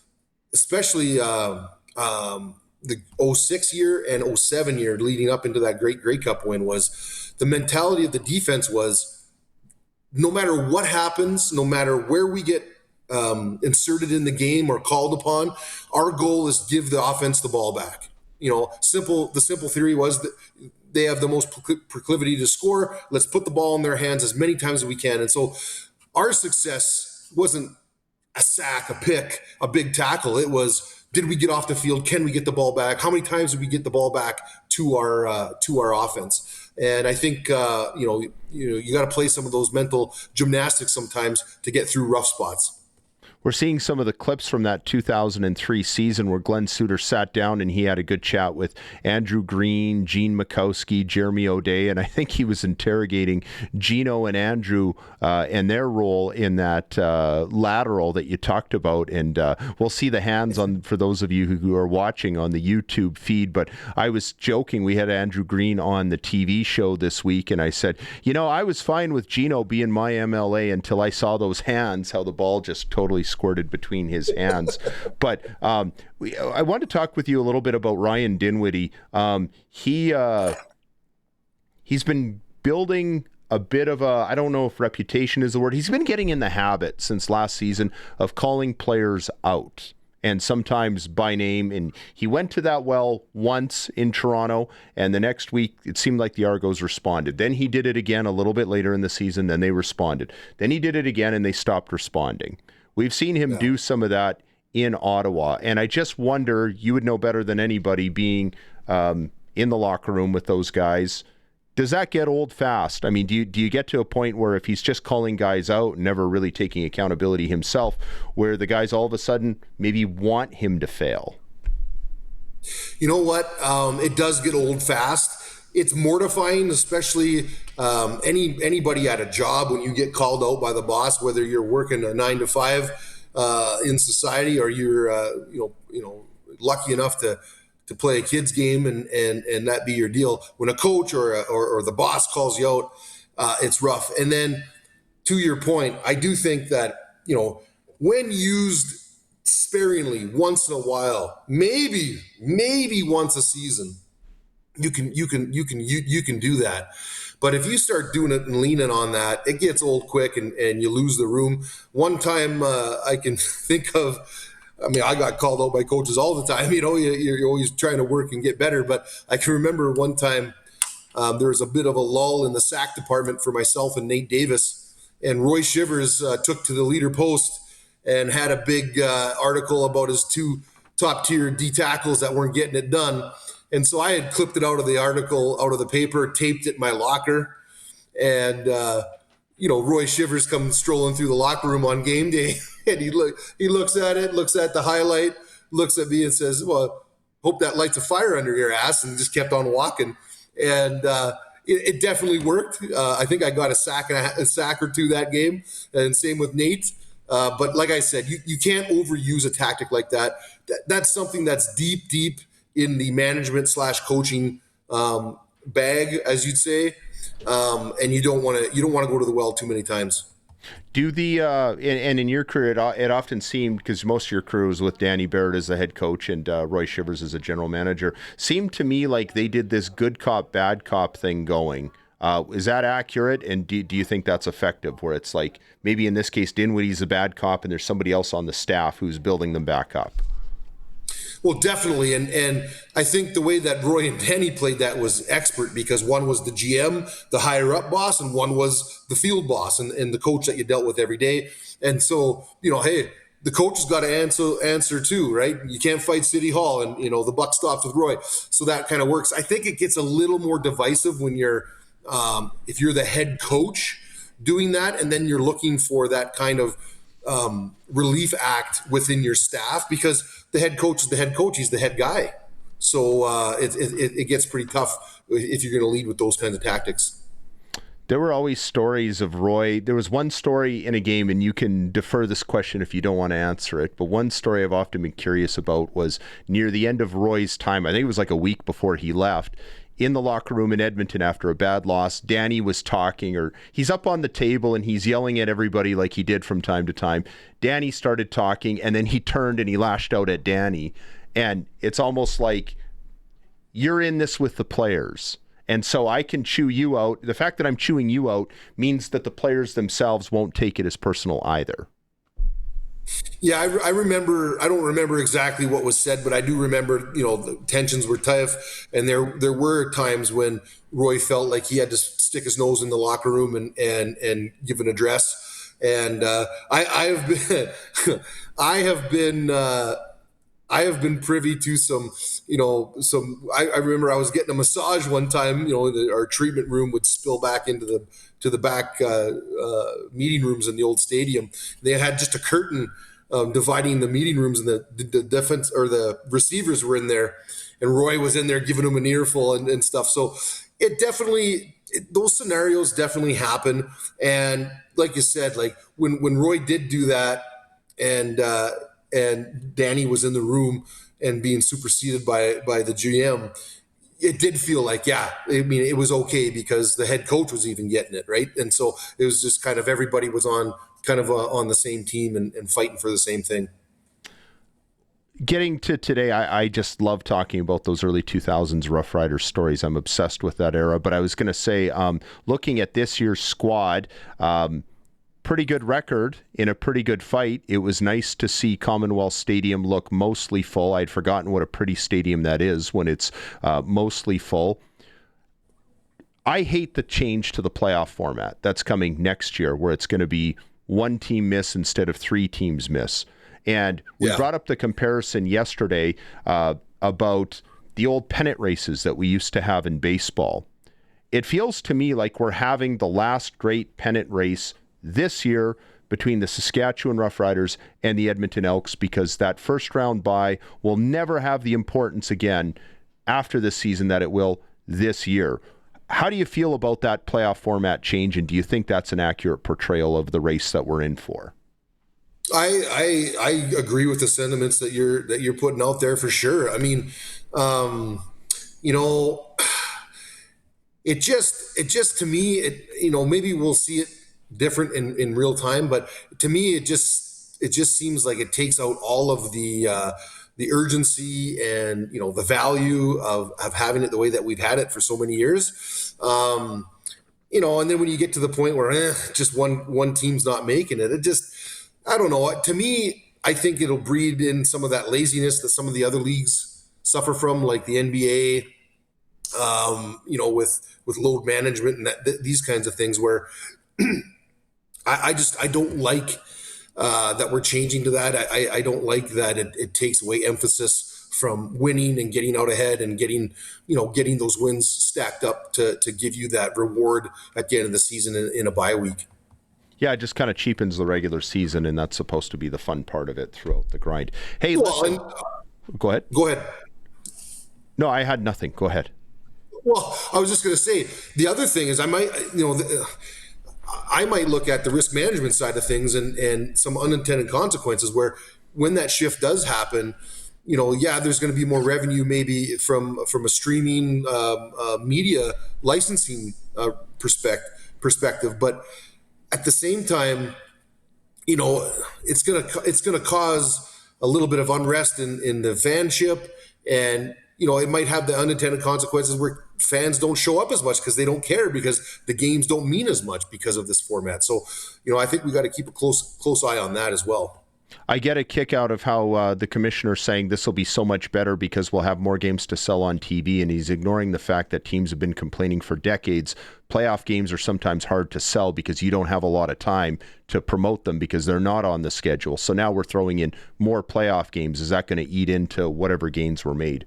especially the 06 year and 07 year leading up into that great Grey Cup win, was the mentality of the defense was, no matter what happens, no matter where we get inserted in the game or called upon, our goal is give the offense the ball back. The simple theory was that they have the most proclivity to score. Let's put the ball in their hands as many times as we can. And so our success wasn't a sack, a pick, a big tackle. It was, did we get off the field? Can we get the ball back? How many times did we get the ball back to our offense? And I think you got to play some of those mental gymnastics sometimes to get through rough spots. We're seeing some of the clips from that 2003 season where Glenn Suter sat down and he had a good chat with Andrew Green, Gene McConkey, Jeremy O'Day, and I think he was interrogating Gino and Andrew and their role in that lateral that you talked about. And we'll see the hands on for those of you who are watching on the YouTube feed. But I was joking. We had Andrew Green on the TV show this week, and I said, I was fine with Gino being my MLA until I saw those hands, how the ball just totally squirted between his hands. But I want to talk with you a little bit about Ryan Dinwiddie. He's been building a bit of a, I don't know if reputation is the word, he's been getting in the habit since last season of calling players out, and sometimes by name. And he went to that well once in Toronto, and the next week it seemed like the Argos responded. Then he did it again a little bit later in the season, then they responded. Then he did it again and they stopped responding. We've seen him do some of that in Ottawa, and I just wonder, you would know better than anybody being in the locker room with those guys, does that get old fast? I mean, do you get to a point where if he's just calling guys out, never really taking accountability himself, where the guys all of a sudden maybe want him to fail? You know what? It does get old fast. It's mortifying, especially anybody at a job when you get called out by the boss, whether you're working a 9 to 5 in society or you're lucky enough to play a kid's game and that be your deal. When a coach or the boss calls you out, it's rough. And then to your point, I do think that when used sparingly once in a while, maybe once a season, you can do that. But if you start doing it and leaning on that, it gets old quick and you lose the room. One time I can think of, I mean, I got called out by coaches all the time. You're always trying to work and get better. But I can remember one time there was a bit of a lull in the sack department for myself and Nate Davis, and Roy Shivers took to the leader post and had a big article about his 2 top-tier D tackles that weren't getting it done. And so I had clipped it out of the article, out of the paper, taped it in my locker. And, Roy Shivers comes strolling through the locker room on game day. And he looks at it, looks at the highlight, looks at me and says, well, hope that lights a fire under your ass, and just kept on walking. And it definitely worked. I think I got a sack or 2 that game, and same with Nate. But like I said, you can't overuse a tactic like that. That's something that's deep in the management / coaching bag, as you'd say, and you don't want to go to the well too many times. Do the and in your career, it often seemed, because most of your career was with Danny Barrett as the head coach and Roy Shivers as a general manager, seemed to me like they did this good cop, bad cop thing going. Is that accurate? And do you think that's effective, where it's like maybe in this case Dinwiddie's a bad cop and there's somebody else on the staff who's building them back up? Well, definitely. And I think the way that Roy and Danny played that was expert, because one was the GM, the higher up boss, and one was the field boss and the coach that you dealt with every day. And so, hey, the coach has got to answer too, right? You can't fight City Hall, and, the buck stops with Roy. So that kind of works. I think it gets a little more divisive when you're, if you're the head coach doing that, and then you're looking for that kind of relief act within your staff, because the head coach is the head coach. He's the head guy. So it gets pretty tough if you're going to lead with those kinds of tactics. There were always stories of Roy. There was one story in a game, and you can defer this question if you don't want to answer it, but one story I've often been curious about was near the end of Roy's time. I think it was like a week before he left. In the locker room in Edmonton after a bad loss, Danny was talking, or he's up on the table and he's yelling at everybody like he did from time to time. Danny started talking, and then he turned and he lashed out at Danny. And it's almost like, you're in this with the players, and so I can chew you out. The fact that I'm chewing you out means that the players themselves won't take it as personal either. Yeah, I remember. I don't remember exactly what was said, but I do remember. The tensions were tough, and there were times when Roy felt like he had to stick his nose in the locker room and give an address. And I have been privy to some. I remember I was getting a massage one time. Our treatment room would spill back into the back meeting rooms in the old stadium. They had just a curtain dividing the meeting rooms, and the defense or the receivers were in there, and Roy was in there giving them an earful and stuff. So it definitely, those scenarios definitely happen. And like you said, like when Roy did do that, and Danny was in the room and being superseded by the GM, it did feel like, it was okay, because the head coach was even getting it, right? And so it was just kind of everybody was on the same team and fighting for the same thing. Getting to today, I just love talking about those early 2000s Roughriders stories. I'm obsessed with that era. But I was going to say, looking at this year's squad, pretty good record in a pretty good fight. It was nice to see Commonwealth Stadium look mostly full. I'd forgotten what a pretty stadium that is when it's mostly full. I hate the change to the playoff format that's coming next year, where it's going to be one team miss instead of 3 teams miss. And we brought up the comparison yesterday about the old pennant races that we used to have in baseball. It feels to me like we're having the last great pennant race this year between the Saskatchewan Roughriders and the Edmonton Elks, because that first round bye will never have the importance again after this season that it will this year. How do you feel about that playoff format change, and do you think that's an accurate portrayal of the race that we're in for? I agree with the sentiments that you're putting out there, for sure. I mean, it just to me, maybe we'll see it different in real time, but to me, it just seems like it takes out all of the urgency and the value of having it the way that we've had it for so many years. And then when you get to the point where just one team's not making it, it just, I don't know. To me, I think it'll breed in some of that laziness that some of the other leagues suffer from, like the NBA, with load management and these kinds of things where I don't like that we're changing to that. I don't like that it takes away emphasis from winning and getting out ahead and getting those wins stacked up to give you that reward at the end of the season in a bye week. Yeah, it just kind of cheapens the regular season, and that's supposed to be the fun part of it throughout the grind. Hey, listen. Go ahead. Go ahead. No, I had nothing. Go ahead. Well, I was just going to say, the other thing is I might look at the risk management side of things and some unintended consequences where when that shift does happen, there's going to be more revenue maybe from a streaming media licensing perspective, but at the same time, it's gonna cause a little bit of unrest in the fanship, and it might have the unintended consequences where fans don't show up as much because they don't care because the games don't mean as much because of this format. So, I think we got to keep a close eye on that as well. I get a kick out of how the commissioner's saying this will be so much better because we'll have more games to sell on TV, and he's ignoring the fact that teams have been complaining for decades. Playoff games are sometimes hard to sell because you don't have a lot of time to promote them because they're not on the schedule. So now we're throwing in more playoff games. Is that going to eat into whatever gains were made?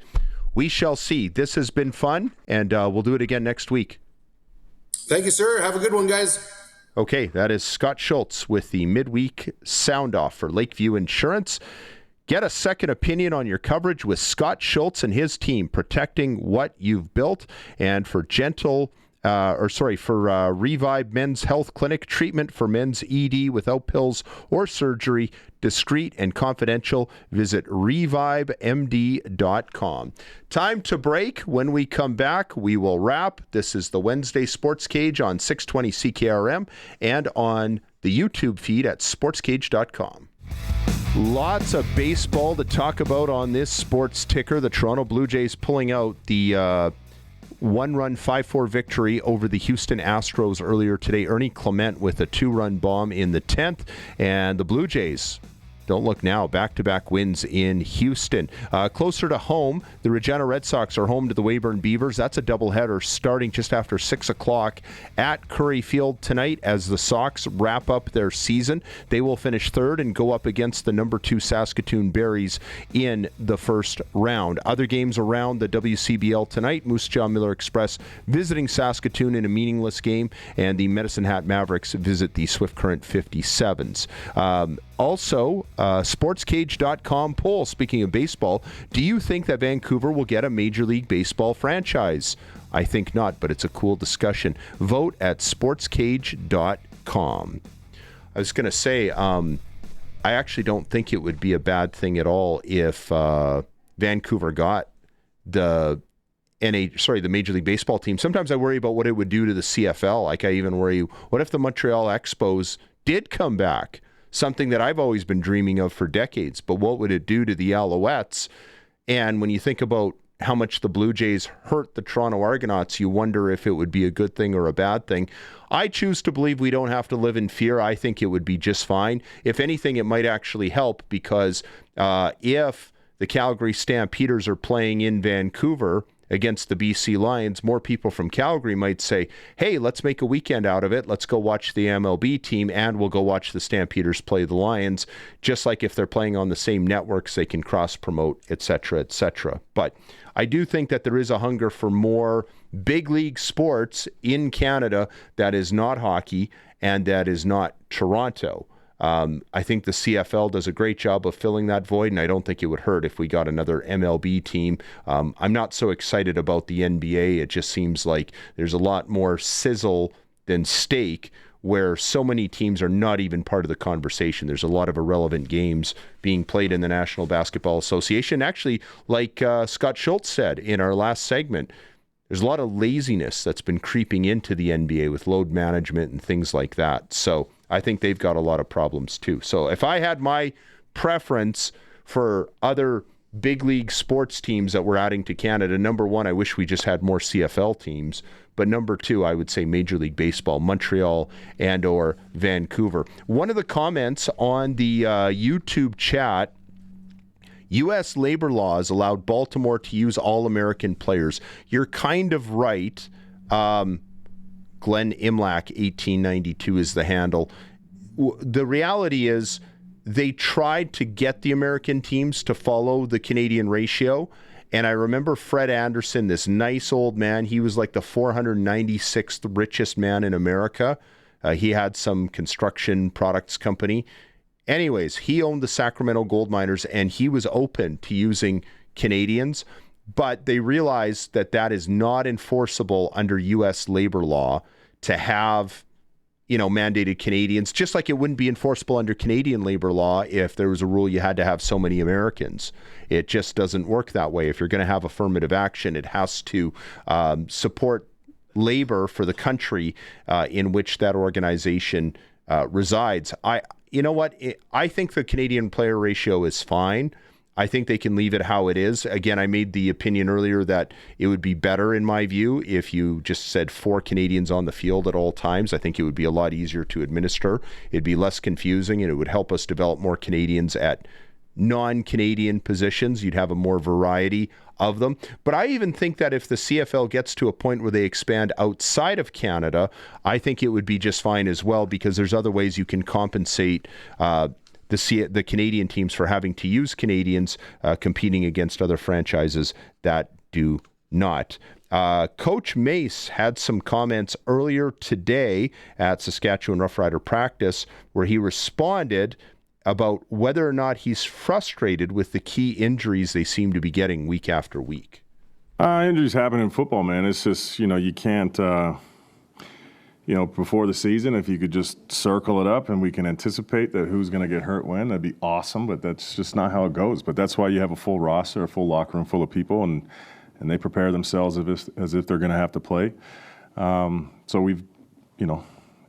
We shall see. This has been fun, and we'll do it again next week. Thank you, sir. Have a good one, guys. Okay, that is Scott Schultz with the Midweek Sound-Off for Lakeview Insurance. Get a second opinion on your coverage with Scott Schultz and his team, protecting what you've built. And for Revive Men's Health Clinic, treatment for men's ED without pills or surgery, discreet and confidential. Visit revivemd.com. Time to break. When we come back, we will wrap. This is the Wednesday Sports Cage on 620 CKRM and on the YouTube feed at sportscage.com. Lots of baseball to talk about on this sports ticker. The Toronto Blue Jays pulling out the one-run 5-4 victory over the Houston Astros earlier today. Ernie Clement with a 2-run bomb in the 10th. And the Blue Jays, don't look now, back-to-back wins in Houston. Closer to home, the Regina Red Sox are home to the Weyburn Beavers. That's a doubleheader starting just after 6 o'clock at Curry Field tonight as the Sox wrap up their season. They will finish third and go up against the number 2 Saskatoon Berries in the first round. Other games around the WCBL tonight, Moose Jaw Miller Express visiting Saskatoon in a meaningless game, and the Medicine Hat Mavericks visit the Swift Current 57s. Also, SportsCage.com poll, speaking of baseball, do you think that Vancouver will get a Major League Baseball franchise? I think not, but it's a cool discussion. Vote at SportsCage.com. I was going to say, I actually don't think it would be a bad thing at all if Vancouver got the Major League Baseball team. Sometimes I worry about what it would do to the CFL. Like I even worry, what if the Montreal Expos did come back? Something that I've always been dreaming of for decades, but what would it do to the Alouettes? And when you think about how much the Blue Jays hurt the Toronto Argonauts, you wonder if it would be a good thing or a bad thing. I choose to believe we don't have to live in fear. I think it would be just fine. If anything, it might actually help because if the Calgary Stampeders are playing in Vancouver against the BC Lions, more people from Calgary might say, hey, let's make a weekend out of it. Let's go watch the MLB team and we'll go watch the Stampeders play the Lions. Just like if they're playing on the same networks, they can cross-promote, et cetera, et cetera. But I do think that there is a hunger for more big league sports in Canada that is not hockey and that is not Toronto. I think the CFL does a great job of filling that void, and I don't think it would hurt if we got another MLB team. I'm not so excited about the NBA. It just seems like there's a lot more sizzle than steak, where so many teams are not even part of the conversation. There's a lot of irrelevant games being played in the National Basketball Association. Actually, like Scott Schultz said in our last segment, there's a lot of laziness that's been creeping into the NBA with load management and things like that. So I think they've got a lot of problems too. So if I had my preference for other big league sports teams that we're adding to Canada. Number one, I wish we just had more CFL teams. But number two, I would say Major League Baseball, Montreal and or Vancouver. One of the comments on the YouTube chat, U.S. labor laws allowed Baltimore to use All-American players. You're kind of right. Glenn Imlach, 1892 is the handle. The reality is they tried to get the American teams to follow the Canadian ratio. And I remember Fred Anderson, this nice old man. He was like the 496th richest man in America. He had some construction products company. Anyways, he owned the Sacramento Gold Miners, and he was open to using Canadians. But they realized that that is not enforceable under U.S. labor law to have, mandated Canadians, just like it wouldn't be enforceable under Canadian labor law if there was a rule you had to have so many Americans. It just doesn't work that way. If you're going to have affirmative action, it has to support labor for the country in which that organization resides. You know what? I think the Canadian player ratio is fine. I think they can leave it how it is. Again, I made the opinion earlier that it would be better, in my view, if you just said 4 Canadians on the field at all times. I think it would be a lot easier to administer. It'd be less confusing, and it would help us develop more Canadians at non-Canadian positions. You'd have a more variety of them. But I even think that if the CFL gets to a point where they expand outside of Canada, I think it would be just fine as well, because there's other ways you can compensate the Canadian teams for having to use Canadians competing against other franchises that do not. Coach Mace had some comments earlier today at Saskatchewan Roughrider practice where he responded about whether or not he's frustrated with the key injuries they seem to be getting week after week. Injuries happen in football, man. It's just, you can't, before the season, if you could just circle it up and we can anticipate that who's going to get hurt when, that'd be awesome, but that's just not how it goes. But that's why you have a full roster, a full locker room full of people, and they prepare themselves as if they're going to have to play. So we've,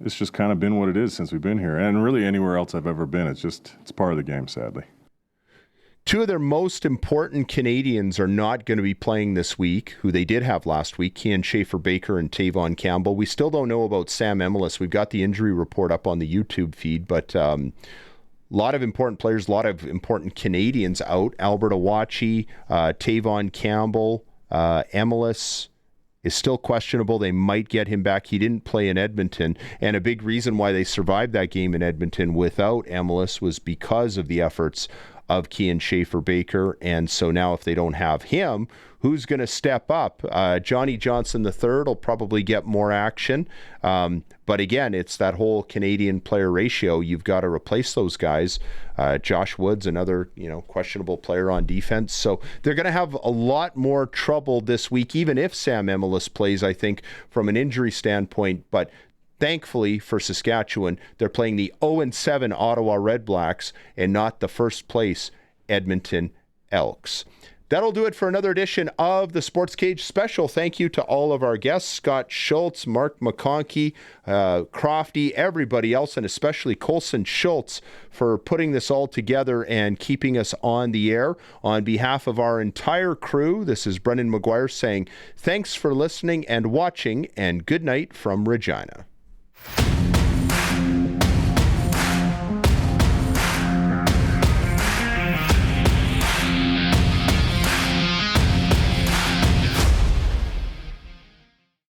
it's just kind of been what it is since we've been here, and really anywhere else I've ever been. It's part of the game, sadly. 2 of their most important Canadians are not going to be playing this week, who they did have last week, Kian Schaefer-Baker and Tavon Campbell. We still don't know about Sam Emelis. We've got the injury report up on the YouTube feed, but a lot of important players, a lot of important Canadians out. Albert Awachi, Tavon Campbell, Emelis is still questionable. They might get him back. He didn't play in Edmonton, and a big reason why they survived that game in Edmonton without Emelis was because of the efforts of Kian Schaefer-Baker. And so now if they don't have him, who's going to step up? Johnny Johnson III will probably get more action. But again, it's that whole Canadian player ratio. You've got to replace those guys. Josh Woods, another questionable player on defense. So they're going to have a lot more trouble this week, even if Sam Emelis plays, I think, from an injury standpoint. But thankfully for Saskatchewan, they're playing the 0-7 Ottawa Redblacks and not the first place Edmonton Elks. That'll do it for another edition of the SportsCage Special. Thank you to all of our guests, Scott Schultz, Mark McConkey, Crofty, everybody else, and especially Colson Schultz for putting this all together and keeping us on the air. On behalf of our entire crew, this is Brendan McGuire saying thanks for listening and watching, and good night from Regina.